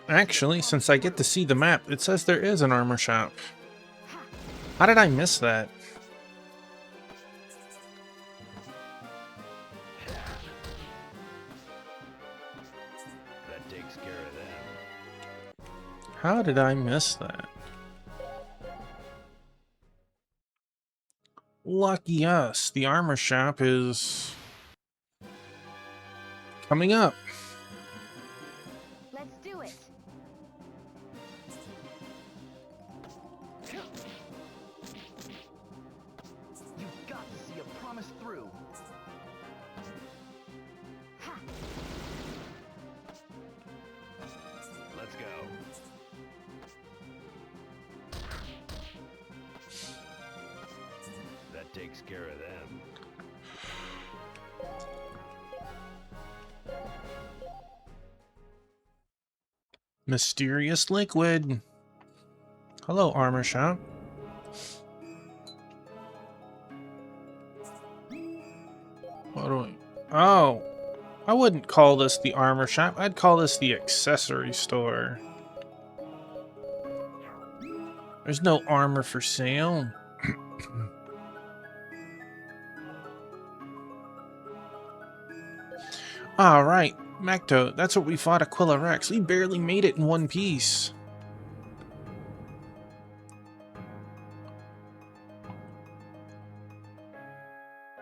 Actually, since I get to see the map, it says there is an armor shop. How did I miss that? That takes care of them. How did I miss that? Lucky us, the armor shop is coming up. Let's do it. You've got to see a promise through. Ha! Let's go. That takes care of them. Mysterious liquid. Hello, armor shop. What do we... Oh, I wouldn't call this the armor shop. I'd call this the accessory store. There's no armor for sale. Alright, Macto, that's what we fought Aquila Rex. We barely made it in one piece.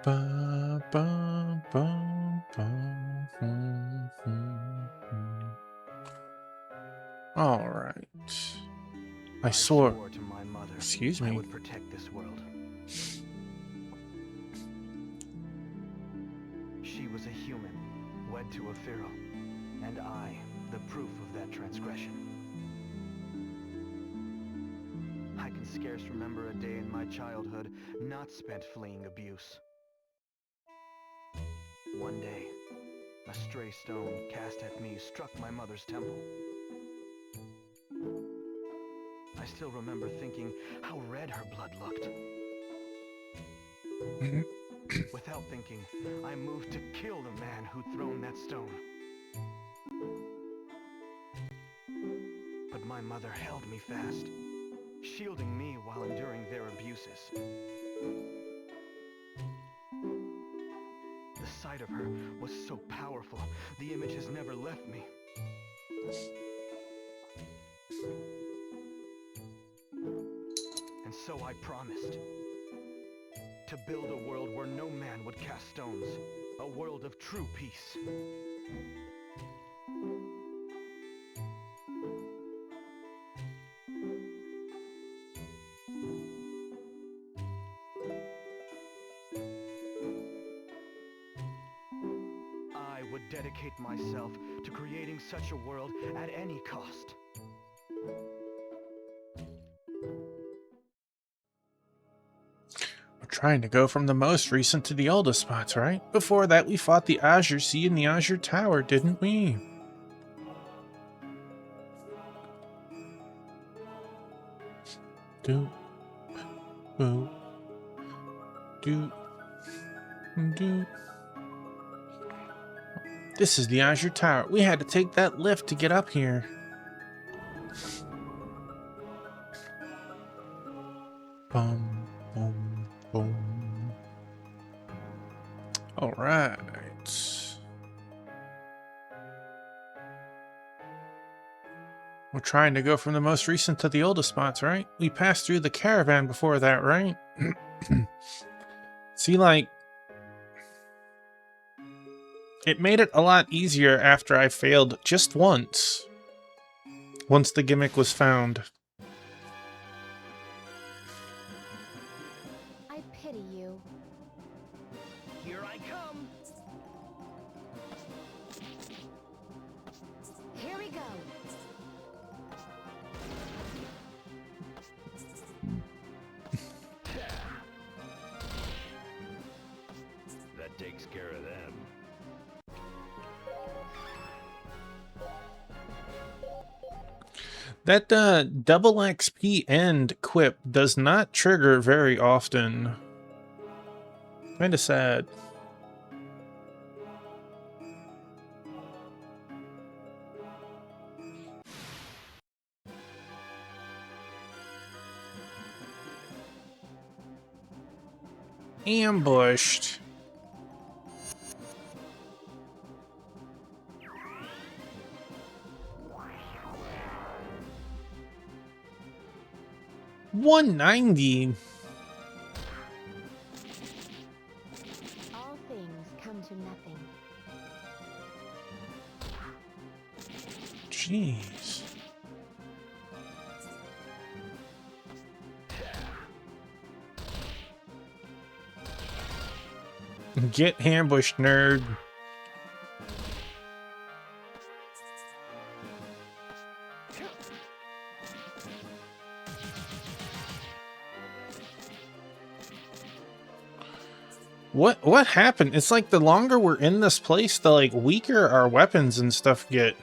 Ba, ba, ba, ba, Alright. I swore. To my mother, Excuse I me. would protect this world. She was a human, wed to a pharaoh, and I, the proof of that transgression. I can scarce remember a day in my childhood not spent fleeing abuse. One day, a stray stone cast at me struck my mother's temple. I still remember thinking how red her blood looked. Without thinking, I moved to kill the man who'd thrown that stone. But my mother held me fast, shielding me while enduring their abuses. The sight of her was so powerful, the image has never left me. And so I promised to build a world where no man would cast stones, a world of true peace. I would dedicate myself to creating such a world at any cost. We're trying to go from the most recent to the oldest spots, right? Before that, we fought the Azure Sea and the Azure Tower, didn't we? Do, boo, do, do. This is the Azure Tower. We had to take that lift to get up here. Boom, boom, boom. All right. We're trying to go from the most recent to the oldest spots, right? We passed through the caravan before that, right? See, like, it made it a lot easier after I failed just once. Once the gimmick was found. I pity you. Here I come! Here we go. That takes care of them. That double XP end quip does not trigger very often. Kinda sad. ambushed. $190. All things come to nothing. Jeez. Get ambushed, nerd. What happened? It's like the longer we're in this place, the like weaker our weapons and stuff get.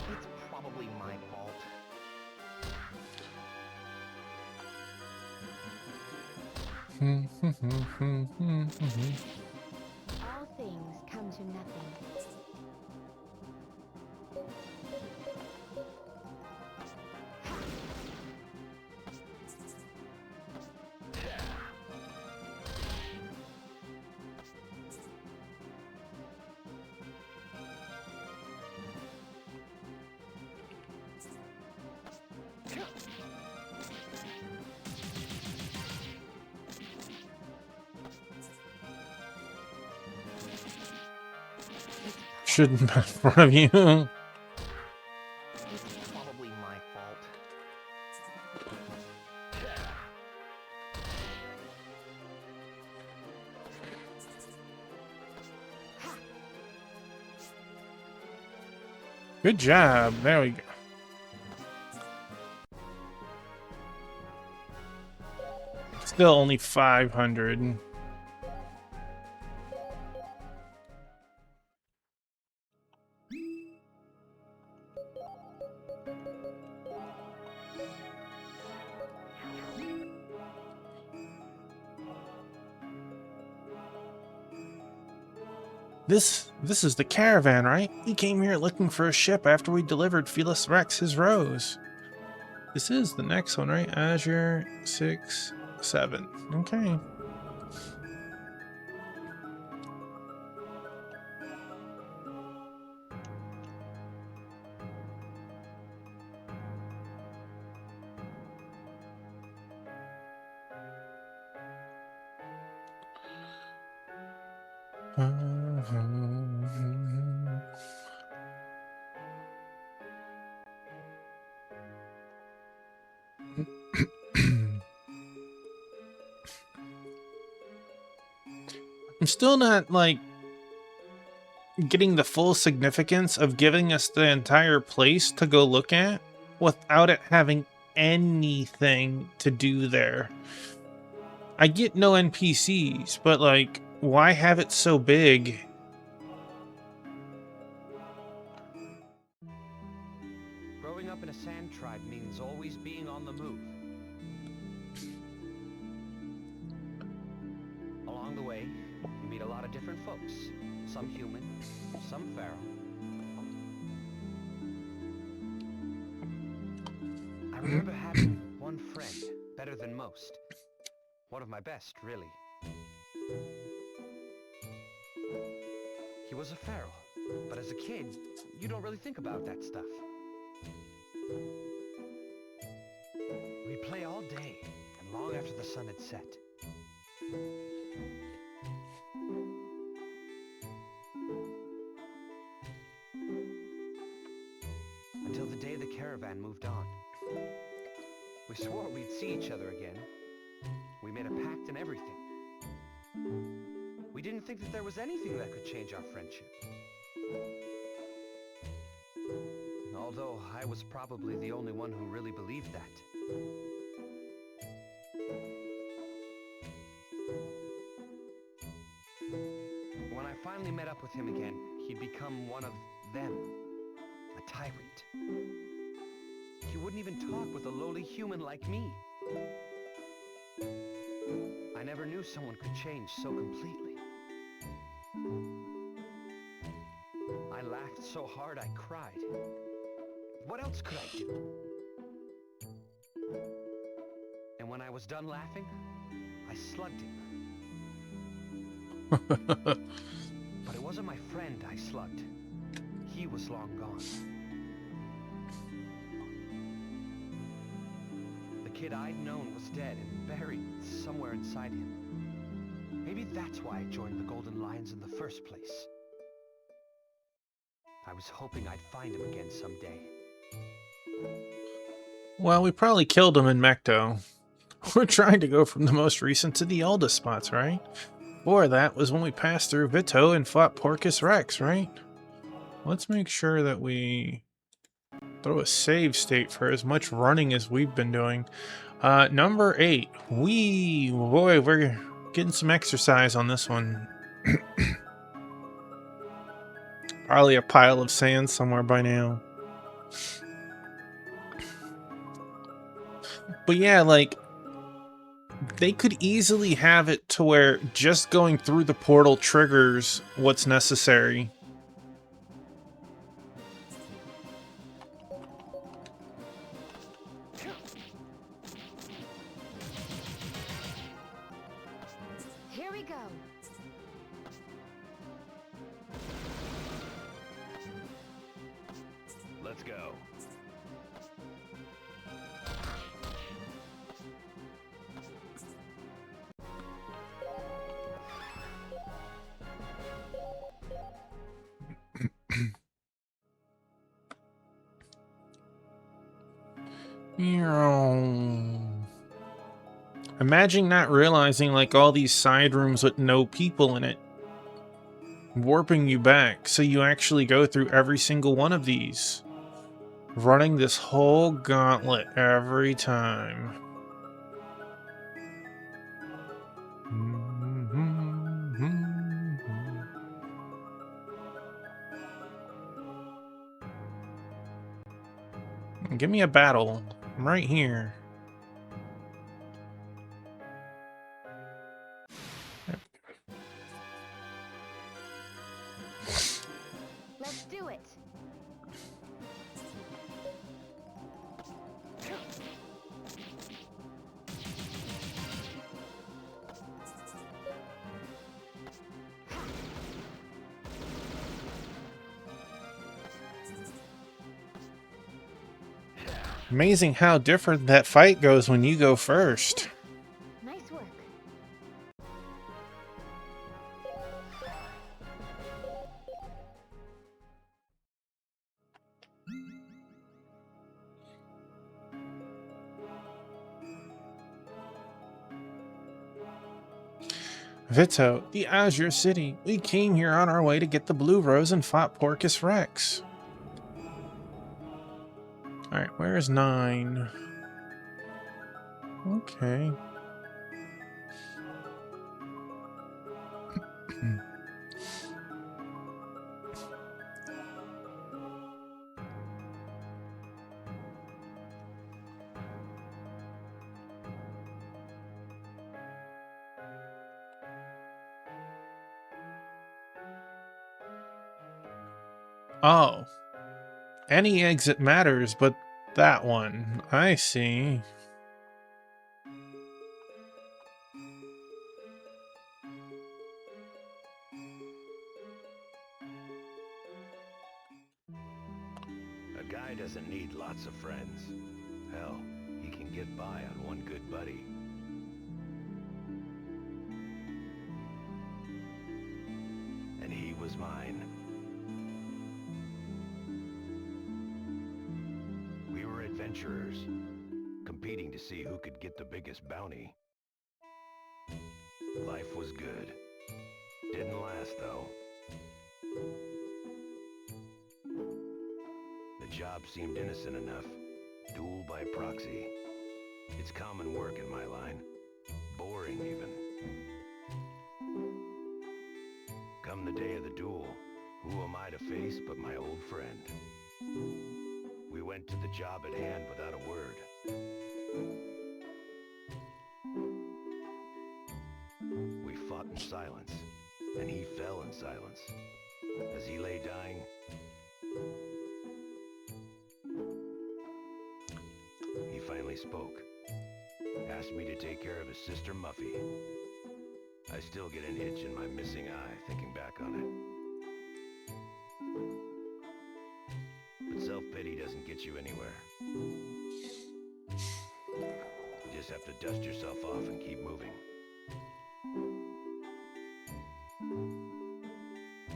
It's probably my fault. All things come to nothing. Shouldn't be in front of you. It's probably my fault. Good job. There we go. Still only 500. This is the caravan, right? We came here looking for a ship after we delivered Felis Rex his rose. This is the next one, right? Azure 6, 7. Okay. I'm still not, like, getting the full significance of giving us the entire place to go look at without it having anything to do there. I get no NPCs, but, like, why have it so big? Growing up in a sand tribe means always being on the move. Along the way, you meet a lot of different folks. Some human, some feral. I remember having one friend, better than most. One of my best, really. He was a feral, but as a kid, you don't really think about that stuff. We'd play all day and long after the sun had set. Until the day the caravan moved on. We swore we'd see each other again. We made a pact and everything. We didn't think that there was anything that could change our friendship. Although I was probably the only one who really believed that. When I finally met up with him again, he'd become one of them. A tyrant. He wouldn't even talk with a lowly human like me. I never knew someone could change so completely. I laughed so hard I cried. What else could I do? And when I was done laughing, I slugged him. But it wasn't my friend I slugged. He was long gone. The kid I'd known was dead and buried somewhere inside him. Maybe that's why I joined the Golden Lions in the first place. I was hoping I'd find him again someday. Well, we probably killed him in Mecto. We're trying to go from the most recent to the oldest spots, right? Before that was when we passed through Vito and fought Porcus Rex, right? Let's make sure that we throw a save state for as much running as we've been doing. Number 8. Boy, we're getting some exercise on this one. Probably a pile of sand somewhere by now. But yeah, like, they could easily have it to where just going through the portal triggers what's necessary. Here we go. Let's go. Imagine not realizing like all these side rooms with no people in it. Warping you back so you actually go through every single one of these. Running this whole gauntlet every time. Give me a battle. I'm right here. Let's do it. Amazing how different that fight goes when you go first. Nice work. Vito, the Azure City. We came here on our way to get the Blue Rose and fought Porcus Rex. Alright, where's 9? Okay. Oh. Any exit matters, but that one. I see. A guy doesn't need lots of friends. Hell, he can get by on one good buddy. And he was mine. We were adventurers, competing to see who could get the biggest bounty. Life was good. Didn't last, though. The job seemed innocent enough. Duel by proxy. It's common work in my line. Boring, even. Come the day of the duel, who am I to face but my old friend? We went to the job at hand without a word. We fought in silence, and he fell in silence. As he lay dying, he finally spoke. Asked me to take care of his sister Muffy. I still get an itch in my missing eye thinking back on it. But self-pity doesn't get you anywhere. You just have to dust yourself off and keep moving.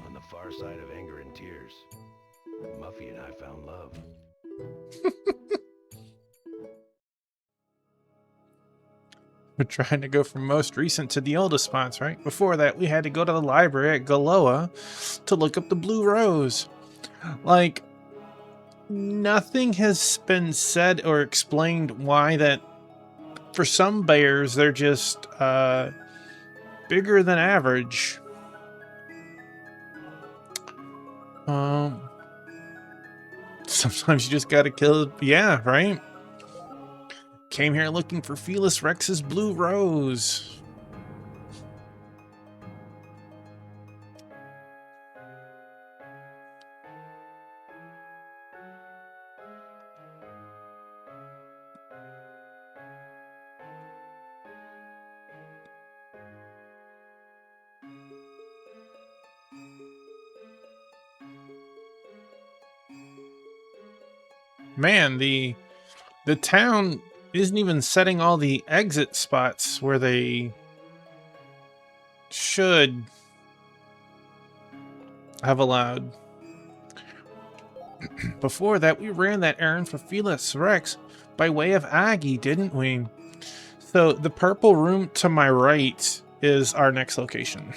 On the far side of anger and tears, Muffy and I found love. We're trying to go from most recent to the oldest spots, right? Before that, we had to go to the library at Galoa to look up the Blue Rose. Like, nothing has been said or explained why that, for some bears, they're just bigger than average. Sometimes you just gotta kill, yeah, right? Came here looking for Felis Rex's Blue Rose. Man, the town isn't even setting all the exit spots where they should have allowed. Before that, we ran that errand for Felis Rex by way of Aggie, didn't we? So the purple room to my right is our next location.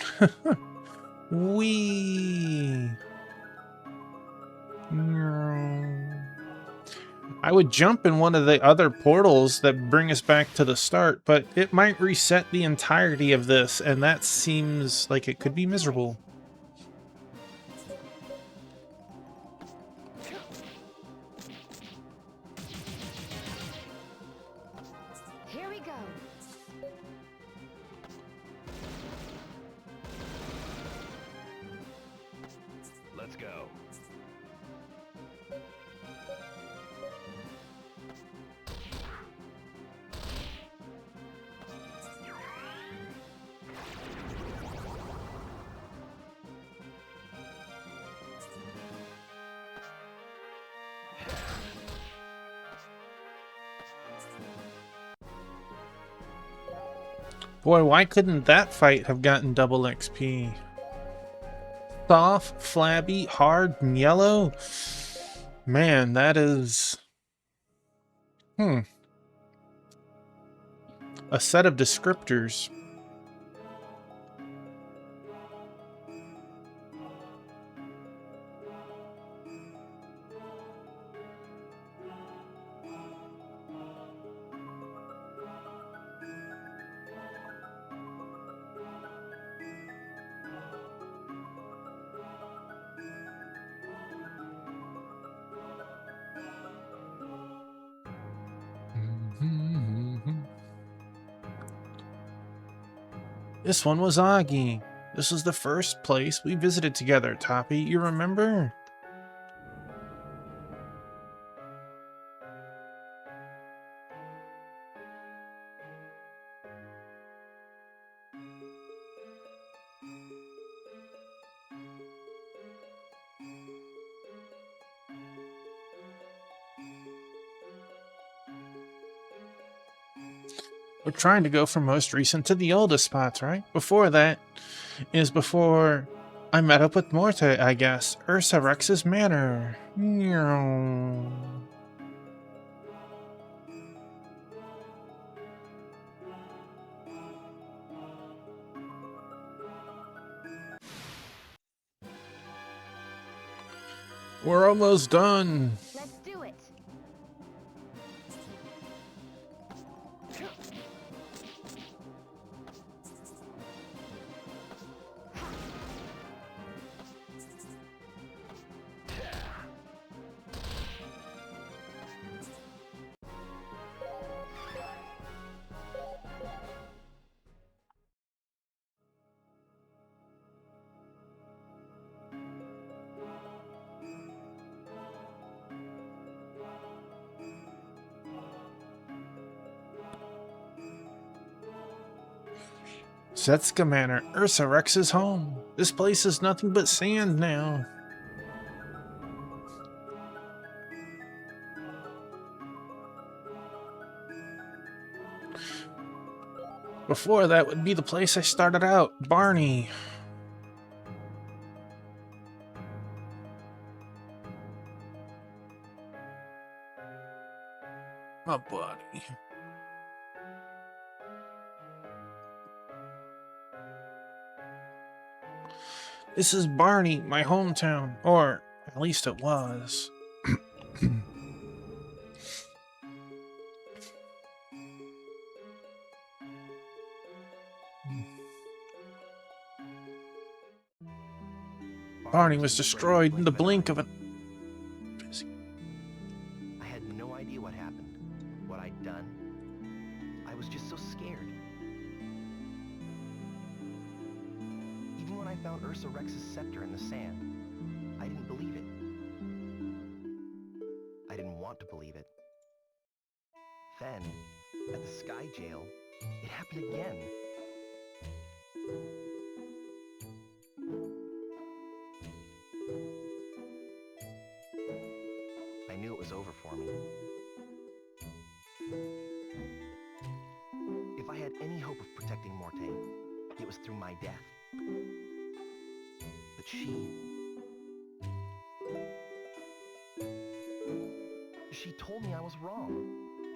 I would jump in one of the other portals that bring us back to the start, but it might reset the entirety of this, and that seems like it could be miserable. Here we go. Let's go. Boy, why couldn't that fight have gotten double XP? Soft, flabby, hard, and yellow? Man, that is... a set of descriptors. This one was Aggie. This was the first place we visited together, Toppy. You remember? We're trying to go from most recent to the oldest spots, right? Before that is before I met up with Morte, I guess. Ursa Rex's manor. We're almost done. Let's Zetska Manor, Ursa Rex's home. This place is nothing but sand now. Before that would be the place I started out, Barney. My buddy. This is Barney, my hometown. Or, at least it was. Barney was destroyed in the blink of a... I had no idea what happened, what I'd done. I was just so scared. Even when I found Ursa Rex's scepter in the sand, I didn't believe it. I didn't want to believe it. Then, at the Sky Jail, it happened again. I knew it was over for me. If I had any hope of protecting Morte, it was through my death. But she told me I was wrong,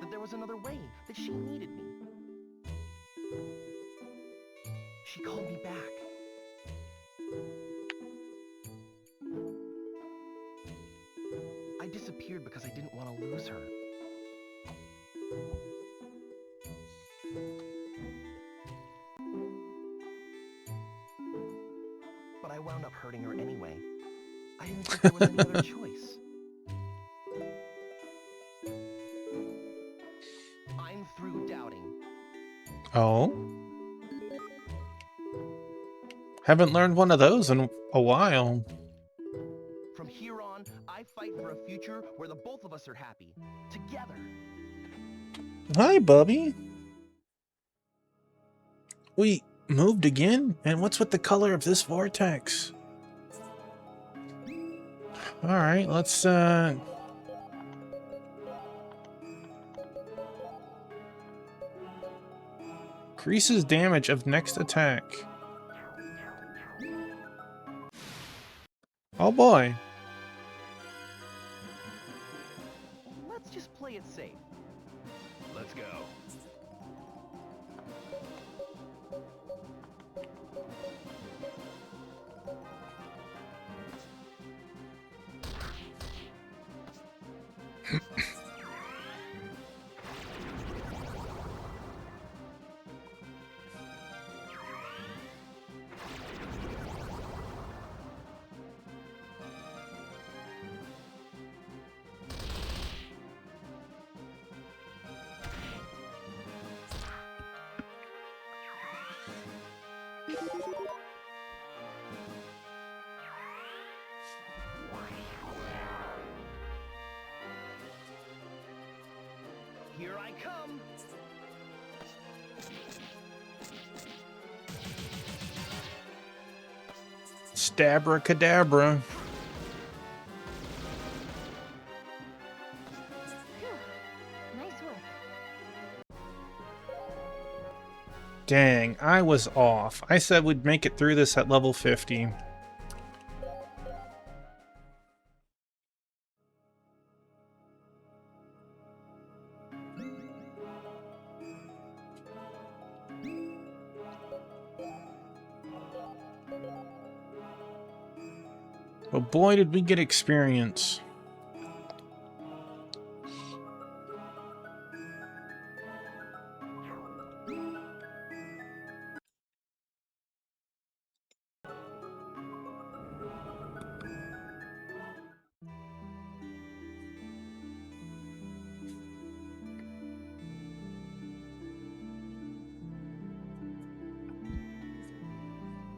that there was another way, that she needed me. She called me back. I disappeared because I didn't want to lose her. But I wound up hurting her anyway. I didn't think there was any other choice. I'm through doubting. Oh? Haven't learned one of those in a while. From here on, I fight for a future where the both of us are happy. Together. Hi, Bubby. We moved again? And what's with the color of this vortex? Alright, let's, increases damage of next attack. Oh boy. Let's just play it safe. Let's go. Here I come. Stabracadabra. Phew. Nice work. Dang, I was off. I said we'd make it through this at level 50. But boy, did we get experience.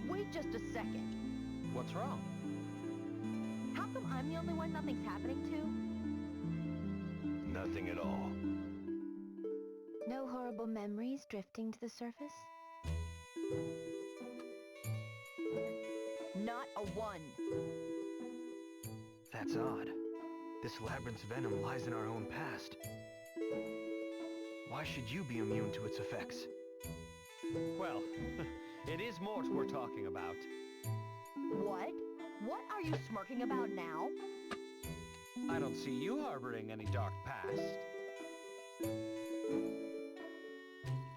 Wait just a second. What's wrong? How come I'm the only one nothing's happening to? Nothing at all. No horrible memories drifting to the surface? not a 1. That's odd. This labyrinth's venom lies in our own past. Why should you be immune to its effects? Well, it is Mort we're talking about. What? What are you smirking about now? I don't see you harboring any dark past.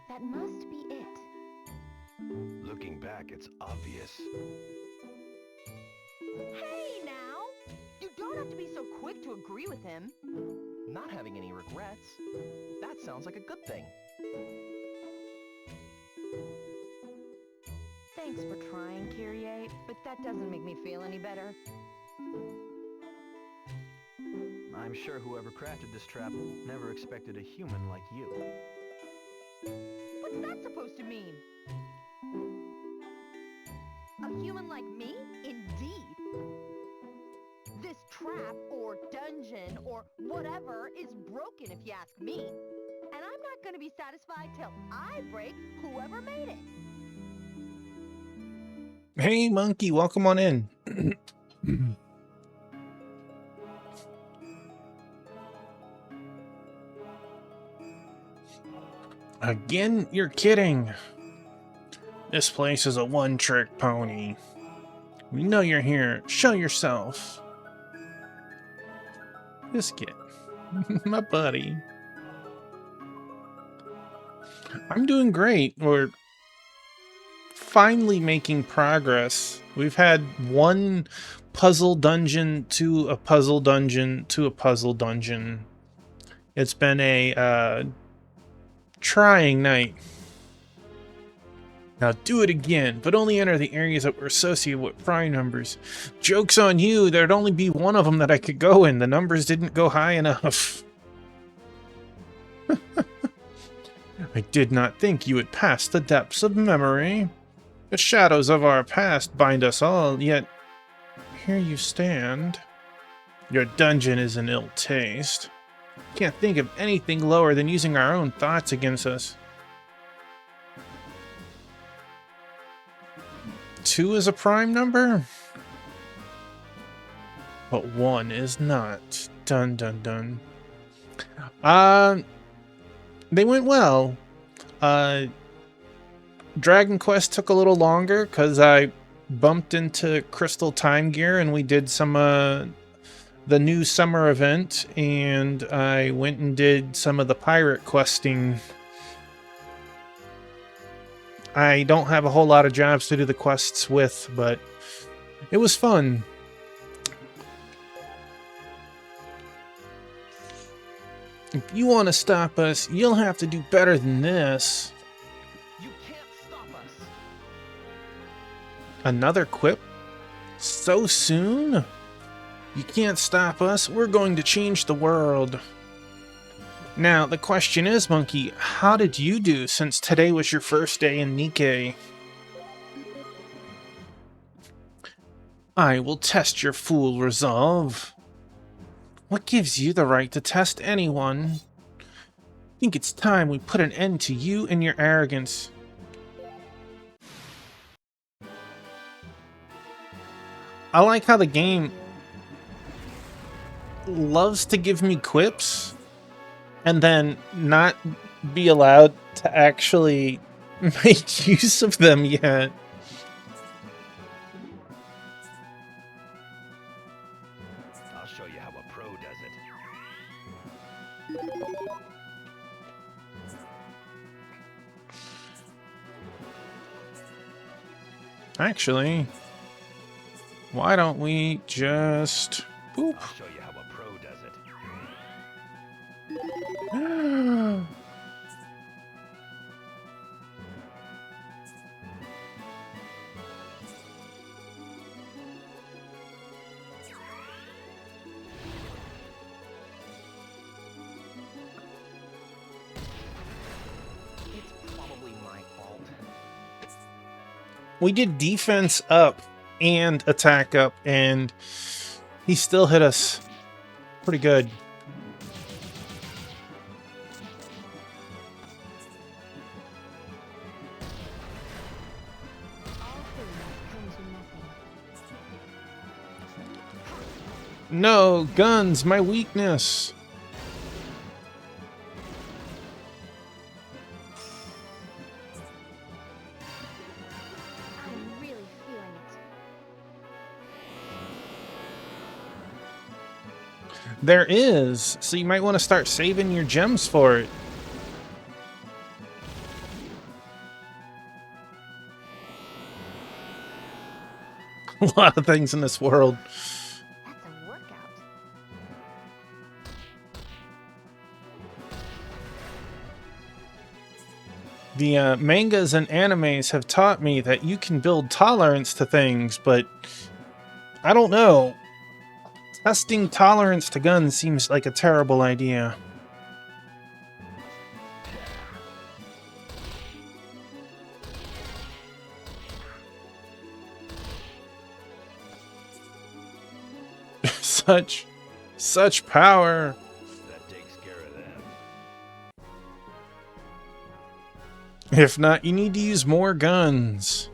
That must be it. Looking back, it's obvious. Hey now! You don't have to be so quick to agree with him. Not having any regrets? That sounds like a good thing. Thanks for trying, Kyrie, but that doesn't make me feel any better. I'm sure whoever crafted this trap never expected a human like you. What's that supposed to mean? A human like me? Indeed. This trap, or dungeon, or whatever, is broken if you ask me. And I'm not gonna be satisfied till I break whoever made it. Hey, monkey, welcome on in. Again, you're kidding. This place is a one-trick pony. We know you're here. Show yourself. Biscuit. My buddy. I'm doing great. We're finally making progress. We've had one puzzle dungeon to a puzzle dungeon to a puzzle dungeon. It's been a trying night. Now do it again, but only enter the areas that were associated with prime numbers. Joke's on you, there'd only be one of them that I could go in. The numbers didn't go high enough. I did not think you would pass the depths of memory. The shadows of our past bind us all, yet here you stand. Your dungeon is in ill taste. Can't think of anything lower than using our own thoughts against us. 2 is a prime number? But 1 is not. Dun dun dun. They went well. Dragon Quest took a little longer because I bumped into Crystal Time Gear and we did some the new summer event, and I went and did some of the pirate questing. I don't have a whole lot of jobs to do the quests with, but it was fun. If you want to stop us, you'll have to do better than this. You can't stop us! Another quip? So soon? You can't stop us. We're going to change the world. Now, the question is, Monkey, how did you do since today was your first day in Nikke? I will test your fool resolve. What gives you the right to test anyone? I think it's time we put an end to you and your arrogance. I like how the game loves to give me quips and then not be allowed to actually make use of them yet. I'll show you how a pro does it. Actually, why don't we just... Boop. I'll show you how a pro does it. It's probably my fault. We did defense up and attack up, and he still hit us pretty good. All things come to nothing. No, guns, my weakness. I'm really feeling it. There is, so you might want to start saving your gems for it. A lot of things in this world. That's a workout. The mangas and animes have taught me that you can build tolerance to things, but I don't know. Testing tolerance to guns seems like a terrible idea. Such power. That takes care of them. If not, you need to use more guns.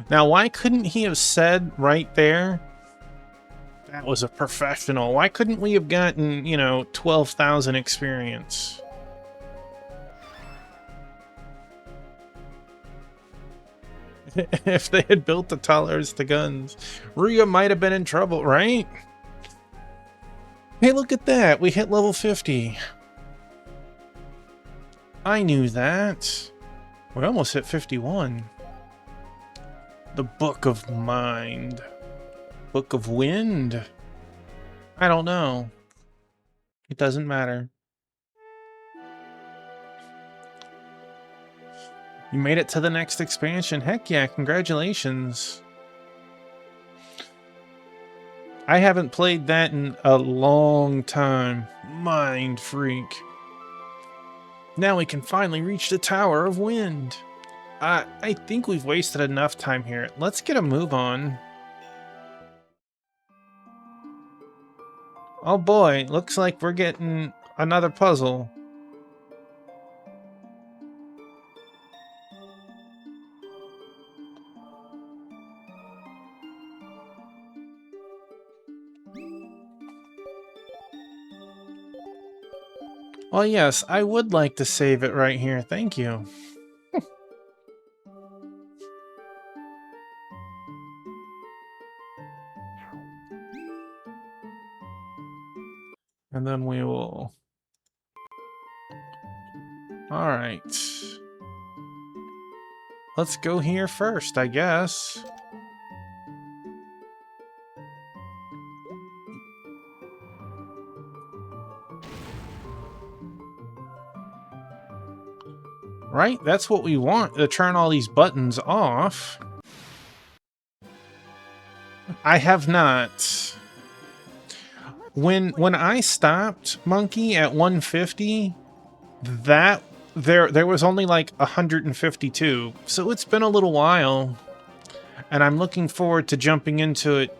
Now, why couldn't he have said right there, that was a professional? Why couldn't we have gotten, 12,000 experience? If they had built the tolerance to guns, Ryu might have been in trouble, right? Hey, look at that. We hit level 50. I knew that. We almost hit 51. The Book of Mind. Book of Wind? I don't know. It doesn't matter. You made it to the next expansion. Heck yeah, congratulations. I haven't played that in a long time. Mind freak. Now we can finally reach the Tower of Wind. I think we've wasted enough time here. Let's get a move on. Oh boy, looks like we're getting another puzzle. Well, yes, I would like to save it right here. Thank you. And then we will... Alright. Let's go here first, I guess. Right? That's what we want, to turn all these buttons off. I have not. When I stopped Monkey at 150, that there was only like 152. So it's been a little while, and I'm looking forward to jumping into it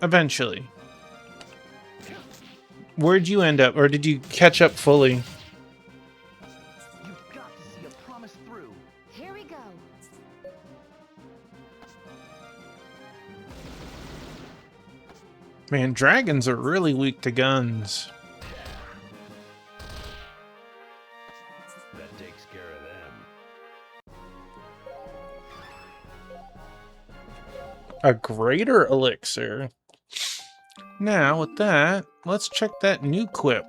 eventually. Where'd you end up, or did you catch up fully? You've got to see a promise through. Here we go. Man, dragons are really weak to guns. That takes care of them. A greater elixir. Now, with that, let's check that new quip.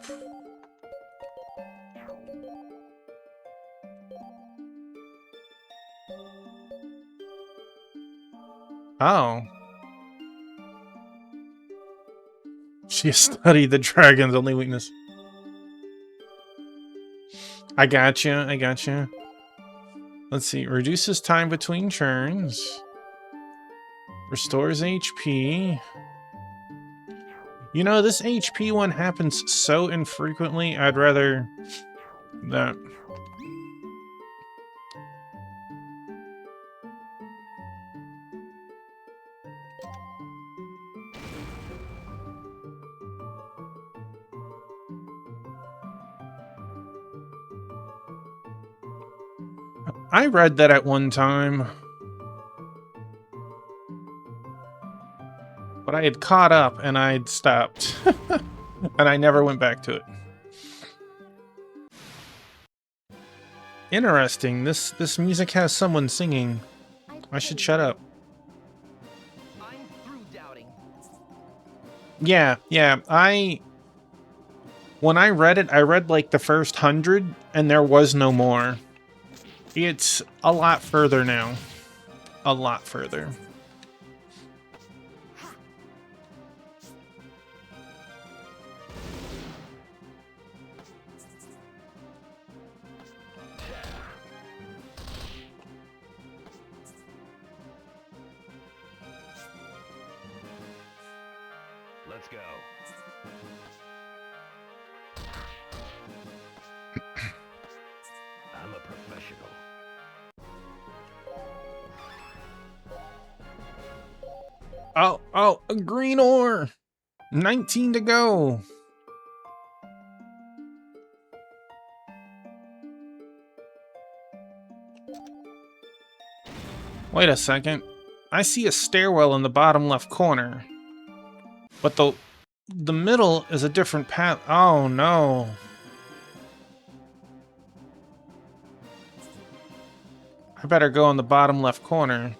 Oh. She studied the dragon's only weakness. I gotcha. Let's see. Reduces time between turns. Restores HP. You know, this HP one happens so infrequently, I'd rather that. I read that at one time. But I had caught up and I'd stopped. And I never went back to it. Interesting. This music has someone singing. I should shut up. I'm through doubting. Yeah. When I read it, I read like the first 100 and there was no more. It's a lot further now. A lot further. Let's go. I'm a professional. Oh, a green ore! 19 to go! Wait a second. I see a stairwell in the bottom left corner. But the middle is a different path. Oh no. I better go in the bottom left corner.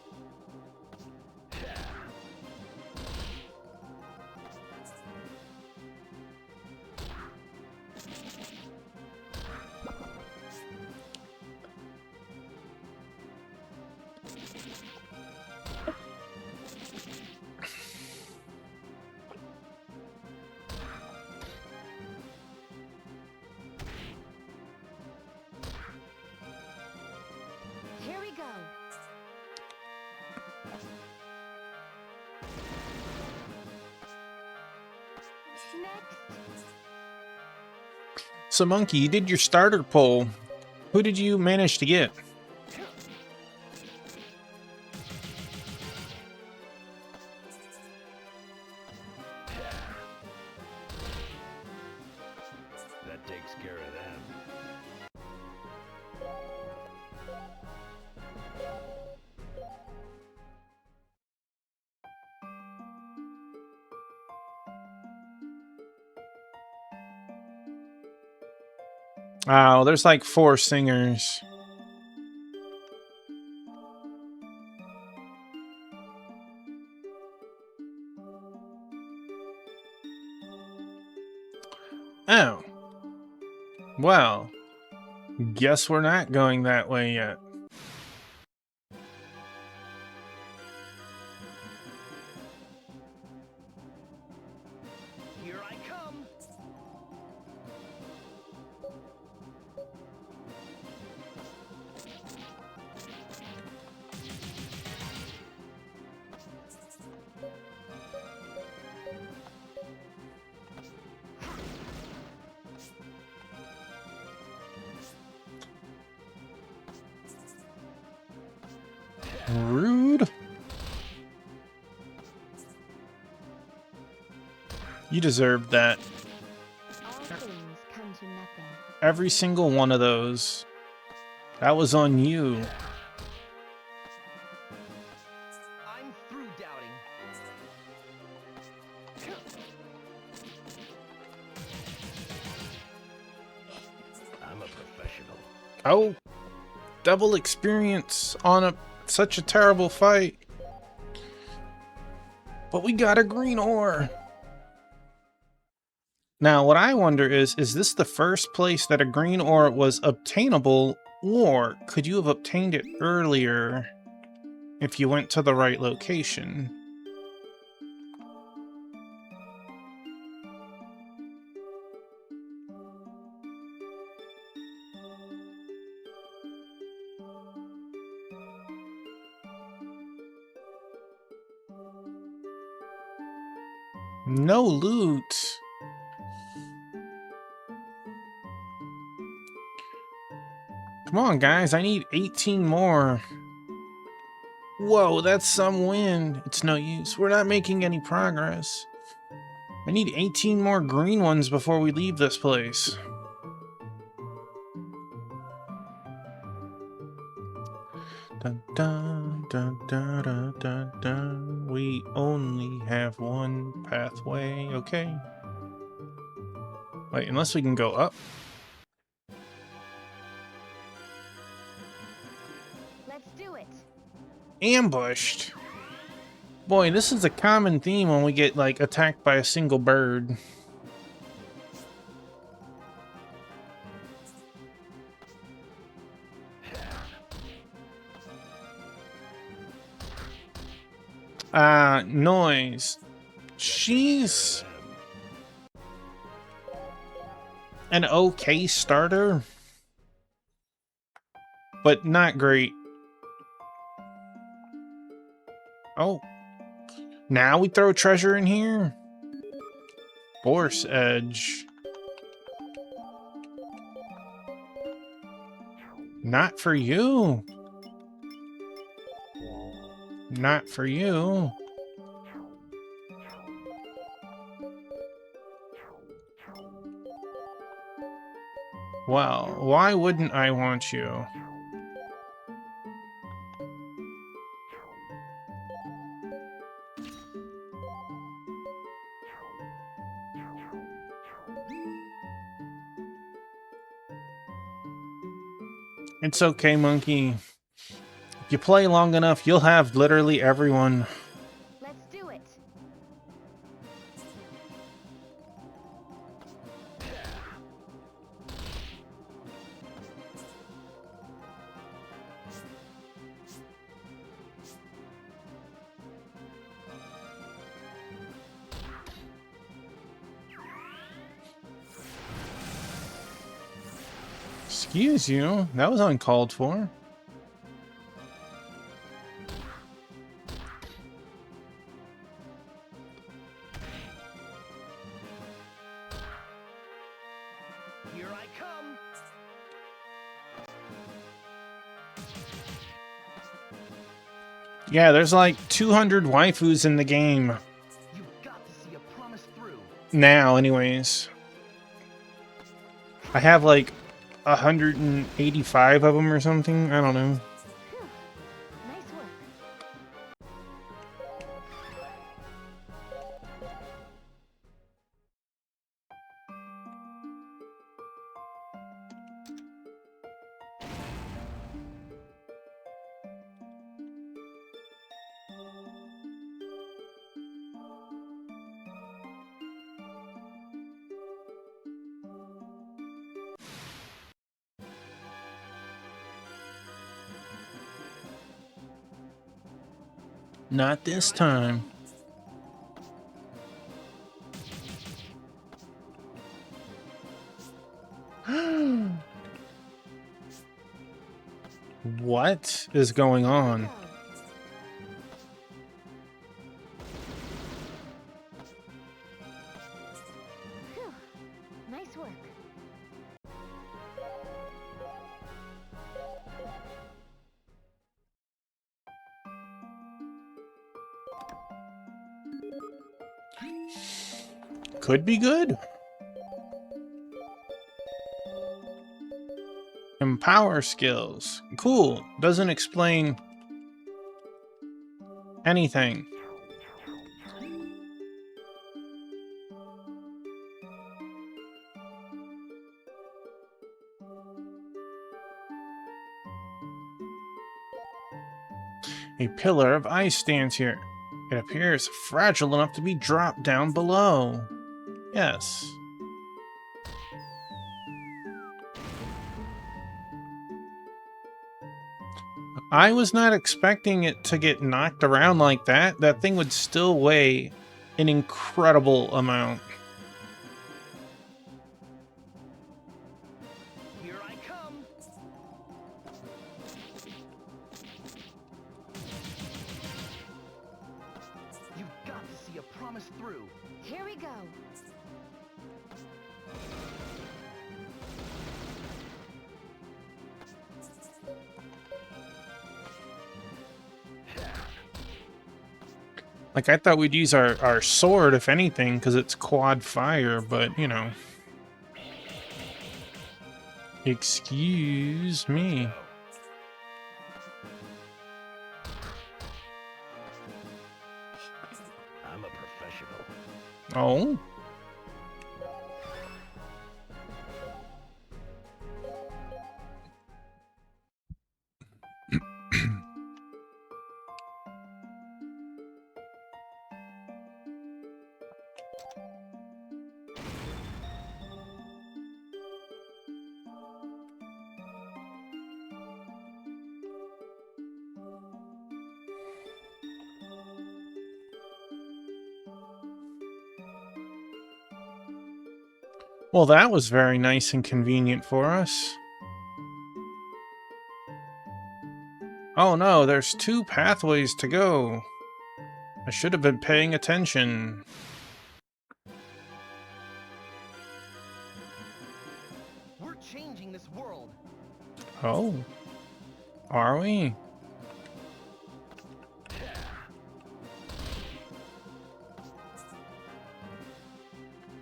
Here we go. Next. So Monkey, you did your starter poll. Who did you manage to get? That takes care of them. Oh, there's like 4 singers. Oh. Well, guess we're not going that way yet. Here I come. Rude. You deserved that. All things come to nothing. Every single one of those. That was on you. I'm through doubting. I'm a professional. Oh, double experience on such a terrible fight. But we got a green ore. Now, what I wonder is this the first place that a green ore was obtainable, or could you have obtained it earlier if you went to the right location? No loot. Come on, guys. I need 18 more. Whoa, that's some wind. It's no use. We're not making any progress. I need 18 more green ones before we leave this place. Dun, dun. dun, dun, dun, dun, dun. We only have one pathway. Okay. Wait, unless we can go up. Let's do it. Ambushed. Boy, this is a common theme when we get like attacked by a single bird. Noise. She's an okay starter, but not great. Oh, now we throw treasure in here? Force Edge. Not for you. Not for you. Well, why wouldn't I want you? It's okay, monkey. If you play long enough, you'll have literally everyone. Let's do it. Excuse you, that was uncalled for. Here I come. Yeah, there's like 200 waifus in the game. You've got to see a promise through. Now, anyways. I have like 185 of them or something. I don't know. Phew. Nice work. Not this time. What is going on? Go. Phew. Nice work. Could be good. Empower skills. Cool. Doesn't explain anything. A pillar of ice stands here. It appears fragile enough to be dropped down below. Yes. I was not expecting it to get knocked around like that. That thing would still weigh an incredible amount. Here I come. You've got to see a promise through. Here we go. Like, I thought we'd use our sword, if anything, because it's quad fire, but, you know. Excuse me. Oh. Well, that was very nice and convenient for us. Oh no, there's 2 pathways to go. I should have been paying attention. We're changing this world. Oh. Are we?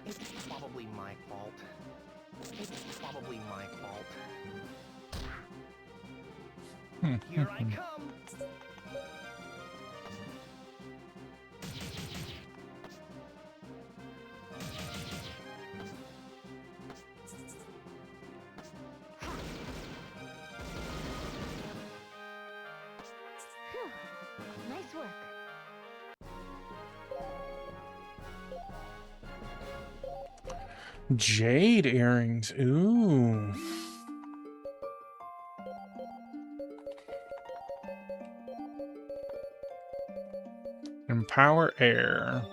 It's probably my fault. It's probably my fault. Here I come. Phew. Nice work. Jade earrings. Ooh. Empower air.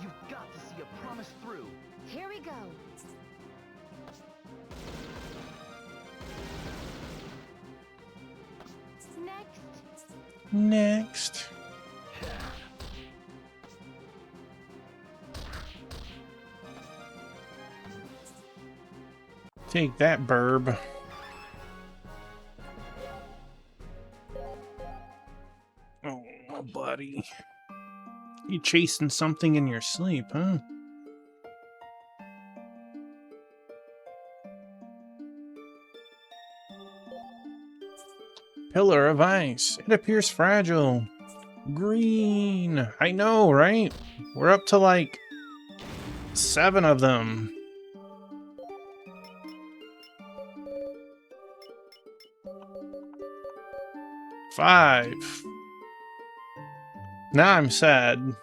You've got to see a promise through. Here we go. Next. Next. Take that, burb. Oh, buddy. You chasing something in your sleep, huh? Pillar of ice. It appears fragile. Green. I know, right? We're up to like 7 of them. Five. Now I'm sad.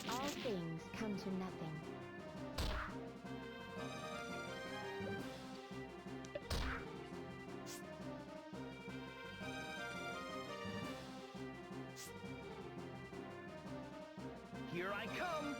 All things come to nothing. Here I come.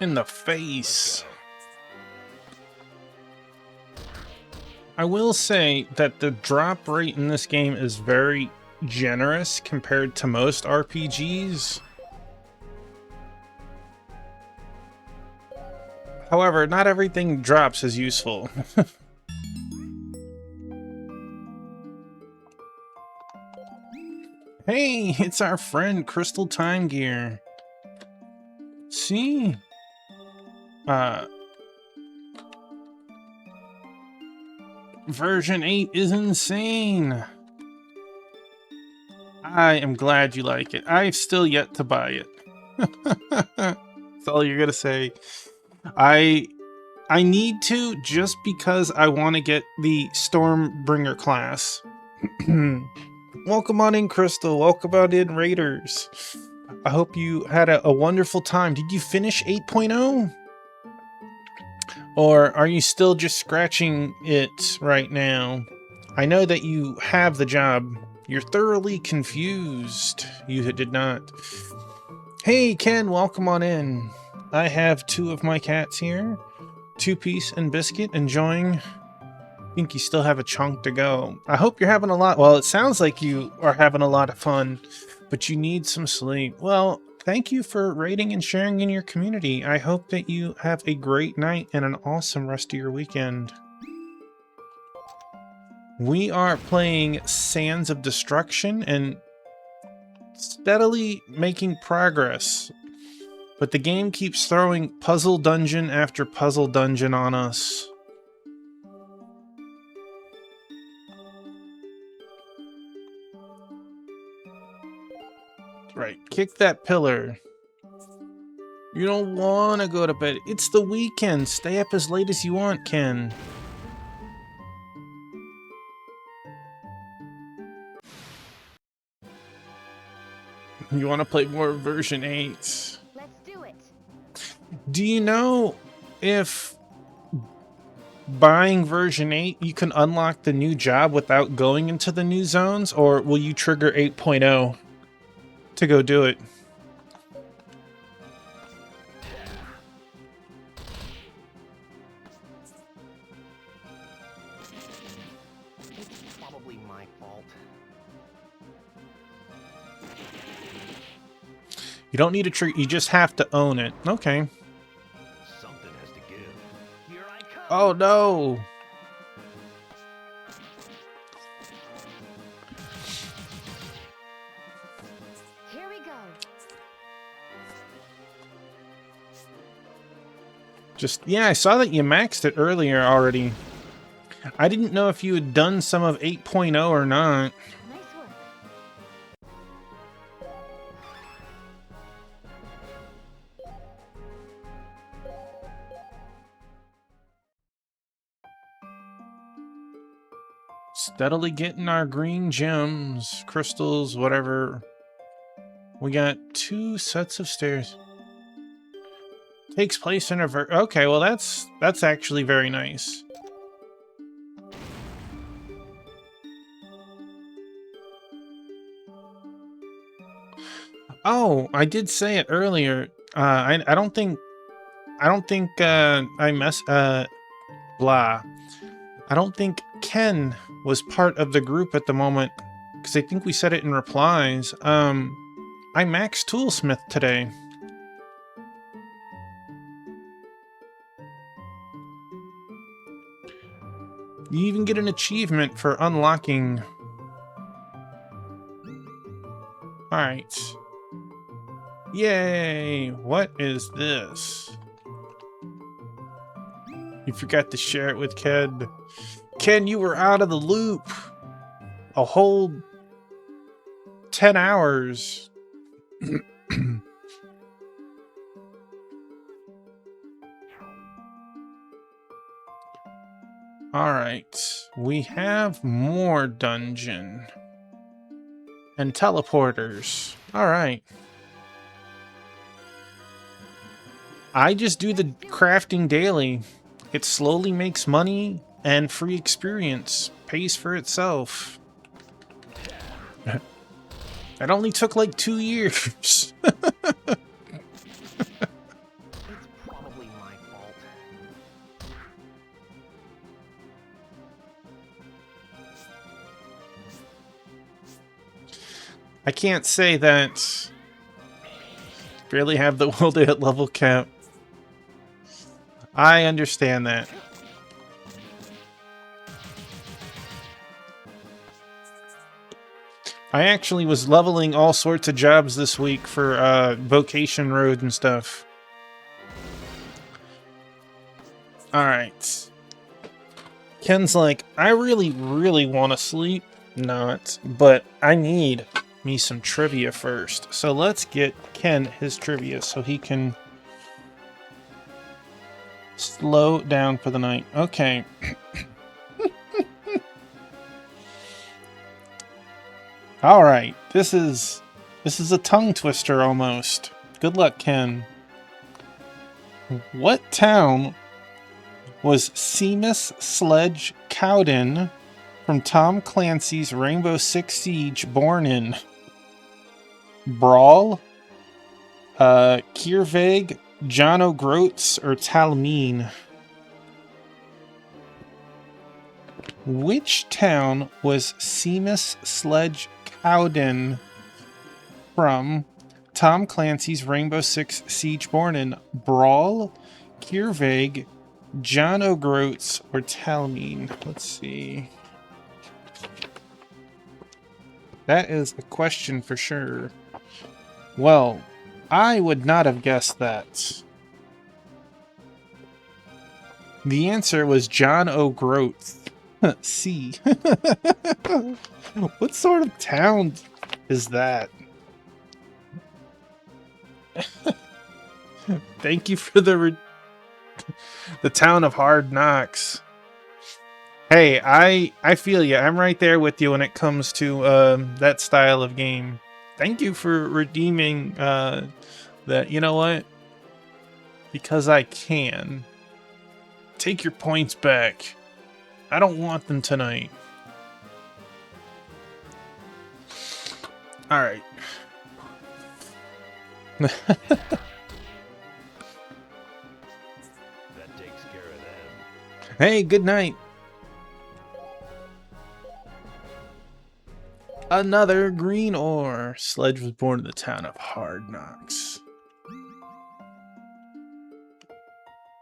In the face. I will say that the drop rate in this game is very generous compared to most RPGs. However, not everything drops is useful. Hey, it's our friend Crystal Time Gear. See? Version 8 is insane. I am glad you like it. I've still yet to buy it. That's all you're gonna say. I need to, just because I want to get the Stormbringer class. Welcome on in, Crystal. Welcome on in, Raiders. I hope you had a wonderful time. Did you finish 8.0? Or are you still just scratching it right now? I know that you have the job. You're thoroughly confused. You did not. Hey, Ken, welcome on in. I have 2 of my cats here. 2-Piece and Biscuit enjoying. I think you still have a chunk to go. I hope you're having a lot. Well, it sounds like you are having a lot of fun, but you need some sleep. Well, thank you for rating and sharing in your community. I hope that you have a great night and an awesome rest of your weekend. We are playing Sands of Destruction and steadily making progress. But the game keeps throwing puzzle dungeon after puzzle dungeon on us. Right, kick that pillar. You don't want to go to bed. It's the weekend. Stay up as late as you want, Ken. You want to play more version 8? Let's do it. Do you know if buying version 8 you can unlock the new job without going into the new zones, or will you trigger 8.0 to go do it? It's probably my fault. You don't need to trigger, you just have to own it. Okay. Something has to give. Here I come. Oh no! Here we go. Yeah, I saw that you maxed it earlier already. I didn't know if you had done some of 8.0 or not. Nice work. Steadily getting our green gems, crystals, whatever. We got 2 sets of stairs. Takes place in a okay, well that's actually very nice. Oh, I did say it earlier. I don't think blah. I don't think Ken was part of the group at the moment, because I think we said it in replies. I maxed Toolsmith today. You even get an achievement for unlocking. Alright. Yay! What is this? You forgot to share it with Ken. Ken, you were out of the loop. A whole 10 hours. Alright. We have more dungeon. And teleporters. Alright. I just do the crafting daily. It slowly makes money, and free experience pays for itself. It only took like 2 years. It's probably my fault. I can't say that. Barely have the will to hit level cap. I understand that. I actually was leveling all sorts of jobs this week for Vocation Road and stuff. Alright. Ken's like, I really, really want to sleep. Not, but I need me some trivia first. So let's get Ken his trivia so he can slow down for the night. Okay. All right. This is a tongue twister almost. Good luck, Ken. What town was Seamus Sledge Cowden from Tom Clancy's Rainbow Six Siege born in? Brawl, Kierveg, John O'Groats, or Talmeen? Which town was Seamus Sledge Cowden from Tom Clancy's Rainbow Six Siege born in? Brawl, Kierveg, John O'Groats, or Talmeen? Let's see. That is a question for sure. Well, I would not have guessed that. The answer was John O'Groats. C. What sort of town is that? Thank you for the town of Hard Knocks. Hey, I feel you. I'm right there with you when it comes to that style of game. Thank you for redeeming that. You know what? Because I can. Take your points back. I don't want them tonight. All right. That takes care of them. Hey, good night. Another green ore. Sledge was born in the town of Hard Knocks.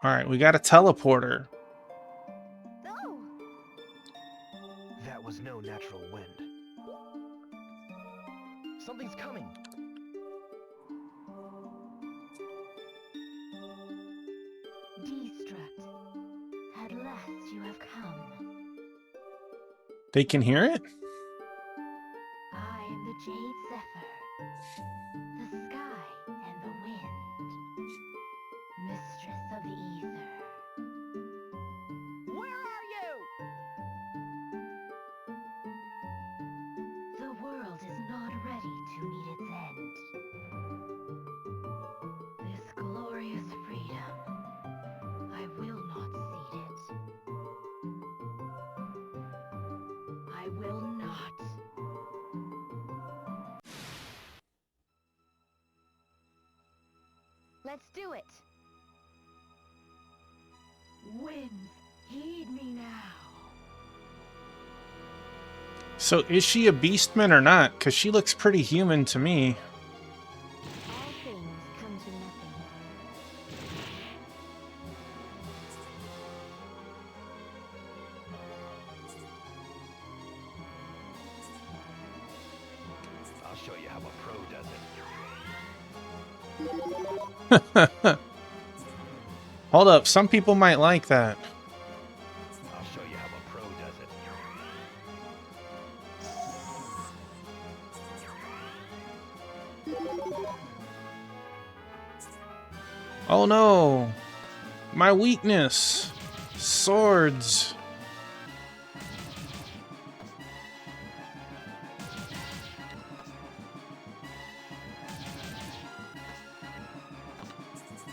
Alright, we got a teleporter. Oh, That was no natural wind. Something's coming. Destruct. At last you have come. They can hear it? I am the Jade Zephyr, the sky and the wind, mistress of the ether. where are you? The world is not ready to meet its end. This glorious freedom, I will not cede it. I will not. Let's do it. Winds, heed me now. So is she a beastman or not? Because she looks pretty human to me. All things come to nothing. I'll show you how a pro does it. Hold up, some people might like that. I'll show you how a pro does it. Oh no! My weakness! Swords!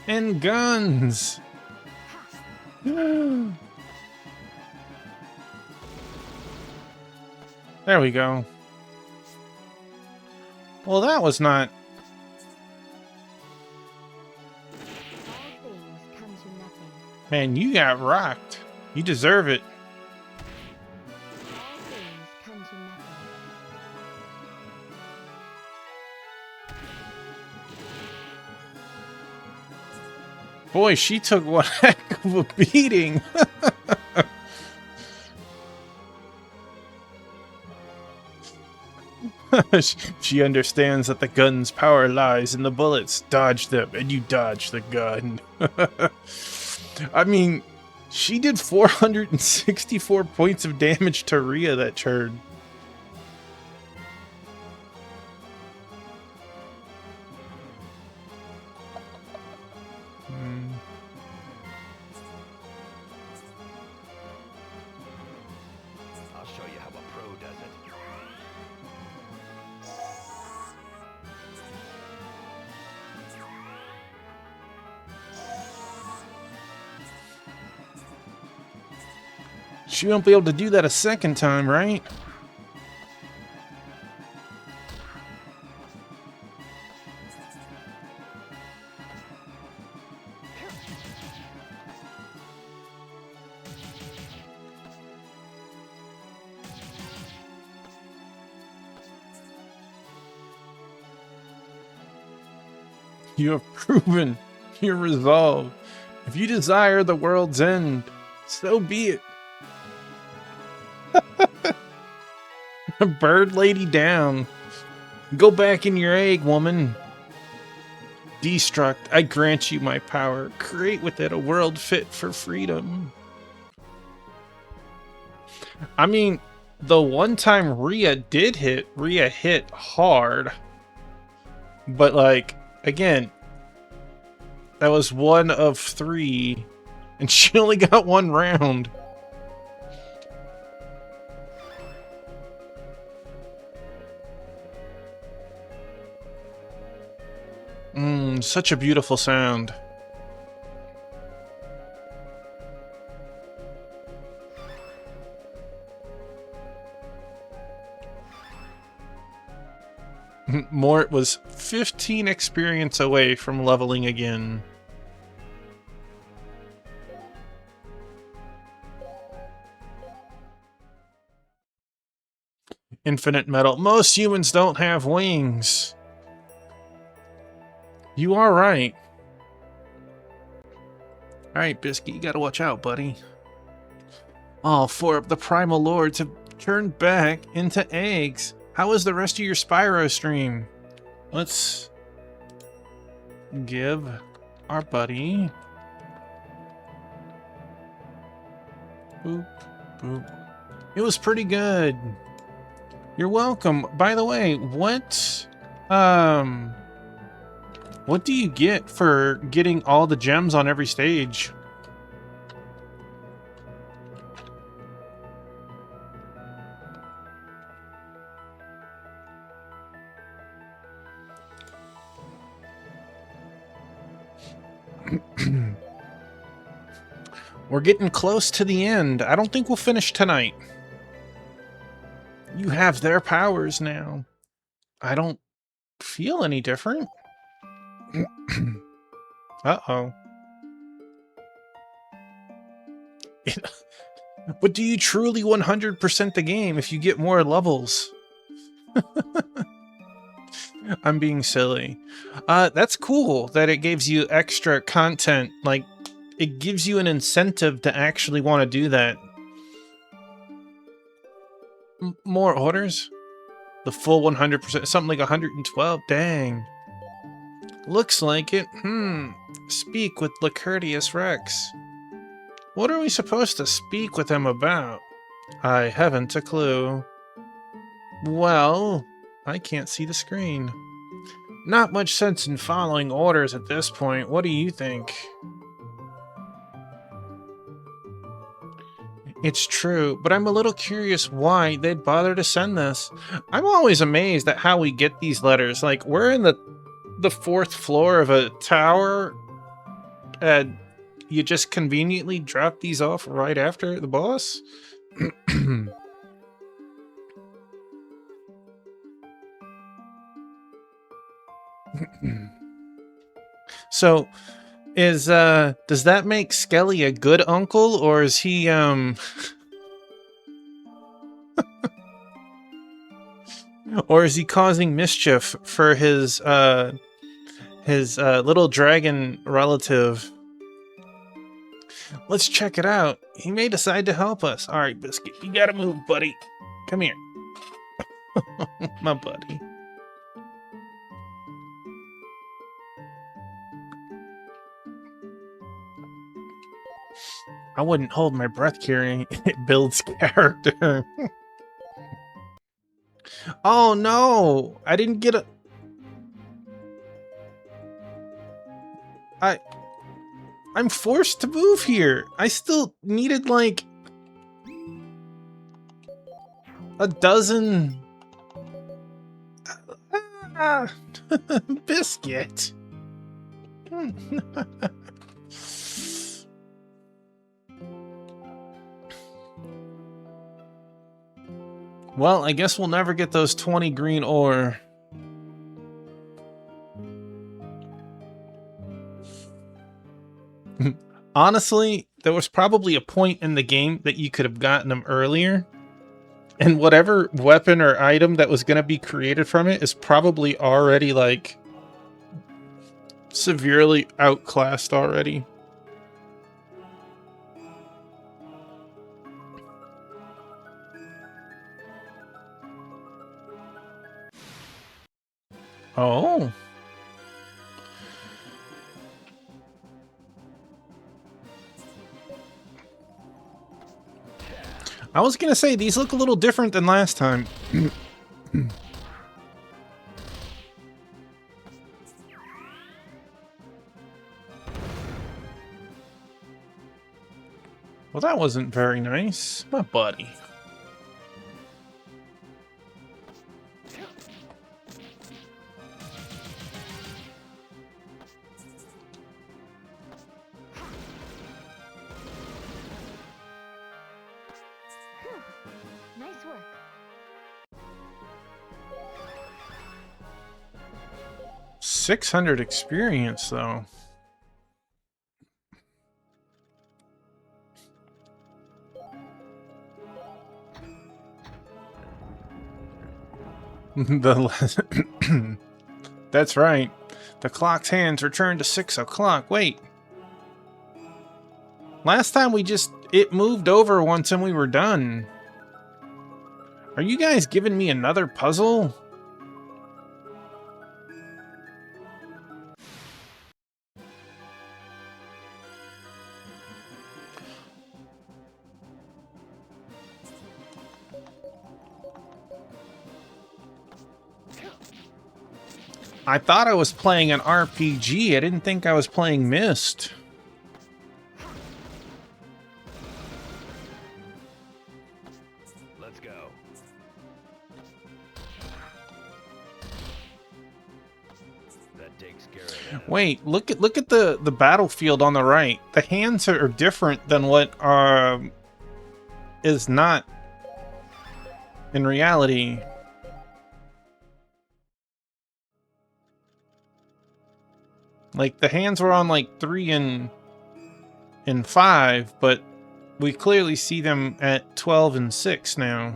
And guns! There we go. Well, that was not... All things come to nothing. Man, you got rocked. You deserve it. All things come to nothing. Boy, she took one heck of a beating. She understands that the gun's power lies in the bullets. Dodge them, and you dodge the gun. I mean, She did 464 points of damage to Rhea, that turn. I'll show you how a pro does it. She won't be able to do that a second time, right? You have proven your resolve. If you desire the world's end, so be it. Bird lady down. Go back in your egg, woman. Destruct, I grant you my power. Create with it a world fit for freedom. I mean, the one time Rhea did hit, Rhea hit hard. But like, again, that was 1 of 3. And she only got 1 round. Such a beautiful sound. Mort was 15 experience away from leveling again. Infinite metal. Most humans don't have wings. You are right. Alright, Biscuit, you gotta watch out, buddy. All 4 of the Primal Lords have turned back into eggs. How is the rest of your Spyro stream? Let's give our buddy... Boop, boop. It was pretty good. You're welcome. By the way, what do you get for getting all the gems on every stage? We're getting close to the end. I don't think we'll finish tonight. You have their powers now. I don't feel any different. Uh-oh. But do you truly 100% the game if you get more levels? I'm being silly. That's cool that it gives you extra content. Like, it gives you an incentive to actually want to do that. More orders? The full 100%, something like 112, dang. Looks like it. Speak with Lacertius Rex. What are we supposed to speak with him about? I haven't a clue. Well, I can't see the screen. Not much sense in following orders at this point. What do you think? It's true, but I'm a little curious why they'd bother to send this. I'm always amazed at how we get these letters. Like, we're in the 4th floor of a tower, and you just conveniently drop these off right after the boss? So, does that make Skelly a good uncle, or is he, or is he causing mischief for his little dragon relative? Let's check it out. He may decide to help us. All right, Biscuit, you gotta move, buddy. Come here. My buddy. I wouldn't hold my breath carrying it builds character. Oh no! I didn't get a... I'm forced to move here. I still needed like a dozen biscuit. Well, I guess we'll never get those 20 green ore. Honestly, there was probably a point in the game that you could have gotten them earlier. And whatever weapon or item that was going to be created from it is probably already, like, severely outclassed already. Oh. I was gonna say, these look a little different than last time. Well, that wasn't very nice. My buddy. Nice work. 600 experience, though. That's right. The clock's hands returned to 6 o'clock. Wait. Last time it moved over once and we were done. Are you guys giving me another puzzle? I thought I was playing an RPG. I didn't think I was playing Myst. Let's go. That takes care of that. Wait, look at the battlefield on the right. The hands are different than what is not in reality. Like, the hands were on, like, 3 and 5, but we clearly see them at 12 and 6 now.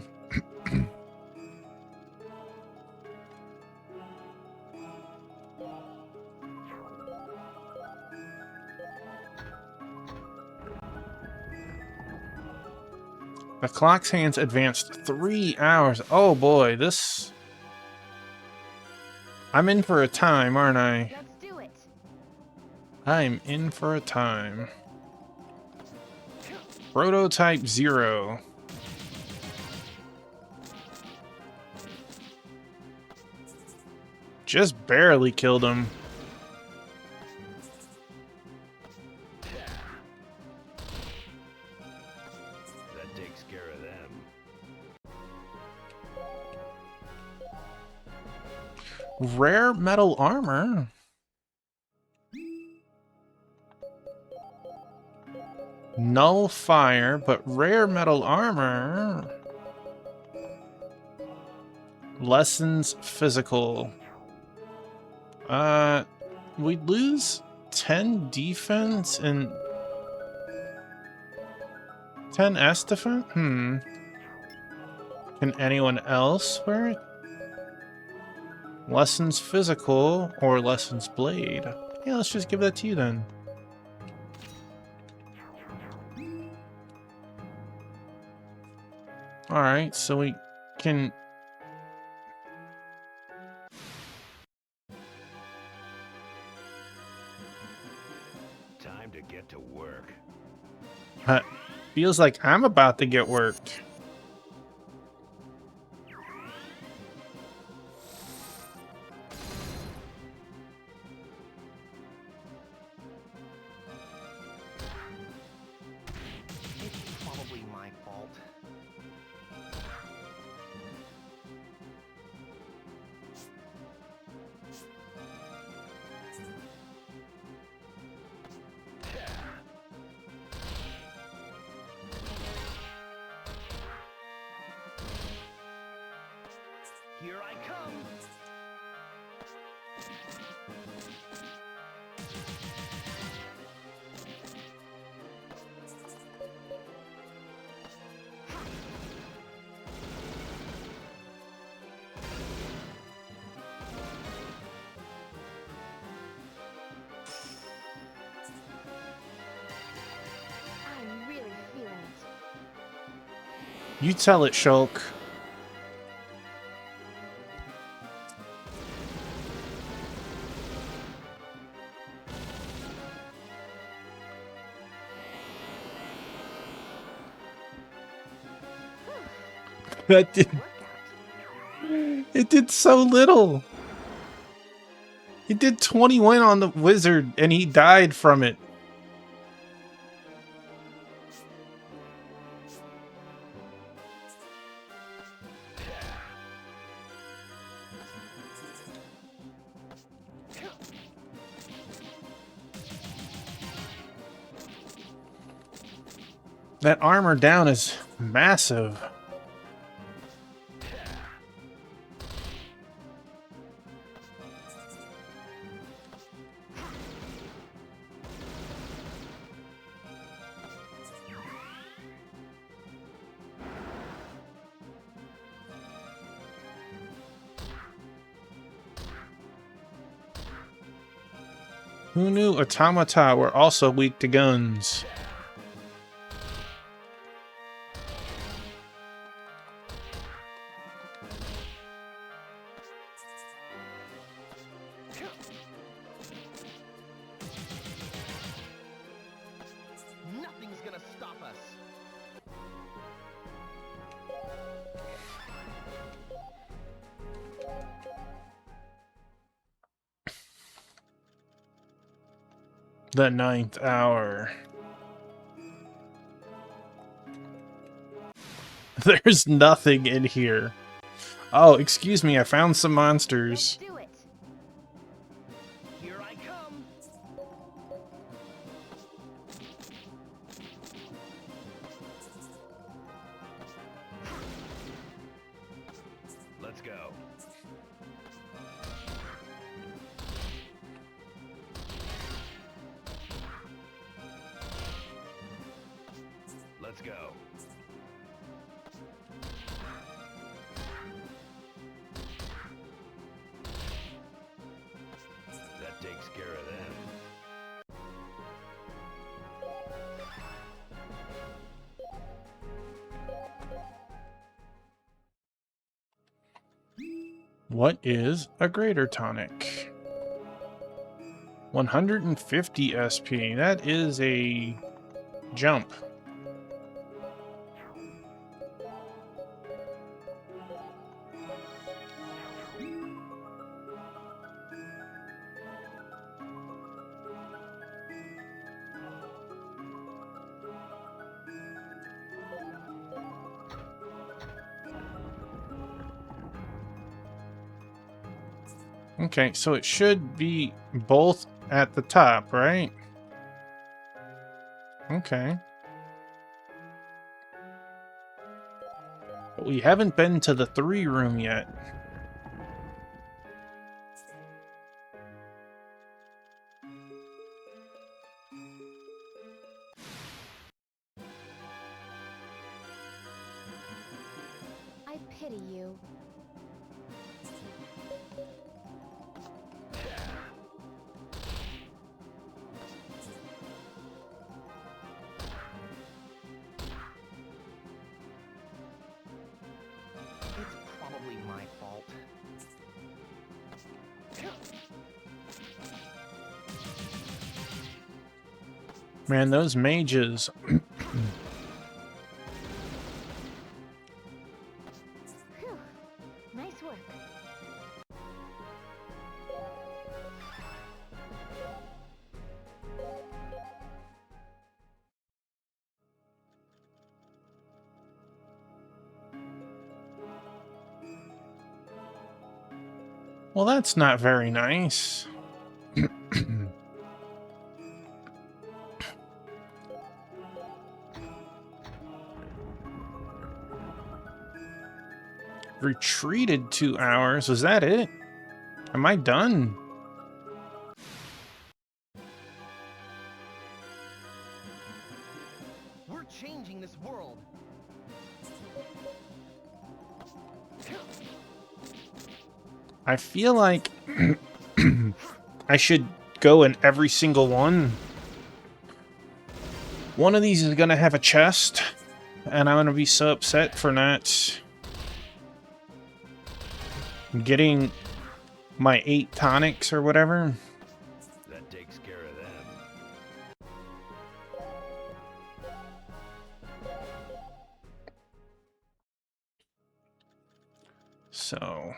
The clock's hands advanced 3 hours. Oh boy, this... I'm in for a time, aren't I? Let's do it. I'm in for a time. Prototype 0. Just barely killed him. That takes care of them. Rare metal armor. Null fire, but rare metal armor. Lessons physical. We'd lose 10 defense and 10 S defense? Can anyone else wear it? Lessons physical or lessons blade? Yeah, let's just give that to you then. Alright, so we can... Time to get to work. Feels like I'm about to get worked. It's probably my fault. Here I come! I'm really feeling it. You tell it, Shulk. That did, Workout. it did so little. It did 21 on the wizard, and he died from it. That armor down is massive. Who knew automata were also weak to guns? Nothing's gonna stop us! The 9th hour. There's nothing in here. Oh, excuse me, I found some monsters. Let's do it. Here I come! Let's go. Let's go. That takes care of them. What is a greater tonic? 150 SP. That is a jump. Okay, so it should be both at the top, right? Okay. But we haven't been to the 3 room yet. I pity you. It's probably my fault. Man, those mages work. Well, that's not very nice. Retreated 2 hours. Was that it? Am I done? We're changing this world. I feel like I should go in every single one. One of these is gonna have a chest, and I'm gonna be so upset for not getting my 8 tonics or whatever. That takes care of them. So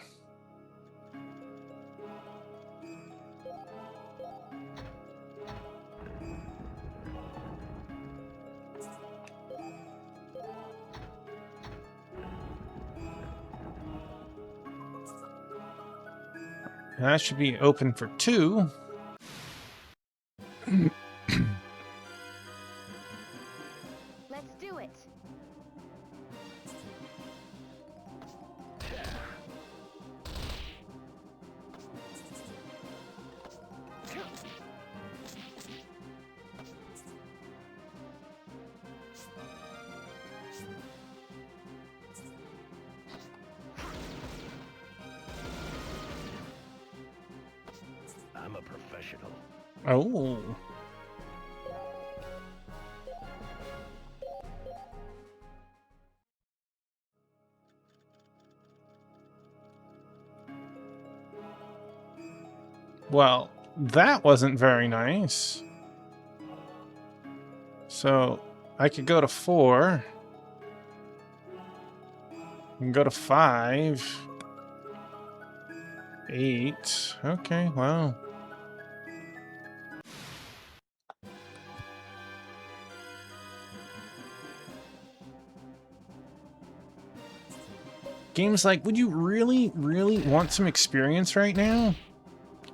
that should be open for 2. Let's do it. I'm a professional. Oh. Well, that wasn't very nice. So, I could go to 4. I can go to 5. 8. Okay, wow. Games like, would you really, really want some experience right now?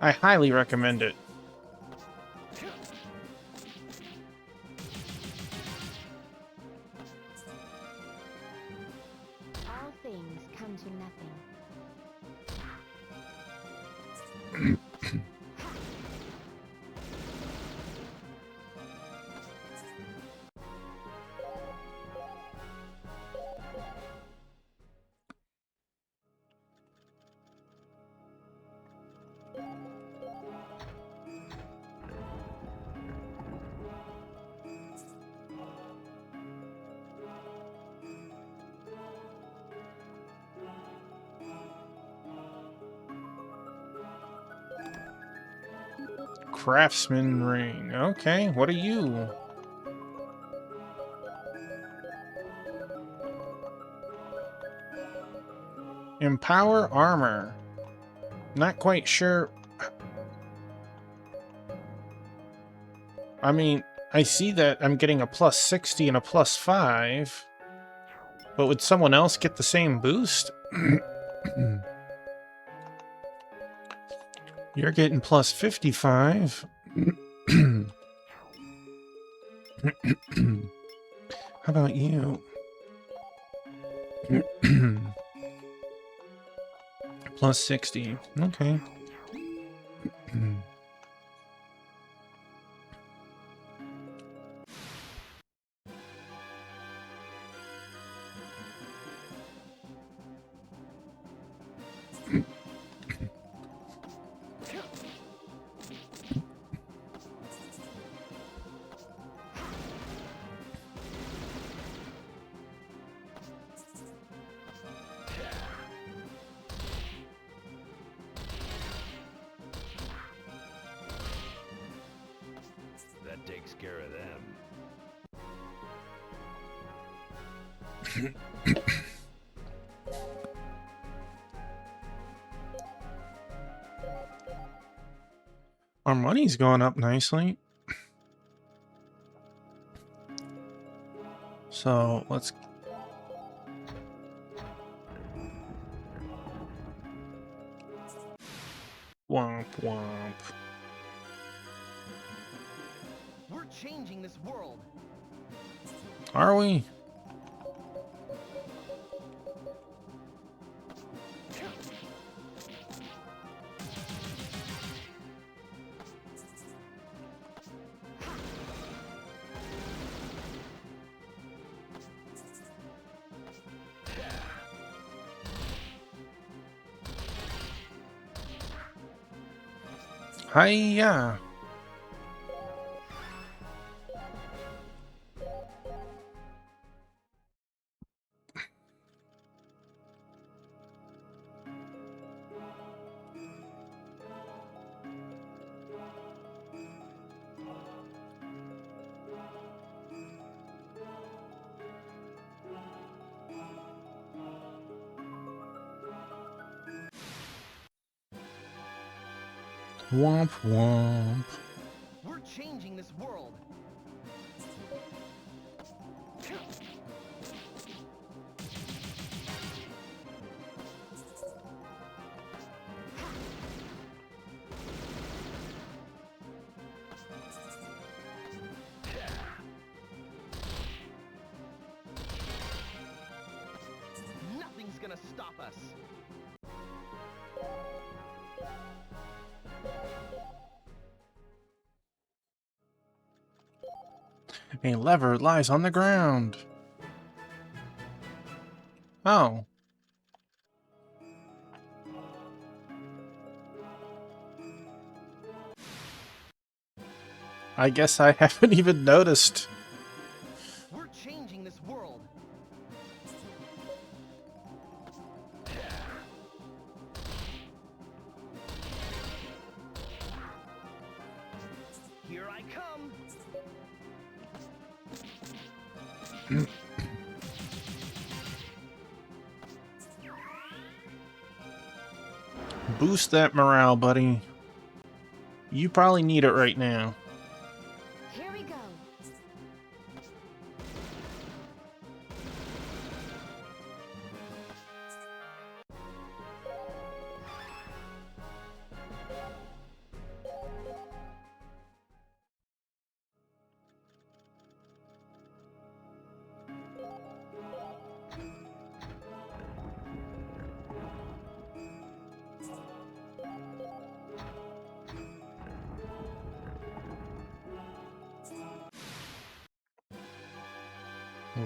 I highly recommend it. All things come to nothing. Craftsman ring. Okay, what are you? Empower armor. Not quite sure. I mean, I see that I'm getting a plus 60 and a plus 5. But would someone else get the same boost? You're getting plus 55. How about you? Plus 60. Okay. That takes care of them. Our money's going up nicely. So let's womp womp. We're changing this world. Are we? Hiya! Womp womp. We're changing this world. Nothing's gonna stop us. A lever lies on the ground. Oh. I guess I haven't even noticed. We're changing this world. Here I come. Boost that morale, buddy. You probably need it right now. Here we go.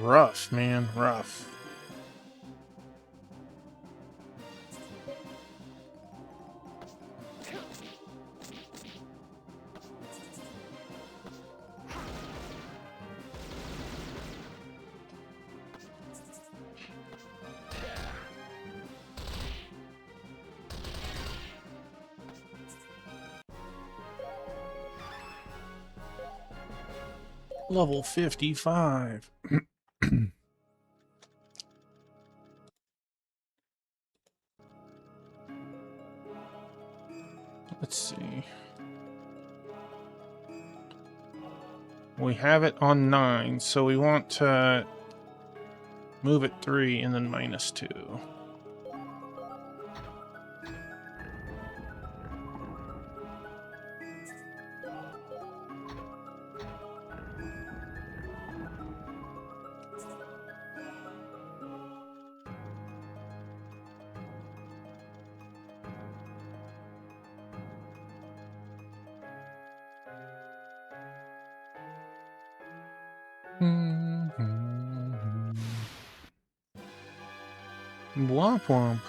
Rough, man, rough. Level 55. Let's see. We have it on 9, so we want to move it 3 and then -2. Womp womp.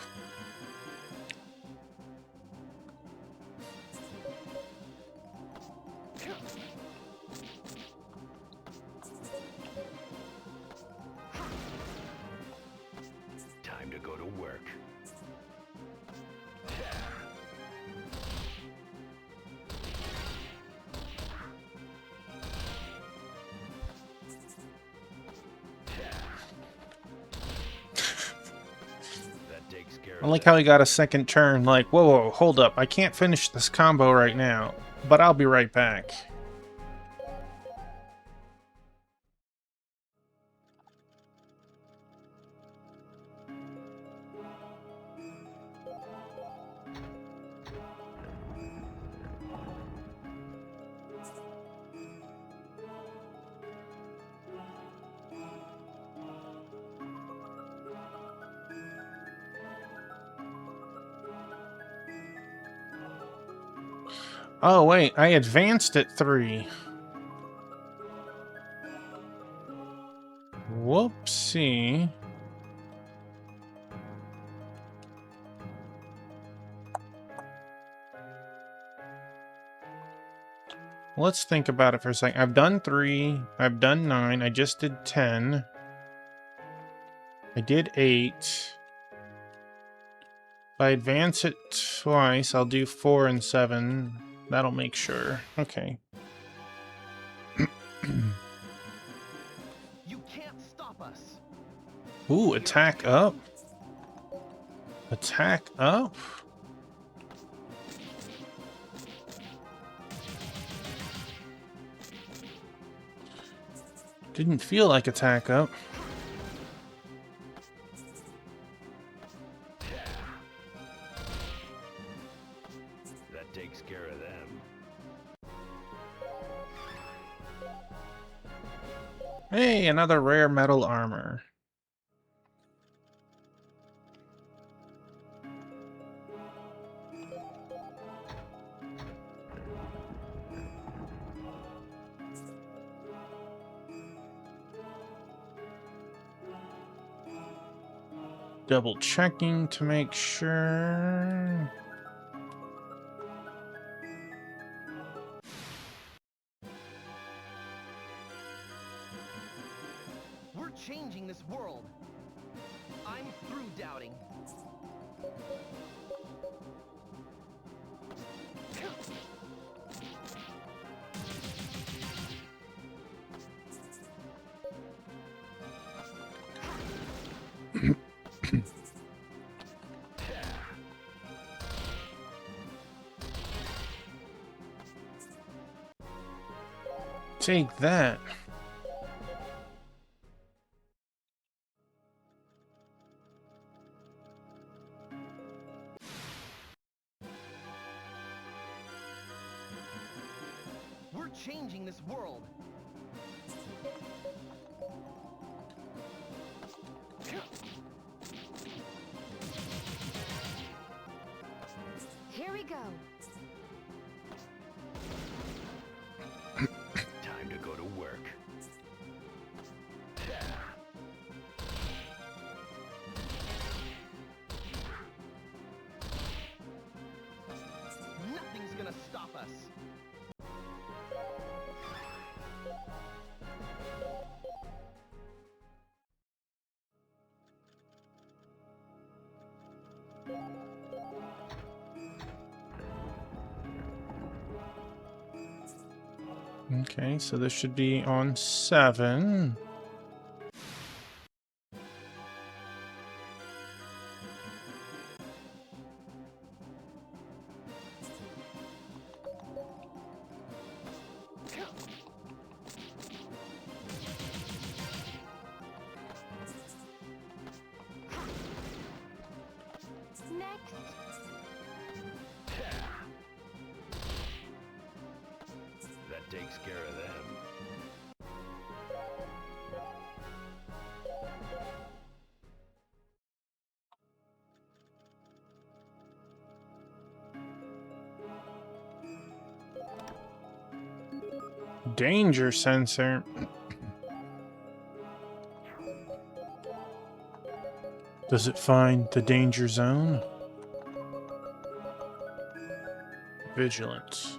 Time to go to work. That takes care I of like that. how he got a second turn, like, whoa, whoa, hold up, I can't finish this combo right now. but I'll be right back. Oh, wait, I advanced it 3. Whoopsie. Let's think about it for a second. I've done 3, I've done 9, I just did 10. I did 8. If I advance it twice, I'll do 4 and 7. That'll make sure. Okay. You can't stop us. Ooh, attack up. Attack up? Didn't feel like attack up. That takes care of them. Hey, another rare metal armor. Double checking to make sure. We're changing this world. I'm through doubting. Take that. We're changing this world. Here we go. Time to go to work. Nothing's gonna stop us. Okay, so this should be on 7. Next. That takes care of them. Danger sensor. Does it find the danger zone? Vigilance.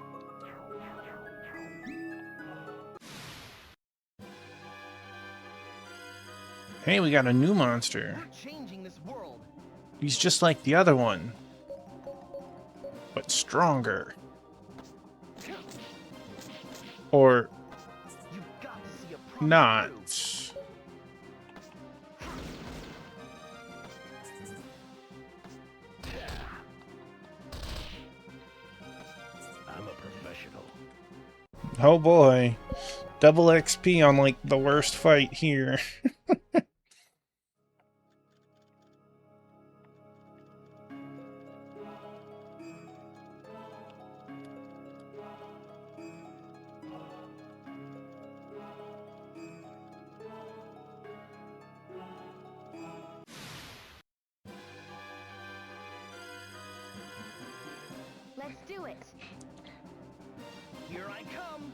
Hey, we got a new monster. We're changing this world. He's just like the other one, but stronger. Or You've got to see a problem not. through. I'm a professional. Oh boy. Double XP on like the worst fight here. Let's do it. Here I come.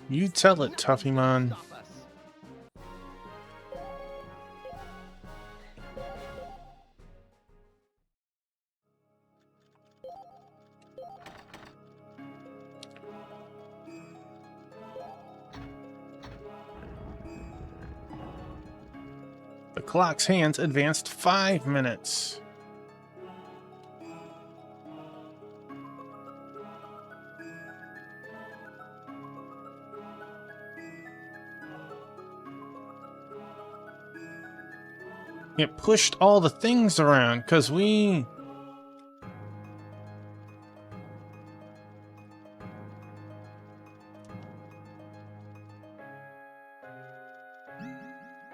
You tell it, Tuffymon. Stop us. The clock's hands advanced 5 minutes. It pushed all the things around, because we...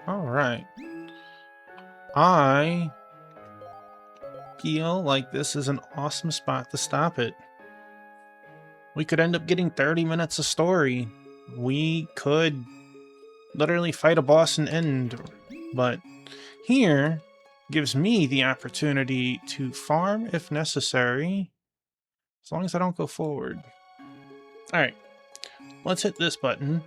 Alright. I feel like this is an awesome spot to stop it. We could end up getting 30 minutes of story. We could literally fight a boss and end, but here gives me the opportunity to farm if necessary, as long as I don't go forward. Alright, let's hit this button.